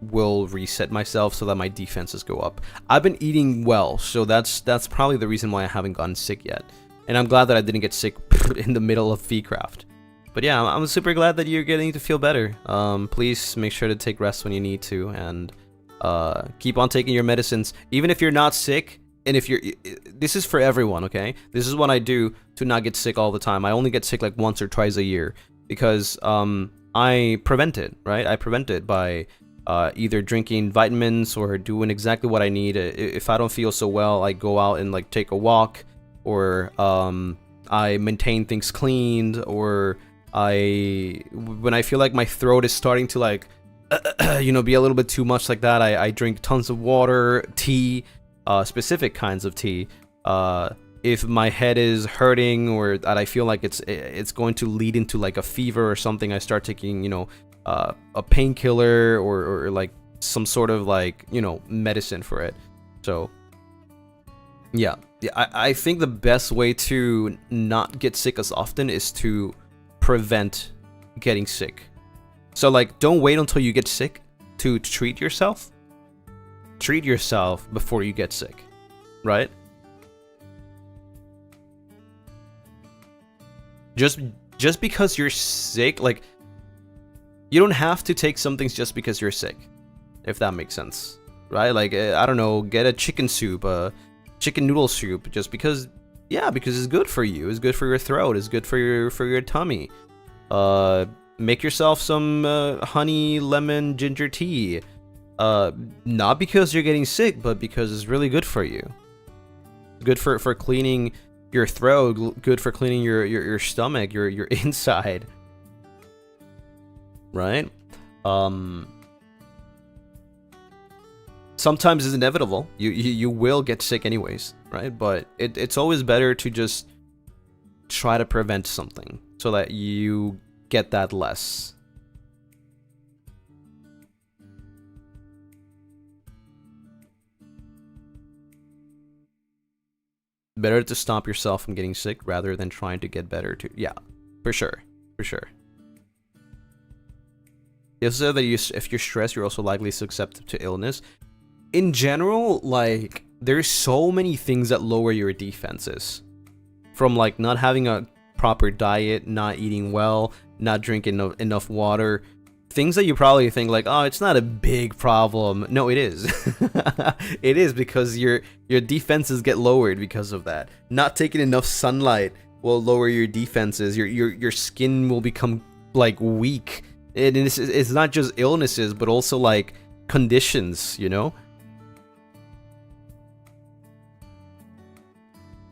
will reset myself so that my defenses go up. I've been eating well, so that's probably the reason why I haven't gotten sick yet. And I'm glad that I didn't get sick in the middle of VCraft. But yeah, I'm super glad that you're getting to feel better. Please make sure to take rest when you need to, and keep on taking your medicines. Even if you're not sick, and if you're... This is for everyone, okay? This is what I do to not get sick all the time. I only get sick like once or twice a year. Because I prevent it, right? I prevent it by either drinking vitamins or doing exactly what I need. If I don't feel so well, I go out and like take a walk. Or I maintain things cleaned, or when I feel like my throat is starting to like, you know, be a little bit too much like that, I drink tons of water, tea, specific kinds of tea. If my head is hurting or that I feel like it's going to lead into like a fever or something, I start taking, you know, a painkiller or like some sort of like, you know, medicine for it. So yeah, I think the best way to not get sick as often is to prevent getting sick. So like, don't wait until you get sick to treat yourself. Treat yourself before you get sick, right? Just because you're sick, like, you don't have to take some things just because you're sick, if that makes sense, right? Like, I don't know, get a chicken soup, chicken noodle soup, just because, yeah, because it's good for you, it's good for your throat, it's good for your tummy. Make yourself some honey, lemon, ginger tea, not because you're getting sick, but because it's really good for you. Good for cleaning your throat, good for cleaning your stomach, your inside, right? Sometimes it's inevitable. You will get sick anyways, right? But it's always better to just try to prevent something so that you get that less. Better to stop yourself from getting sick rather than trying to get better too. Yeah, for sure, for sure. You also said that if you're stressed, you're also likely susceptible to illness. In general, like, there's so many things that lower your defenses. From like not having a proper diet, not eating well, not drinking enough water. Things that you probably think like, oh, it's not a big problem. No, it is. It is, because your defenses get lowered because of that. Not taking enough sunlight will lower your defenses. Your skin will become like weak. And it's not just illnesses, but also like conditions, you know?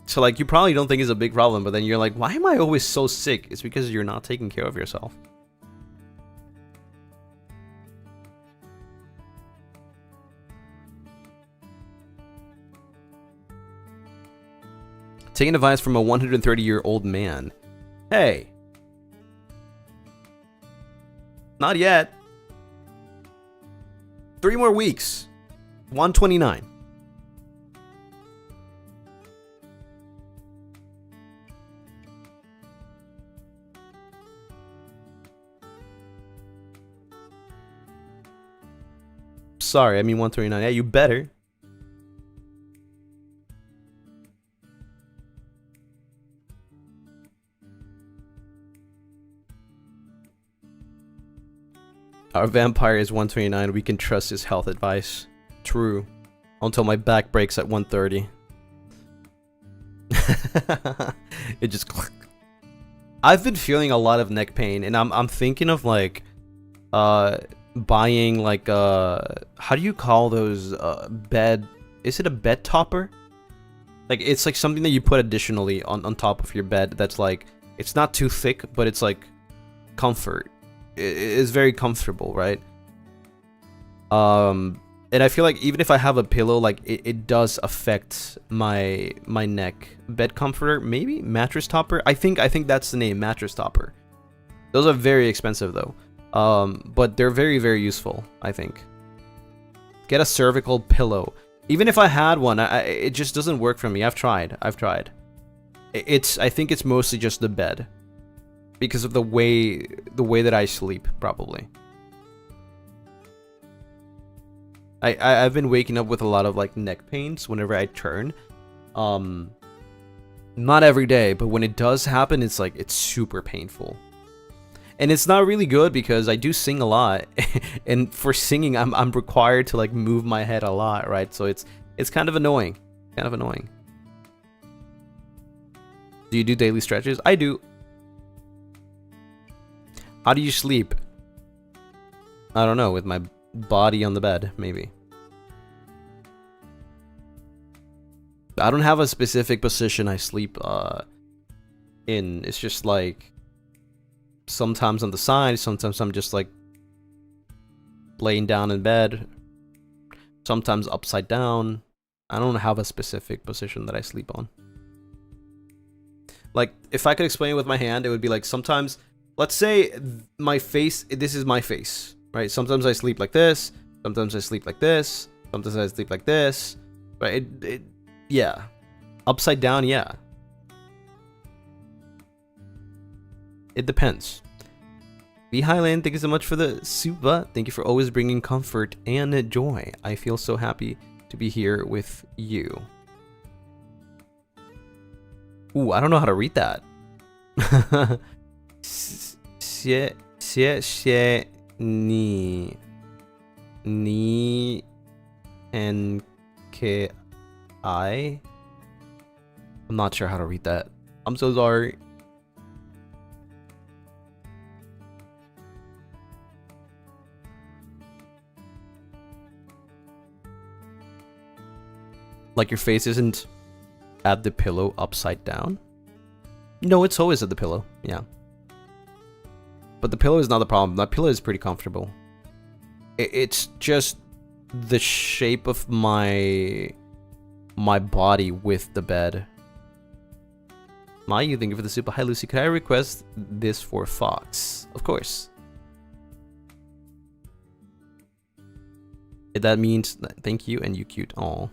So like, you probably don't think it's a big problem, but then you're like, why am I always so sick? It's because you're not taking care of yourself. Taking advice from a 130-year-old man. Hey. Not yet. 3 more weeks. 129. Sorry, I mean 129. Yeah, you better. Our vampire is 129. We can trust his health advice. True. Until my back breaks at 130. It just click. I've been feeling a lot of neck pain, and I'm thinking of like buying like how do you call those bed, is it a bed topper? Like it's like something that you put additionally on top of your bed that's like, it's not too thick, but it's like comfort. It is very comfortable, right? And I feel like even if I have a pillow, like it does affect my neck. Bed comforter, maybe mattress topper. I think that's the name, mattress topper. Those are very expensive though, but they're very, very useful. I think. Get a cervical pillow. Even if I had one, it just doesn't work for me. I've tried. I think it's mostly just the bed, because of the way that I sleep, probably. I've been waking up with a lot of like neck pains whenever I turn. Not every day, but when it does happen, it's like it's super painful. And it's not really good because I do sing a lot, and for singing I'm required to like move my head a lot, right? So it's kind of annoying. Kind of annoying. Do you do daily stretches? I do. How do you sleep? I don't know, with my body on the bed, maybe. I don't have a specific position I sleep in. It's just like sometimes on the side, sometimes I'm just like laying down in bed, sometimes upside down. I don't have a specific position that I sleep on. Like if I could explain it with my hand, it would be like sometimes, let's say my face, this is my face, right? Sometimes I sleep like this, sometimes I sleep like this, sometimes I sleep like this, right? Yeah. Upside down, yeah. It depends. V Highland, thank you so much for the Supa. Thank you for always bringing comfort and joy. I feel so happy to be here with you. Ooh, I don't know how to read that. Ni and I'm not sure how to read that. I'm so sorry. Like your face isn't at the pillow upside down? No, it's always at the pillow. Yeah. But the pillow is not the problem. That pillow is pretty comfortable. It's just the shape of my body with the bed. Mayu, thank you for the super. Hi Lucy, could I request this for Fox? Of course. That means thank you and you cute. Aw.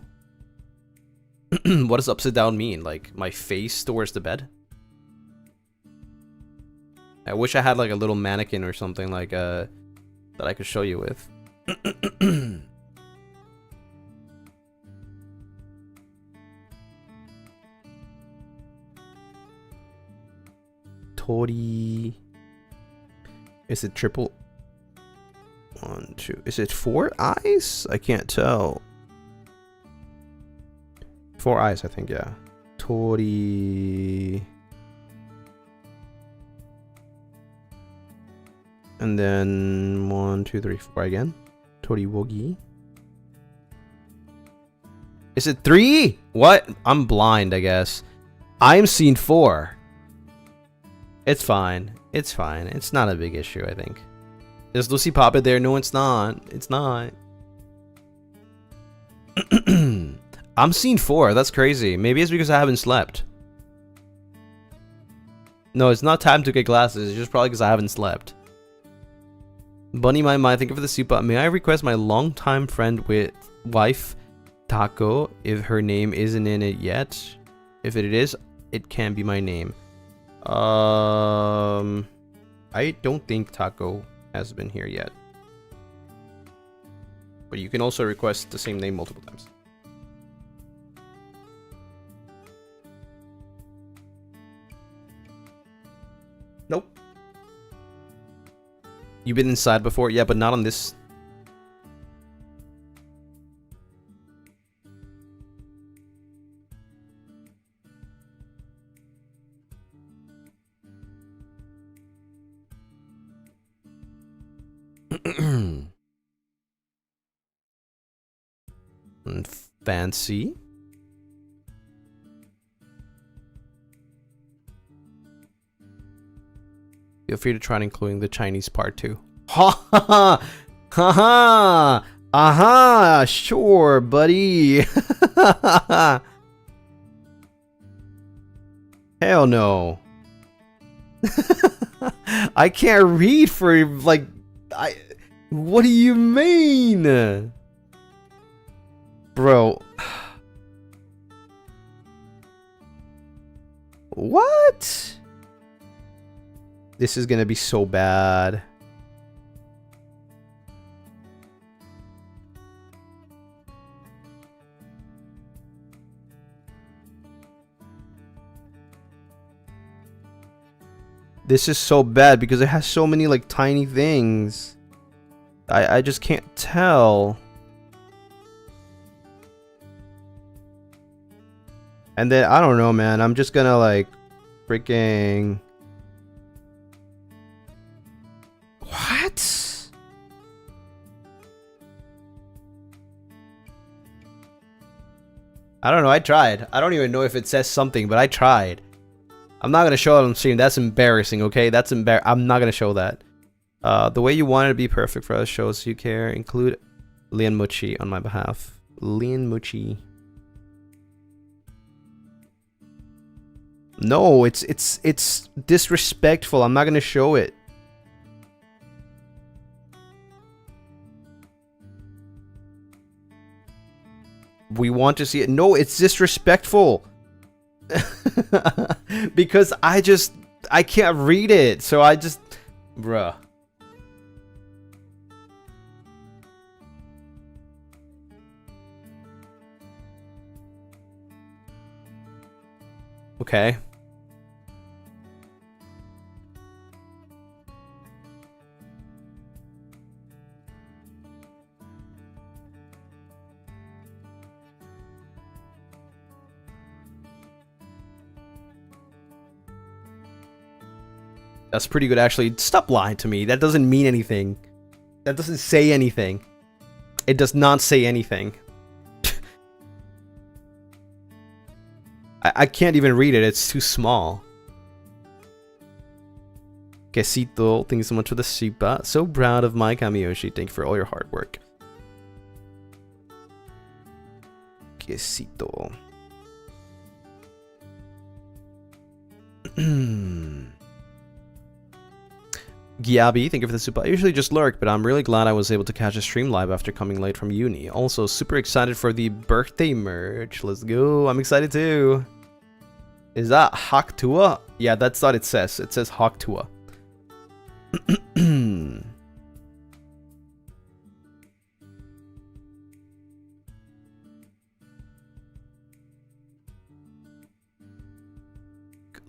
What does upside down mean? Like my face towards the bed? I wish I had like a little mannequin or something like that I could show you with. Tori. Is it triple? 1, 2. Is it 4 eyes? I can't tell. 4 eyes, I think, yeah. Tori. And then 1, 2, 3, 4 again. Tori Wogi. Is it 3? What? I'm blind, I guess. I'm seeing 4. It's fine. It's fine. It's not a big issue, I think. Is Lucy Papa there? No, it's not. It's not. I'm seeing 4. That's crazy. Maybe it's because I haven't slept. No, it's not time to get glasses. It's just probably because I haven't slept. Bunny My My, thank you for the Supa. May I request my longtime friend with wife, Taco, if her name isn't in it yet? If it is, it can be my name. I don't think Taco has been here yet. But you can also request the same name multiple times. Nope. You've been inside before? Yeah, but not on this. Fancy. Feel free to try including the Chinese part too. Ha ha ha ha ha! Aha! Sure, buddy. Hell no. I can't read for like what do you mean? Bro. What? This is gonna be so bad. This is so bad because it has so many like tiny things. I just can't tell. And then I don't know, man. I'm just gonna like freaking what? I don't know. I tried. I don't even know if it says something, but I tried. I'm not gonna show it on stream. That's embarrassing. Okay, that's I'm not gonna show that. The way you want it to be perfect for us shows you care. Include Lian Muchi on my behalf. Lian Muchi. No, it's disrespectful. I'm not gonna show it. We want to see it. No, it's disrespectful. Because I can't read it. So I just bruh. Okay. That's pretty good, actually. Stop lying to me. That doesn't mean anything. That doesn't say anything. It does not say anything. I can't even read it. It's too small. Quesito, thank you so much for the Supa. So proud of my Kamiyoshi. Thank you for all your hard work. Quesito. Giabi, thank you for the Supa. I usually just lurk, but I'm really glad I was able to catch a stream live after coming late from uni. Also, super excited for the birthday merch. Let's go. I'm excited too. Is that Haktua? Yeah, that's what it says. It says Haktua.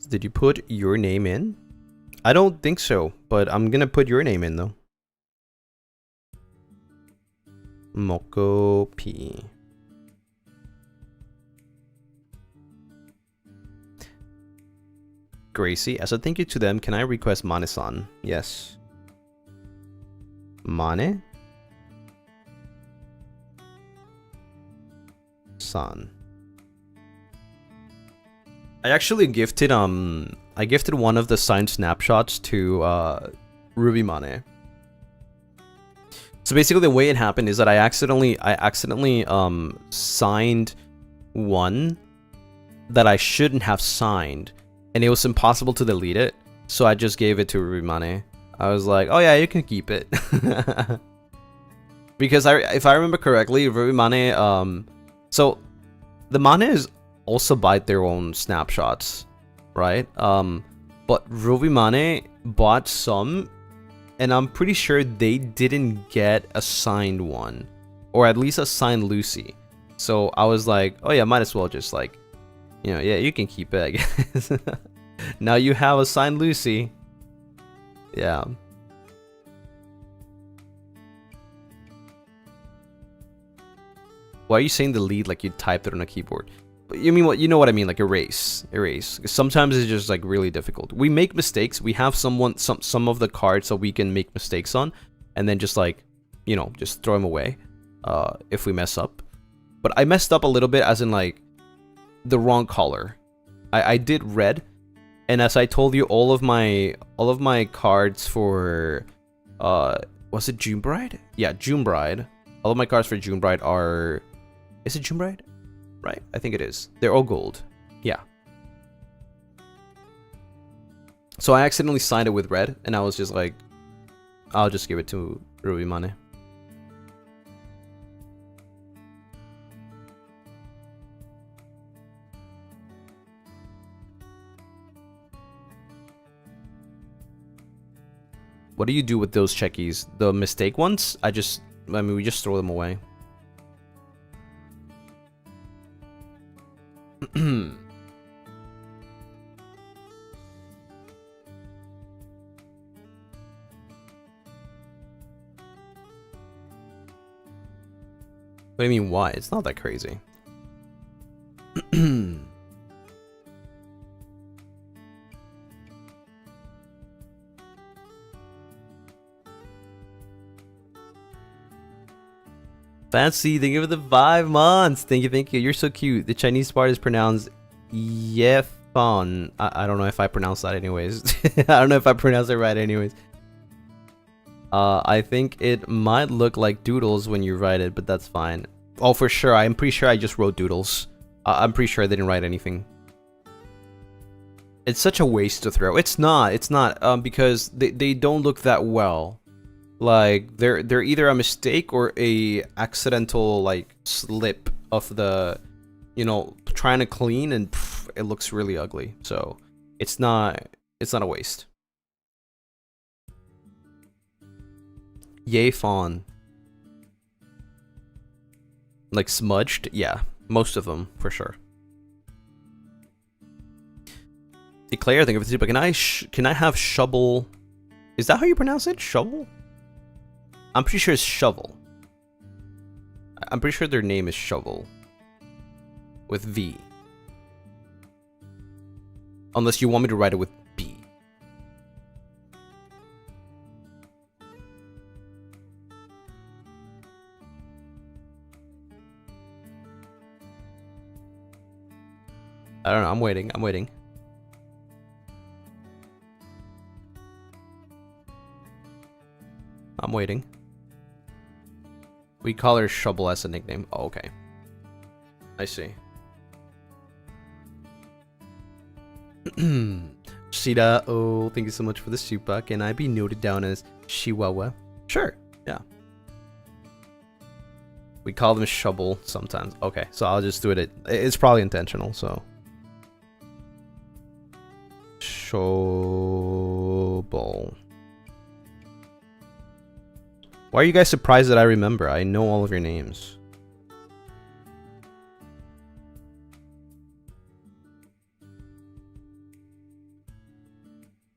Did you put your name in? I don't think so, but I'm gonna put your name in though. Moko P. Gracie, as a thank you to them, can I request Mane-san? Yes. Mane? San. I actually gifted I gifted one of the signed snapshots to Ruby Mane. So basically the way it happened is that I accidentally signed one that I shouldn't have signed, and it was impossible to delete it, so I just gave it to Ruby Mane. I was like, oh yeah, you can keep it. Because if I remember correctly, Ruby Mane, so the Manes also buy their own snapshots, right? But Ruby Mane bought some, and I'm pretty sure they didn't get a signed one, or at least a signed Lucy. So I was like, oh yeah, might as well just like, you know, yeah, you can keep it, I guess. Now you have a signed Lucy. Yeah. Why are you saying delete like you typed it on a keyboard? You mean what? You know what I mean, like erase. Sometimes it's just like really difficult. We make mistakes. We have some of the cards that we can make mistakes on, and then just like, you know, just throw them away if we mess up. But I messed up a little bit, as in like the wrong color. I did red, and as I told you, all of my cards for was it June Bride? Yeah, June Bride. All of my cards for June Bride are, is it June Bride? Right, I think it is. They're all gold. Yeah. So I accidentally signed it with red, and I was just like, I'll just give it to Ruby Mane. What do you do with those checkies? The mistake ones? I mean, we just throw them away. What do you mean, why? It's not that crazy. Fancy, thank you for the 5 months. Thank you. You're so cute. The Chinese part is pronounced Yefan. I don't know if I pronounce that anyways. I don't know if I pronounce it right anyways. I think it might look like doodles when you write it, but that's fine. Oh, for sure. I'm pretty sure I just wrote doodles. I'm pretty sure I didn't write anything. It's such a waste to throw. It's not. Because they don't look that well. Like they're either a mistake or a accidental like slip of the, you know, trying to clean, and it looks really ugly. So it's not a waste. Yay fawn. Like smudged? Yeah, most of them for sure. Declare, think of it, but can I have shovel? Is that how you pronounce it? Shovel? I'm pretty sure it's shovel. I'm pretty sure their name is Shovel. With V. Unless you want me to write it with B. I don't know, I'm waiting. I'm waiting. We call her Shovel as a nickname. Oh, okay. I see. Shida, oh, thank you so much for the Supa. Can I be noted down as Chihuahua? Sure, yeah. We call them Shovel sometimes. Okay, so I'll just do it. It's probably intentional, so. Shovel. Why are you guys surprised that I remember? I know all of your names.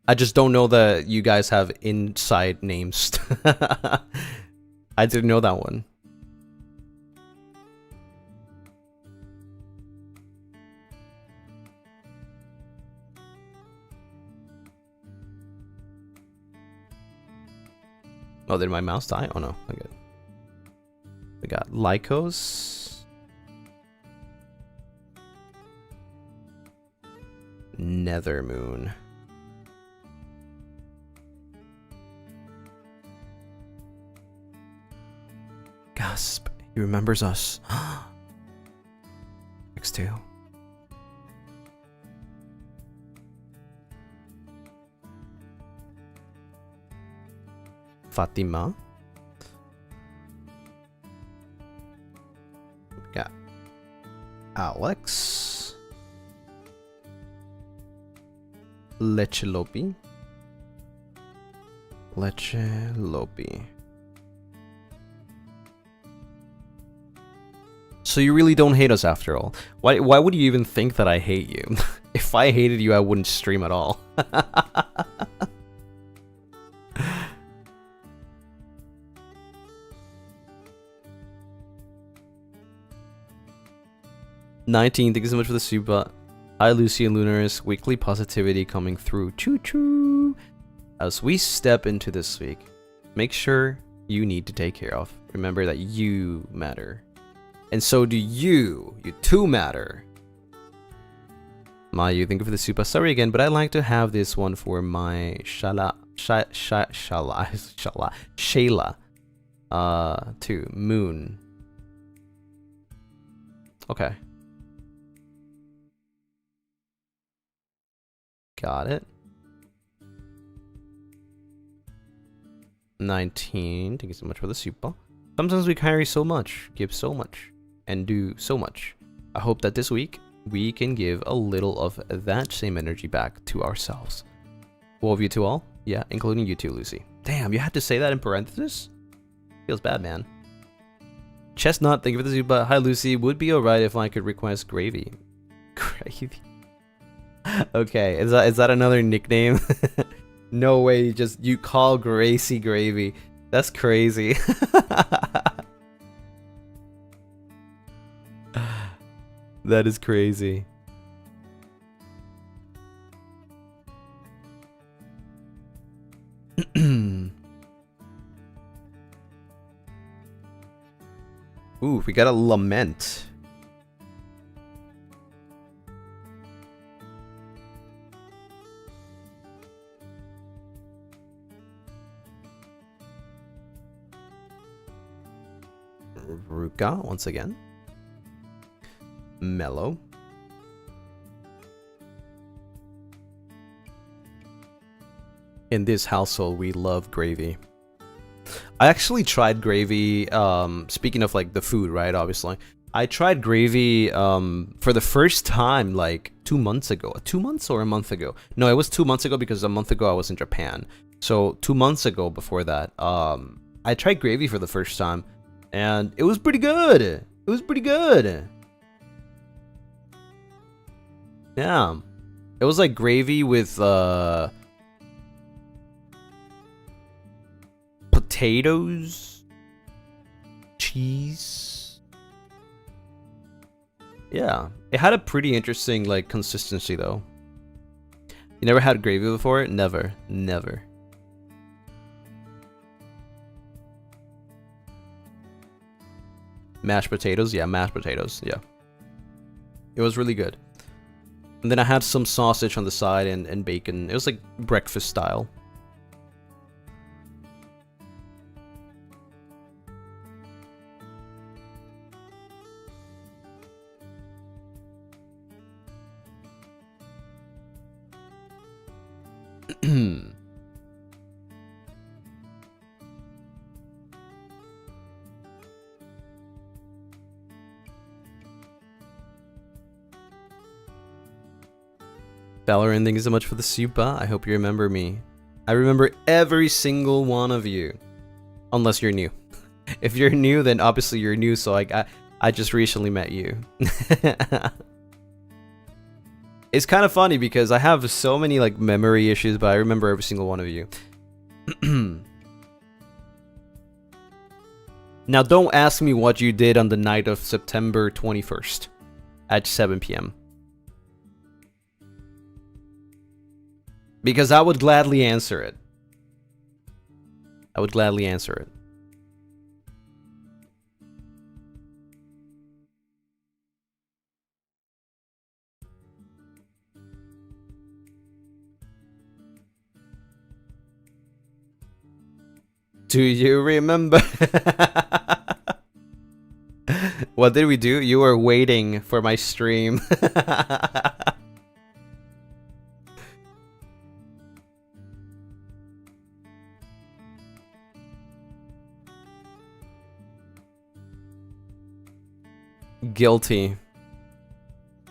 I just don't know that you guys have inside names. I didn't know that one. Oh, did my mouse die? Oh no, I'm good. We got Lycos. Nethermoon. Gasp, he remembers us. X2. Fatima. Got Alex. Lechelopi. So you really don't hate us after all. Why would you even think that I hate you? If I hated you, I wouldn't stream at all. 19, thank you so much for the Supa. Hi, Lucien Lunaris. Weekly positivity coming through. Choo choo. As we step into this week, make sure you need to take care of. Remember that you matter. And so do you. You too matter. Mayu, thank you for the Supa. Sorry again, but I'd like to have this one for my Shayla. To Moon. Okay. Got it. 19. Thank you so much for the Supa. Sometimes we carry so much, give so much, and do so much. I hope that this week we can give a little of that same energy back to ourselves. Love you to all. Yeah, including you too, Lucy. Damn, you had to say that in parentheses? Feels bad, man. Chestnut, thank you for the Supa. Hi, Lucy. Would be alright if I could request gravy. Gravy. Okay, is that another nickname? No way, just you call Gracie Gravy. That's crazy. That is crazy. Ooh, we got a lament. Ruka once again. Mellow. In this household, we love gravy. I actually tried gravy, speaking of like the food, right, obviously. I tried gravy for the first time like 2 months ago. 2 months or a month ago? No, it was 2 months ago because a month ago I was in Japan. So 2 months ago before that, I tried gravy for the first time. And it was pretty good. It was pretty good. Yeah. It was like gravy with potatoes, cheese. Yeah. It had a pretty interesting like consistency though. You never had gravy before? Never. Never. Mashed potatoes? Yeah, mashed potatoes. Yeah. It was really good. And then I had some sausage on the side and bacon. It was like breakfast style. VTuberEN, thank you so much for the Supa. I hope you remember me. I remember every single one of you. Unless you're new. If you're new, then obviously you're new, so I just recently met you. It's kind of funny because I have so many like memory issues, but I remember every single one of you. Now don't ask me what you did on the night of September 21st at 7 PM. Because I would gladly answer it. I would gladly answer it. Do you remember? What did we do? You were waiting for my stream. Guilty.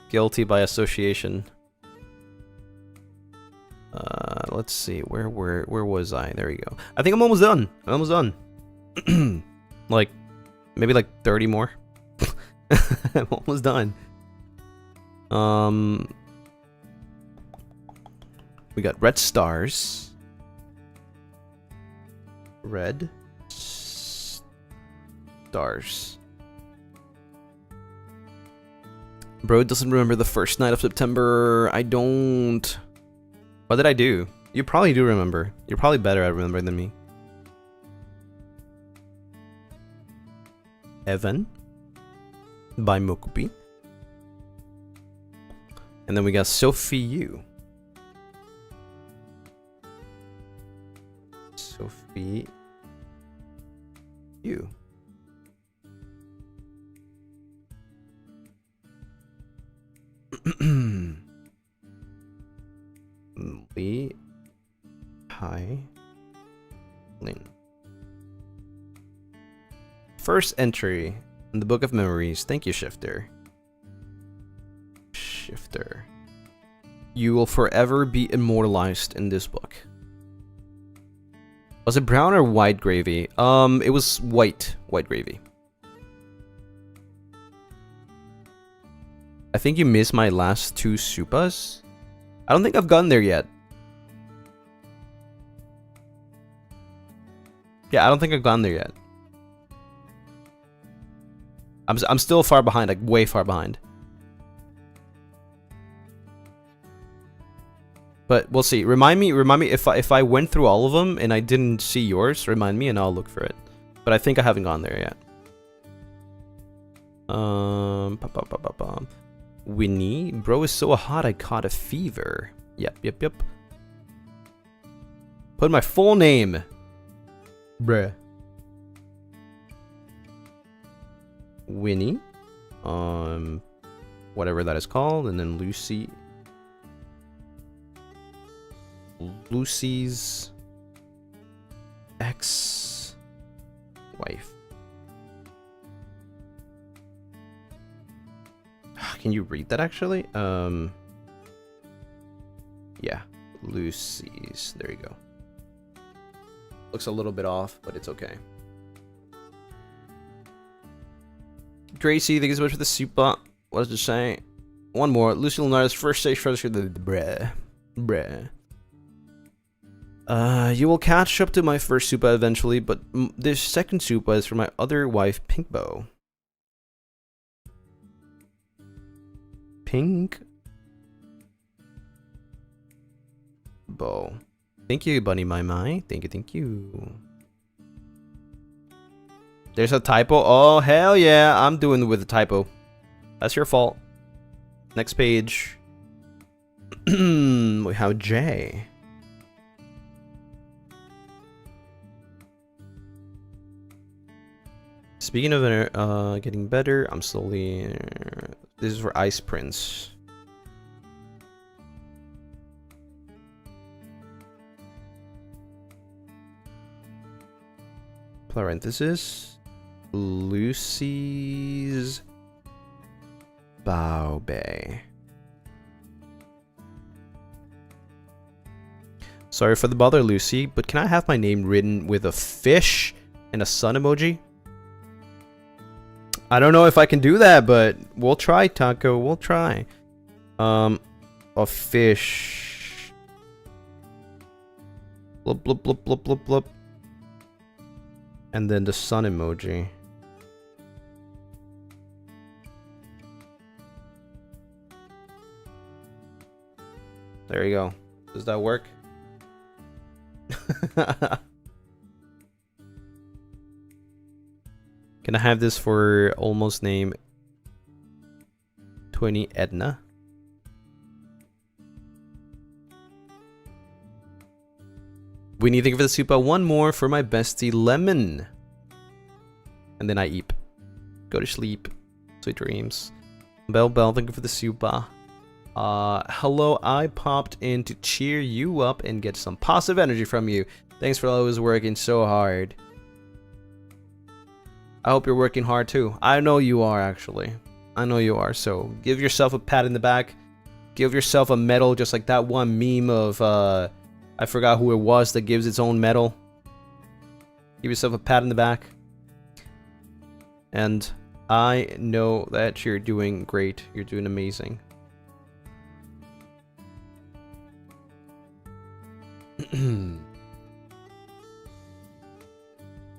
Guilty by association. Let's see. Where was I? There you go. I think I'm almost done. I'm almost done. Like maybe like 30 more. I'm almost done. We got red stars. Red stars. Bro doesn't remember the first night of September. I don't. What did I do? You probably do remember. You're probably better at remembering than me. Evan by Mokupi. And then we got Sophie Yu. Sophie Yu. Lee Hai Lin. First entry in the Book of Memories. Thank you, Shifter. Shifter. You will forever be immortalized in this book. Was it brown or white gravy? It was white. White gravy. I think you missed my last 2 Supas. I don't think I've gotten there yet. Yeah, I don't think I've gone there yet. I'm still far behind, like way far behind. But we'll see. Remind me if I went through all of them and I didn't see yours, remind me and I'll look for it. But I think I haven't gone there yet. Winnie, bro is so hot I caught a fever. Yep. Put my full name. Bruh. Winnie. Whatever that is called, and then Lucy. Lucy's ex-wife. Can you read that actually? Yeah, Lucy's. There you go. Looks a little bit off, but it's okay. Gracie, thank you so much for the Supa. What does it say? One more. Lucy Lunaris, first stage for the bruh. You will catch up to my first Supa eventually, but this second Supa is for my other wife, Pinkbow. Pink Bow. Thank you, Bunny My. Thank you. There's a typo. Oh, hell yeah. I'm doing it with a typo. That's your fault. Next page. We have J. Speaking of getting better, I'm slowly... this is for Ice Prince. Parenthesis. Lucy's Bao Bay. Sorry for the bother, Lucy, but can I have my name written with a fish and a sun emoji? I don't know if I can do that, but we'll try, Taco. We'll try. A fish. Blub, blub, blub, blub, blub, blub. And then the sun emoji. There you go. Does that work? Can I have this for almost name 20 Edna? We need to think of the Supa. One more for my bestie Lemon. And then I eat. Go to sleep. Sweet dreams. Bell, thank you for the Supa. Hello, I popped in to cheer you up and get some positive energy from you. Thanks for always working so hard. I hope you're working hard too. I know you are, actually. I know you are. So give yourself a pat in the back. Give yourself a medal, just like that one meme of I forgot who it was that gives its own medal. Give yourself a pat in the back. And I know that you're doing great. You're doing amazing.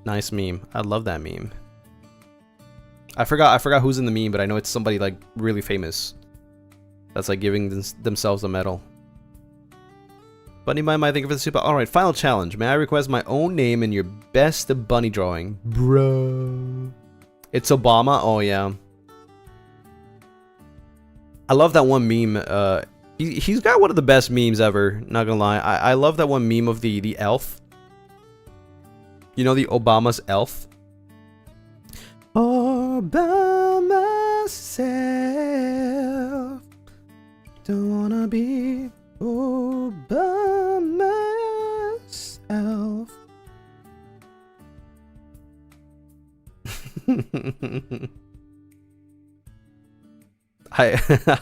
Nice meme. I love that meme. I forgot who's in the meme, but I know it's somebody like really famous. That's like giving themselves a medal. Bunny Mime, thank you for the super. Alright, final challenge. May I request my own name and your best bunny drawing? Bro. It's Obama? Oh yeah. I love that one meme. He's got one of the best memes ever, not gonna lie. I love that one meme of the elf. You know, the Obama's elf? All by myself. Don't wanna be all by myself.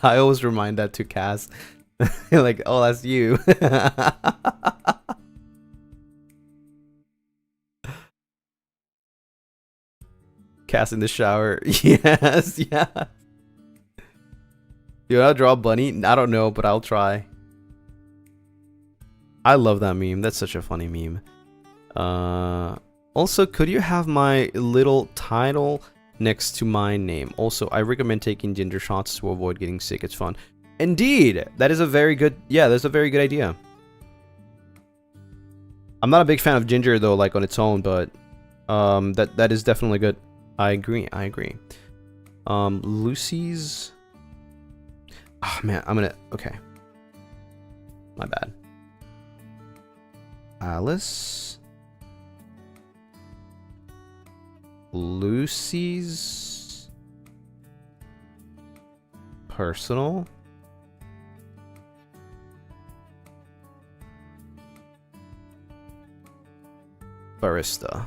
I always remind that to Cass. Like, oh, that's you. Cass in the shower. Yes, yeah. Dude, I'll draw a bunny. I don't know, but I'll try. I love that meme. That's such a funny meme. Also, could you have my little title next to my name? Also, I recommend taking ginger shots to avoid getting sick. It's fun. Indeed, that is a very good. Yeah, that's a very good idea. I'm not a big fan of ginger though, like on its own, but that is definitely good. I agree. I agree. Lucy's. Oh man, I'm gonna. Okay. My bad. Alice. Lucy's personal barista.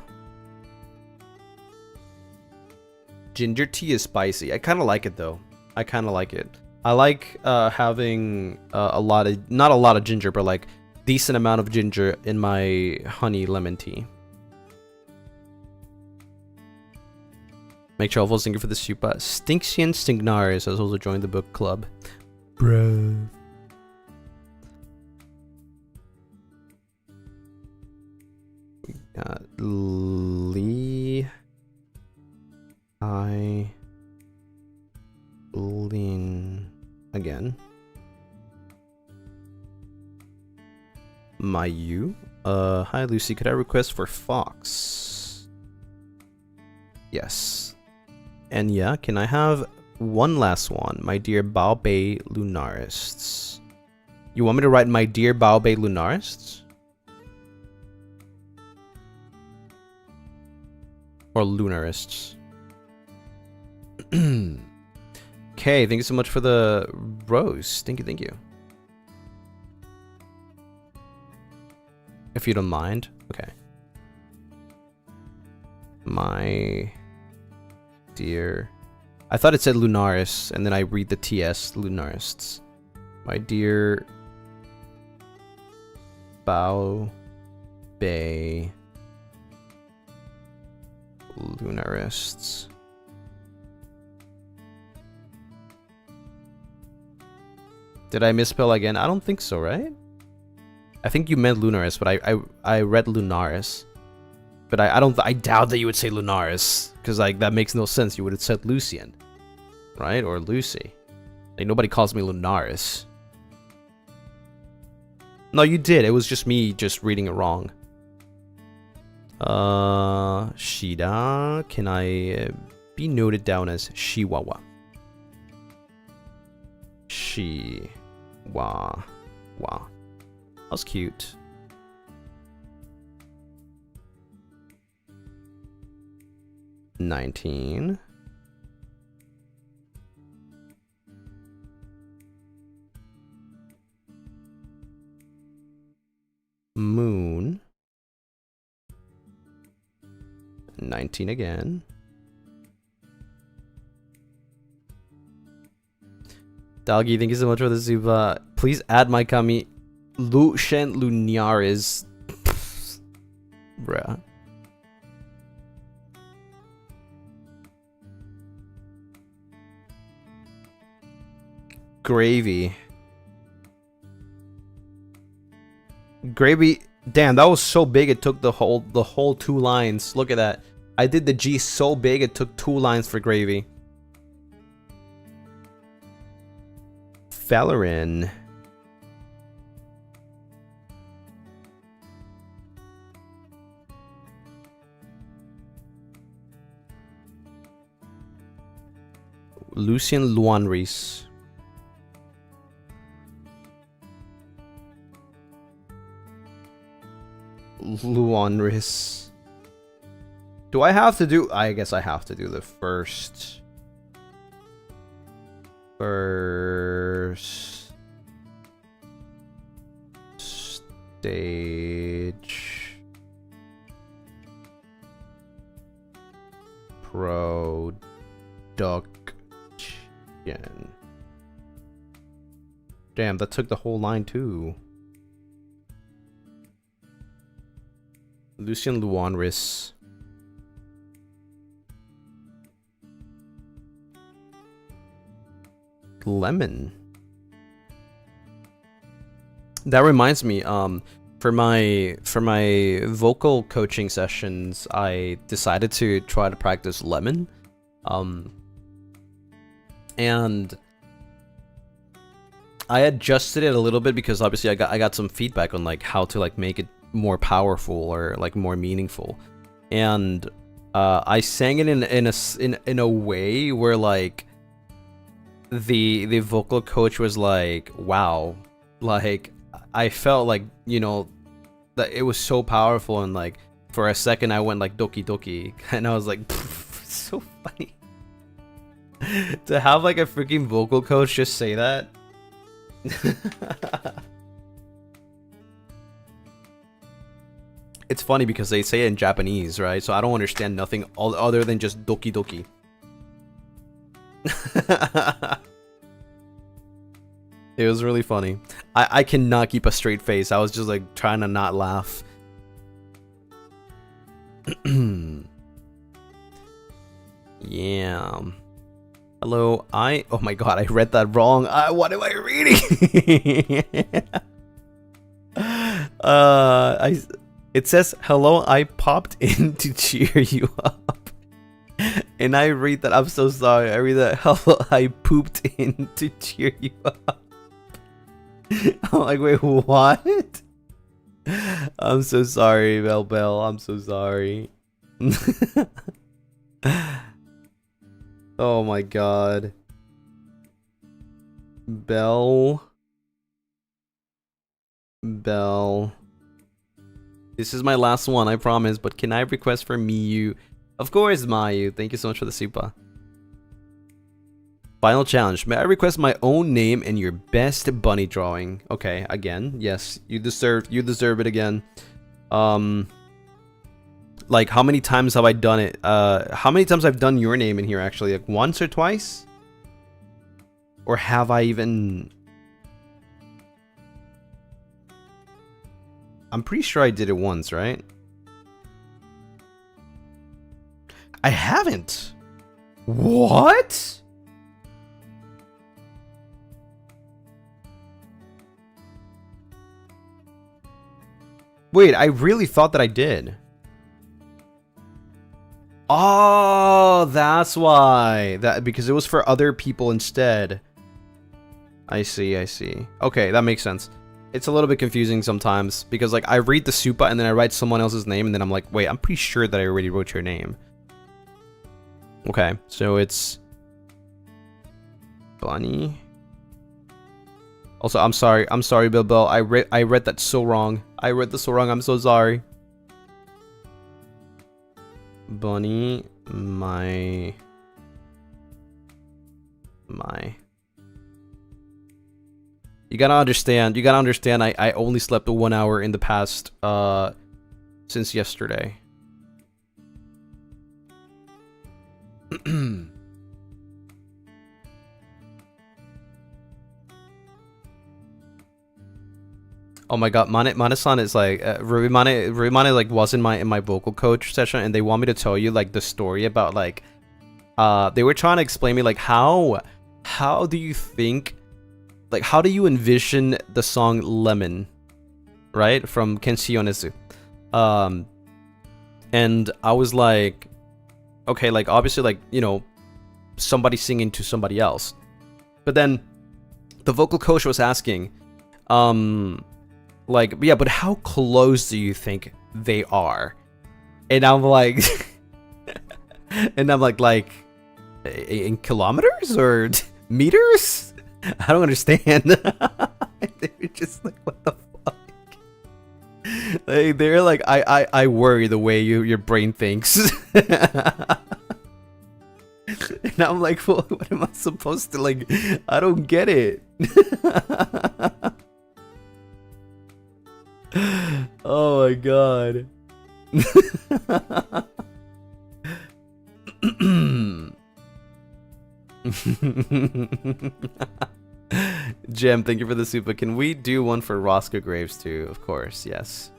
Ginger tea is spicy. I kind of like it though. I kind of like it. I like having a lot of, not a lot of ginger, but like decent amount of ginger in my honey lemon tea. Make Truffles, thank you for the Supa. Stinxian Stignaris has also joined the book club. Bro. We got Lee. Lean again. Mayu. Hi Lucy, could I request for Fox? Yes. And yeah, can I have one last one? My dear Baobei Lunarists. You want me to write my dear Baobei Lunarists? Or Lunarists? Okay, thank you so much for the rose. Thank you, thank you. If you don't mind. Okay. My dear. I thought it said Lunaris, and then I read the TS, Lunarists. My dear Bao Bay Lunarists. Did I misspell again? I don't think so, right? I think you meant Lunaris, but I read Lunaris. But I doubt that you would say Lunaris, because like that makes no sense. You would have said Lucien, right? Or Lucy. Like nobody calls me Lunaris. No, you did. It was just me just reading it wrong. Shida, can I be noted down as Chihuahua? Chihuahua. That was cute. $19. Moon. 19 again. Doggy, thank you so much for the Supa. Please add my kami Lucien Lunaris. Bruh. Gravy. Gravy. Damn, that was so big it took the whole 2 lines. Look at that. I did the G so big it took 2 lines for gravy. VTuberEN. Lucien Lunaris. Lunaris. Do I have to do? I guess I have to do the first stage. Production. Damn, that took the whole line too. Lucien Lunaris. Lemon. That reminds me, for my vocal coaching sessions, I decided to try to practice Lemon. And I adjusted it a little bit because obviously I got some feedback on like how to like make it more powerful or like more meaningful, and I sang it in a way where like the vocal coach was like, wow, like I felt like, you know, that it was so powerful, and like for a second I went like doki doki, and I was like, so funny to have like a freaking vocal coach just say that. It's funny because they say it in Japanese, right? So I don't understand nothing other than just doki doki. It was really funny. I cannot keep a straight face. I was just like trying to not laugh. Yeah. Hello, oh my god, I read that wrong. What am I reading? It says, hello, I popped in to cheer you up. And I read that, I'm so sorry. I read that, hello, I pooped in to cheer you up. I'm like, wait, what? I'm so sorry, Bell. I'm so sorry. Oh my god. Bell. This is my last one, I promise, but can I request for Miyu? Of course, Mayu. Thank you so much for the Supa. Final challenge. May I request my own name and your best bunny drawing? Okay, again. Yes, you deserve it again. Like, how many times have I done it? How many times I've done your name in here, actually? Like, once or twice? Or have I even... I'm pretty sure I did it once, right? I haven't! What? Wait, I really thought that I did. Oh, that's why. Because it was for other people instead. I see. Okay, that makes sense. It's a little bit confusing sometimes because like I read the Supa and then I write someone else's name and then I'm like, wait, I'm pretty sure that I already wrote your name. Okay, so it's Bunny. Also, I'm sorry, Bill. I read that so wrong. I read this so wrong. I'm so sorry. Bunny, my. You gotta understand. I only slept 1 hour in the past since yesterday. Oh my god, Mane-san is like Ruby-Mane like was in my vocal coach session, and they want me to tell you like the story about like they were trying to explain me like how do you think, like how do you envision the song Lemon, right, from Kenshi Yonezu, and I was like, okay, like obviously like, you know, somebody singing to somebody else. But then the vocal coach was asking, like, yeah, but how close do you think they are? And I'm like, and I'm like, in kilometers or meters? I don't understand. They're just like, what the fuck? Like, they're like, I worry the way your brain thinks. And I'm like, well, what am I supposed to, like, I don't get it. Oh my god. Gem, thank you for the Supa. Can we do one for Roscoe Graves too? Of course, yes.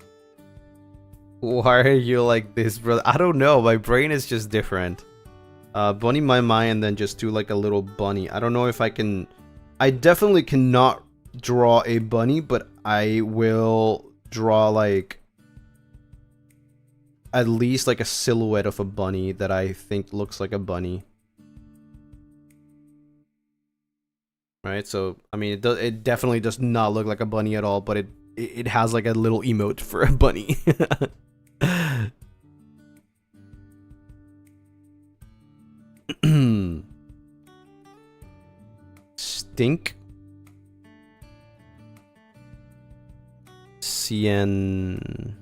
Why are you like this, brother? I don't know. My brain is just different. Bunny my mind and then just do like a little bunny. I don't know if I can. I definitely cannot draw a bunny, but I will draw like at least like a silhouette of a bunny that I think looks like a bunny. Right, so I mean, it definitely does not look like a bunny at all, but it has like a little emote for a bunny. Stink. Cien.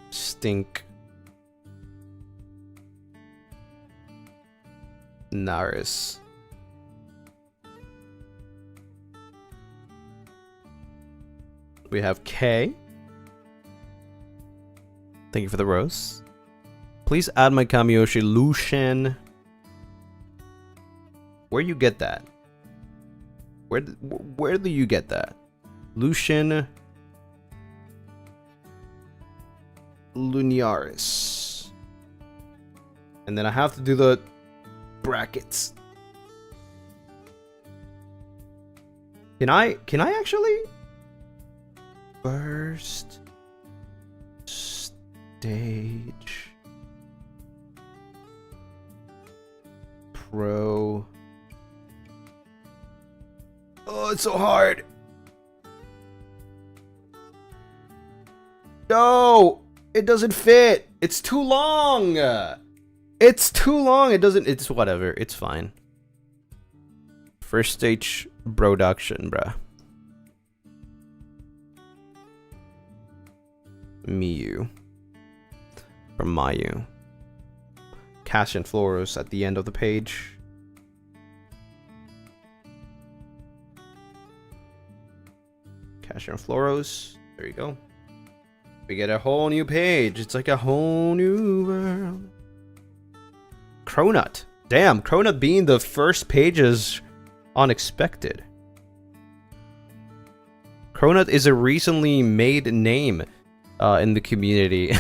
Stink. Lunaris. We have K. Thank you for the rose. Please add my Kamiyoshi Lucien. Where you get that? Where do you get that? Lucien Lunaris. And then I have to do the brackets. Can I actually? First stage pro. Oh, it's so hard. No, it doesn't fit. It's too long. It's too long. It doesn't. It's whatever. It's fine. First stage production, bruh. Miyu. From Mayu. Cash and Floros at the end of the page. Cash and Floros. There you go. We get a whole new page. It's like a whole new world. Cronut. Damn, Cronut being the first page is unexpected. Cronut is a recently made name in the community.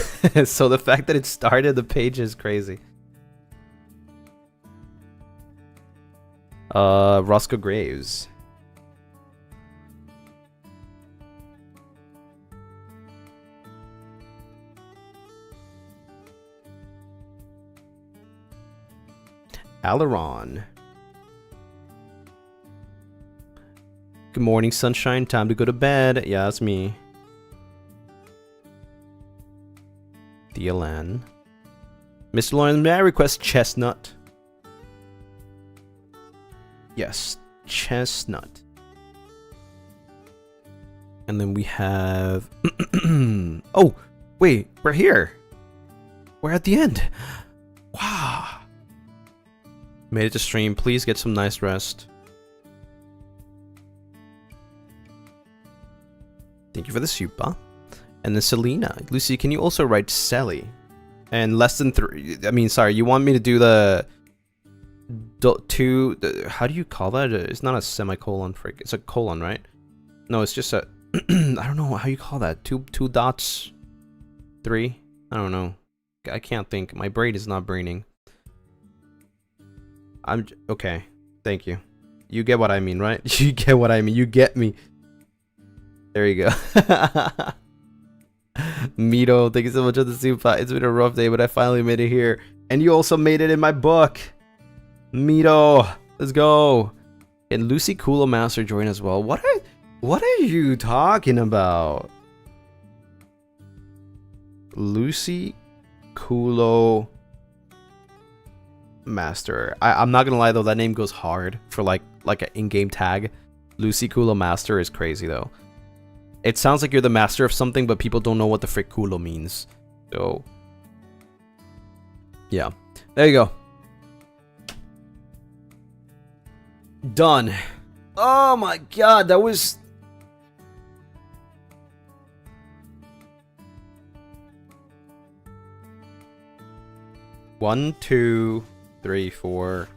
So the fact that it started the page is crazy. Roscoe Graves. Aileron. Good morning, sunshine. Time to go to bed. Yeah, that's me. Theolan. Mr. Lauren, may I request chestnut? Yes, chestnut. And then we have... Oh, wait, we're here. We're at the end. Wow. Made it to stream. Please get some nice rest. Thank you for the Supa. And then Selena. Lucy, can you also write Sally? And less than 3. I mean, sorry, you want me to do the... how do you call that? It's not a semicolon, frick. It's a colon, right? No, it's just a... I don't know how you call that. Two dots? 3? I don't know. I can't think. My brain is not braining. Okay. Thank you. You get what I mean, right? You get what I mean. You get me. There you go. Mito, thank you so much for the Supa. It's been a rough day, but I finally made it here. And you also made it in my book. Mito, let's go. And Lucy Kulo Master join as well. What are you talking about? Lucy Kulo Master. I'm not gonna lie though, that name goes hard for like an in-game tag. Lucy Kulo Master is crazy though. It sounds like you're the master of something, but people don't know what the frick Kulo means. So yeah, there you go. Done. Oh my god, that was... One, two, three, four.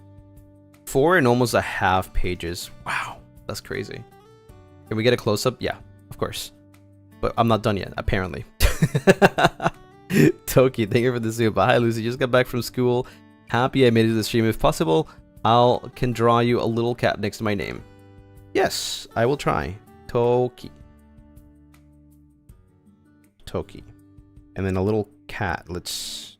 4 and almost a half pages. Wow, that's crazy. Can we get a close-up? Yeah, of course. But I'm not done yet, apparently. Toki, thank you for the Supa. Hi, Lucy. Just got back from school. Happy I made it to the stream. If possible, can draw you a little cat next to my name. Yes, I will try. Toki. Toki. And then a little cat. Let's...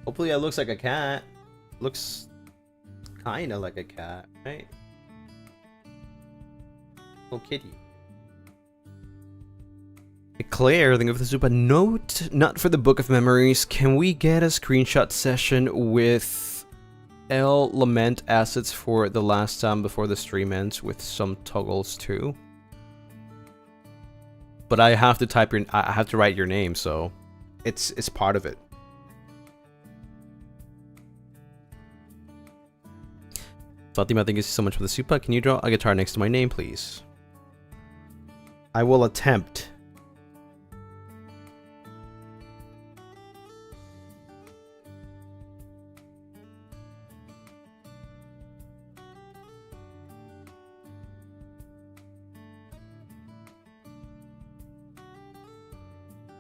Hopefully it looks like a cat. Looks kinda like a cat, right? Little kitty. Claire, thank you for the Supa. Note, not for the Book of Memories. Can we get a screenshot session with L Lament assets for the last time before the stream ends with some toggles too? But I have to type your, I have to write your name, so it's part of it. Fatima, thank you so much for the Supa. Can you draw a guitar next to my name, please? I will attempt.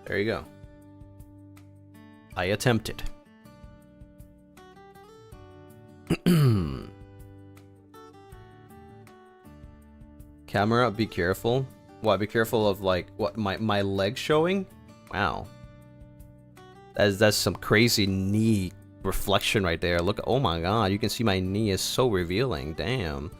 There you go. I attempted. Camera, be careful. What? Be careful of like what? My leg showing? Wow. That's some crazy knee reflection right there. Look. Oh my god, you can see my knee is so revealing. Damn.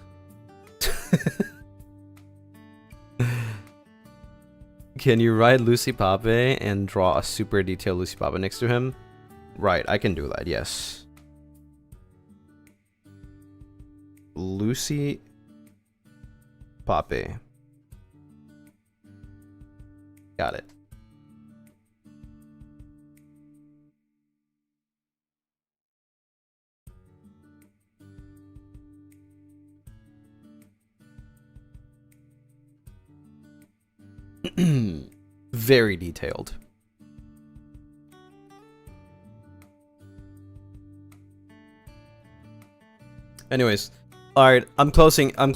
Can you write Lucy Pape and draw a super detailed Lucy Pape next to him? Right, I can do that. Yes. Lucy Pape. Got it. Very detailed. Anyways, all right, I'm closing. Bro!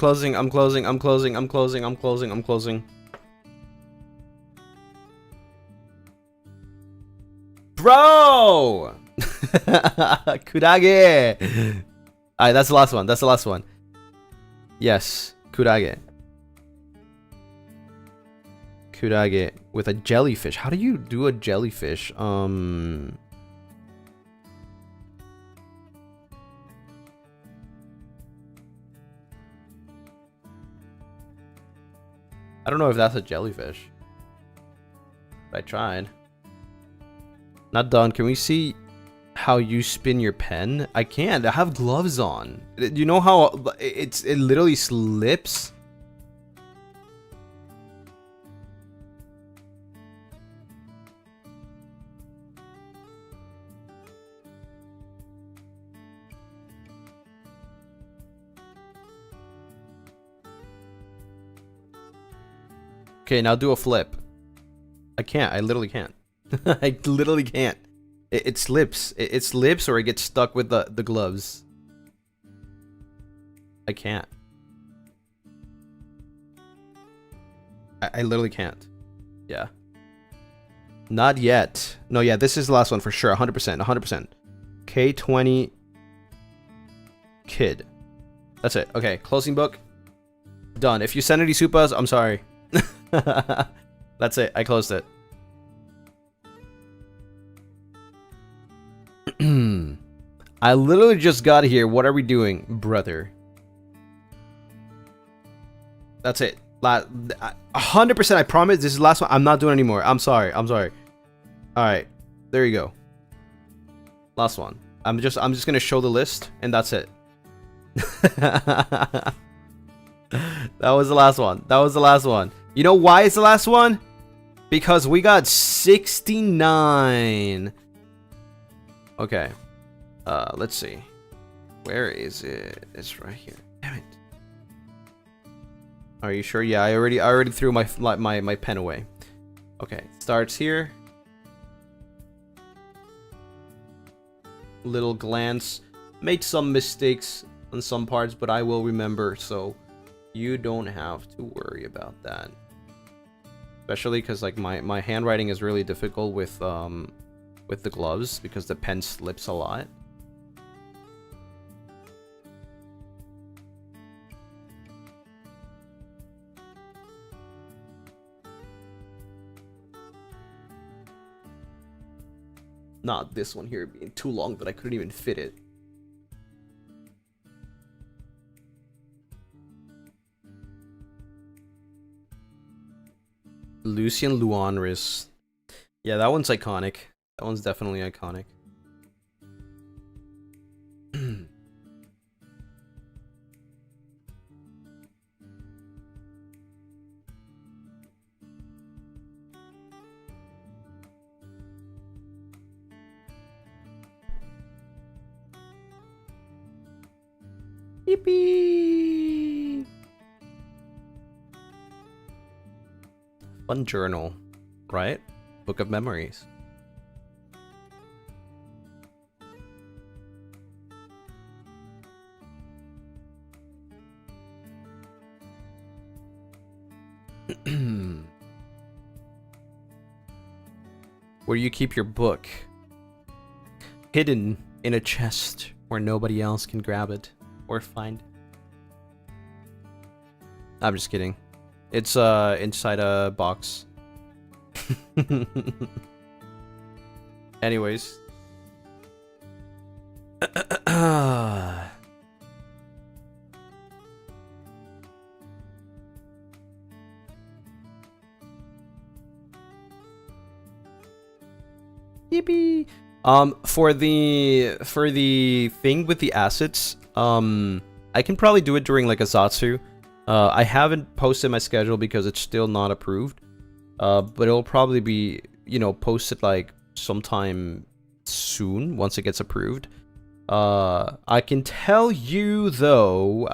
Kurage! Alright, that's the last one. That's the last one. Yes, Kurage. Kurage with a jellyfish. How do you do a jellyfish? I don't know if that's a jellyfish. But I tried. Not done. Can we see how you spin your pen? I can't. I have gloves on. You know how it literally slips? Okay, now do a flip. I can't. I literally can't. I literally can't. It slips. It slips or it gets stuck with the gloves. I can't. I literally can't. Yeah. Not yet. No, yeah, this is the last one for sure. 100%. 100%. K20 Kid. That's it. Okay, closing book. Done. If you send any Supas, I'm sorry. That's it. I closed it. I literally just got here. What are we doing, brother? That's it. 100%. I promise. This is the last one. I'm not doing anymore. I'm sorry. I'm sorry. All right. There you go. Last one. I'm just gonna show the list, and that's it. That was the last one. That was the last one. You know why it's the last one? Because we got 69. Okay. Let's see. Where is it? It's right here. Damn it. Are you sure? Yeah, I already threw my pen away. Okay, starts here. Little glance. Made some mistakes on some parts, but I will remember, so you don't have to worry about that. Especially because like my handwriting is really difficult with the gloves because the pen slips a lot. Not this one here being too long that I couldn't even fit it. Lucien Lunaris. Yeah, that one's iconic. That one's definitely iconic. Yippee! Fun journal, right? Book of memories. Where do you keep your book? Hidden in a chest where nobody else can grab it or find it. I'm just kidding. It's inside a box. Anyways. Yippee! For the thing with the assets, I can probably do it during like a Zatsu. I haven't posted my schedule because it's still not approved. But it'll probably be, you know, posted like sometime soon once it gets approved. I can tell you though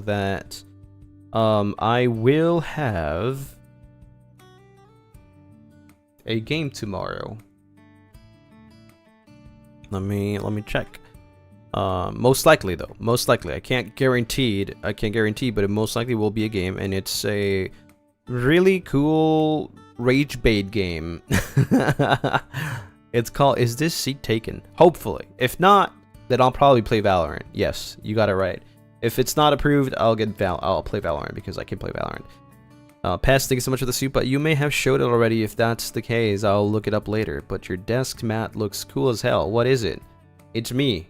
that I will have a game tomorrow. Let me check. Most likely though. Most likely. I can't guarantee, but it most likely will be a game, and it's a really cool rage bait game. It's called Is This Seat Taken? Hopefully. If not, then I'll probably play Valorant. Yes, you got it right. If it's not approved, I'll play Valorant because I can play Valorant. Pass, thank you so much for the soup, but you may have showed it already. If that's the case, I'll look it up later. But your desk mat looks cool as hell. What is it? It's me.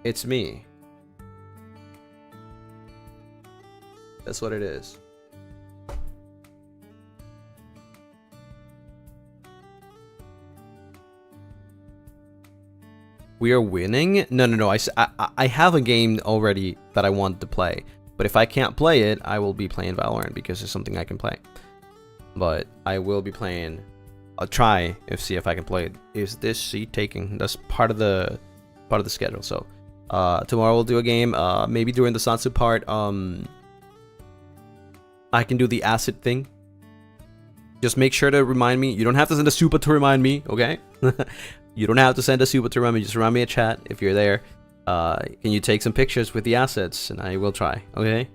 It's me. That's what it is. We are winning? No. I have a game already that I want to play. But if I can't play it, I will be playing Valorant because it's something I can play. But I will be playing. I'll try and see if I can play it. Is this seat taking? That's part of the schedule. So tomorrow we'll do a game. Maybe during the Sansu part, I can do the acid thing. Just make sure to remind me. You don't have to send a Supa to remind me, okay? You don't have to send a Supa to remind me. Just remind me a chat if you're there. Can you take some pictures with the assets? And I will try, okay?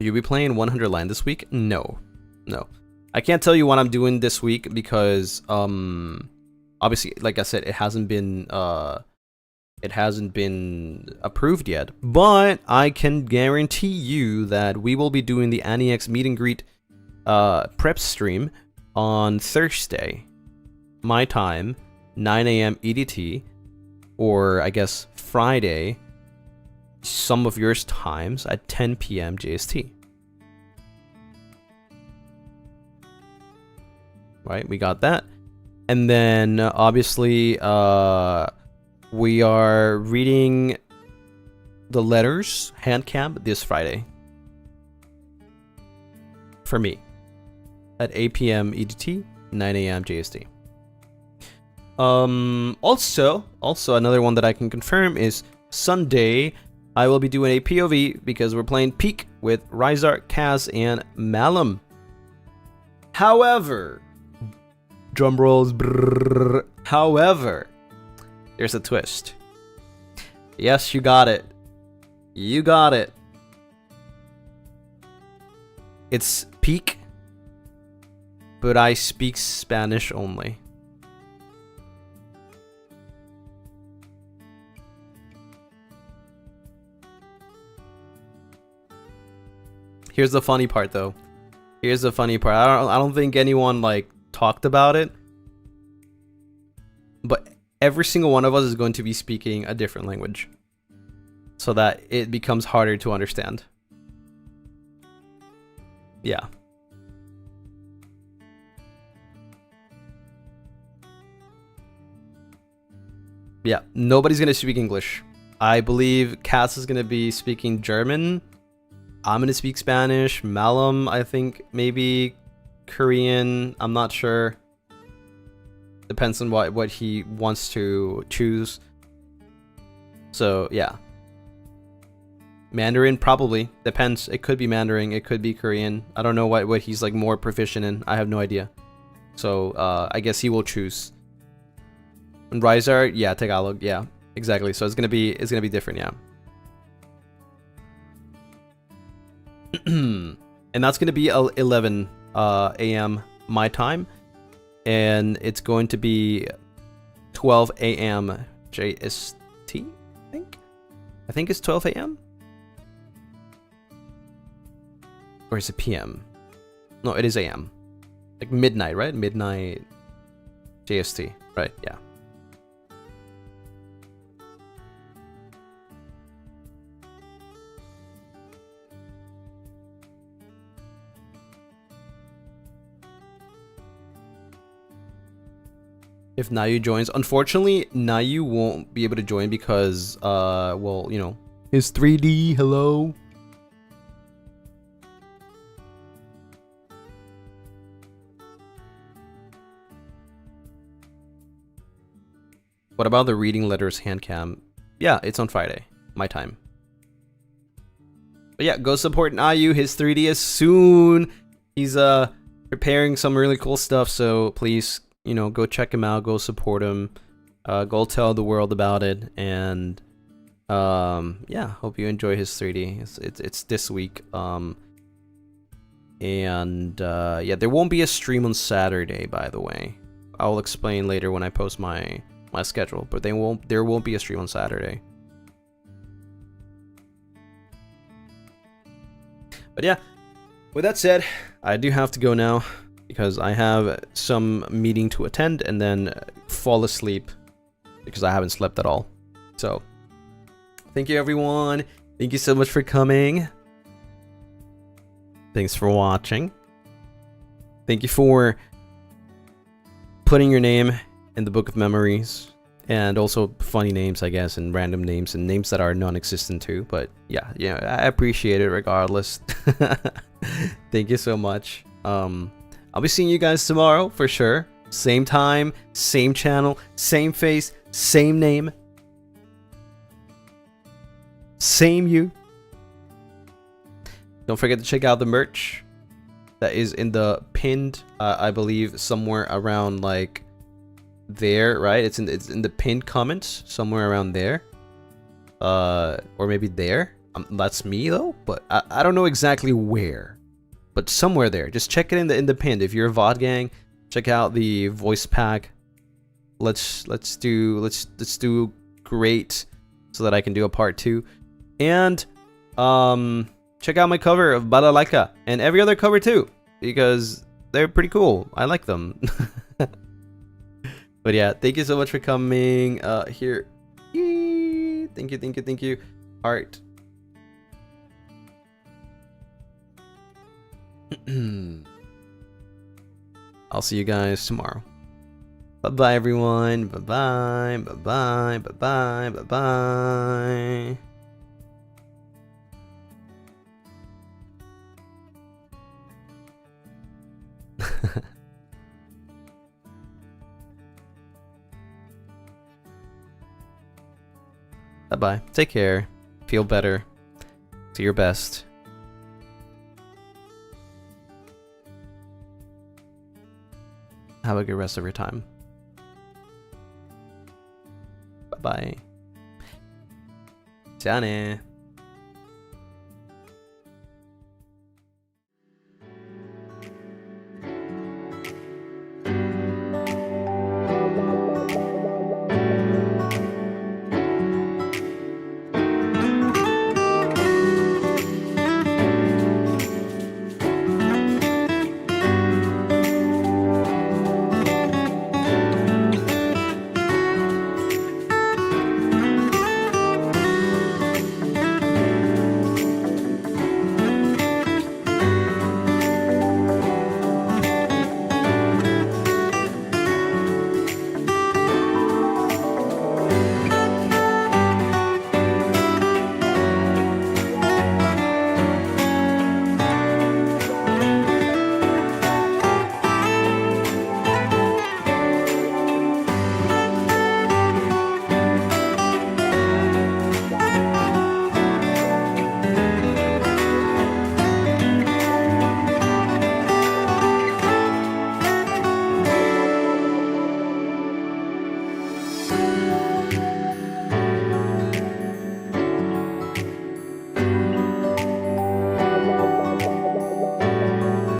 Will you be playing 100 Land this week? No. No. I can't tell you what I'm doing this week because, obviously, like I said, it hasn't been approved yet. But I can guarantee you that we will be doing the AniX meet and greet prep stream on Thursday, my time, 9 a.m. EDT, or I guess Friday, some of yours times at 10 p.m. JST. Right, we got that. And then obviously we are reading the letters hand cam this Friday for me at 8 p.m. EDT, 9 a.m. JST. Also another one that I can confirm is Sunday I will be doing a POV because we're playing Peak with Rizart, Kaz, and Malum. However, drum rolls, brrr, however, there's a twist. Yes, you got it. You got it. It's Peak, but I speak Spanish only. Here's the funny part, though. Here's the funny part. I don't think anyone like talked about it, but every single one of us is going to be speaking a different language, so that it becomes harder to understand. Yeah. Yeah. Nobody's gonna speak English. I believe Cass is gonna be speaking German. I'm gonna speak Spanish. Malum, I think maybe Korean. I'm not sure. Depends on what he wants to choose. So yeah. Mandarin probably depends. It could be Mandarin. It could be Korean. I don't know what he's like more proficient in. I have no idea. So I guess he will choose. And Rizart, yeah, Tagalog, yeah, exactly. So it's gonna be different, yeah. And that's going to be 11 a.m. my time, and it's going to be 12 a.m. JST, I think it's 12 a.m. or is it p.m.? No, it is a.m. like midnight, right? Midnight JST, right? Yeah. If Nayu joins, unfortunately, Nayu won't be able to join because, well, you know, his 3D, hello. What about the reading letters hand cam? Yeah, it's on Friday, my time. But yeah, go support Nayu. His 3D is soon. He's preparing some really cool stuff, so please, you know, go check him out, go support him, go tell the world about it, and yeah, hope you enjoy his 3D. It's this week, and yeah, there won't be a stream on Saturday, by the way. I'll explain later when I post my schedule, but there won't be a stream on Saturday. But yeah, with that said, I do have to go now because I have some meeting to attend and then fall asleep because I haven't slept at all. So, thank you everyone. Thank you so much for coming. Thanks for watching. Thank you for putting your name in the book of memories, and also funny names, I guess, and random names and names that are non-existent too. But yeah, I appreciate it regardless. Thank you so much. I'll be seeing you guys tomorrow for sure. Same time, same channel, same face, same name, same you. Don't forget to check out the merch that is in the pinned, I believe somewhere around like there, right? It's in the pinned comments somewhere around there, or maybe there. That's me though, but I don't know exactly where, but somewhere there. Just check it in the pin. If you're a VOD gang, check out the voice pack. Let's do great, so that I can do a part 2, and check out my cover of Balalaika and every other cover too, because they're pretty cool. I like them. But yeah, thank you so much for coming. Here, thank you. Art. I'll see you guys tomorrow. Bye-bye, everyone. Bye-bye. Bye-bye. Bye-bye. Bye-bye. Bye-bye. Take care. Feel better. Do your best. Have a good rest of your time. Bye-bye. Ciao.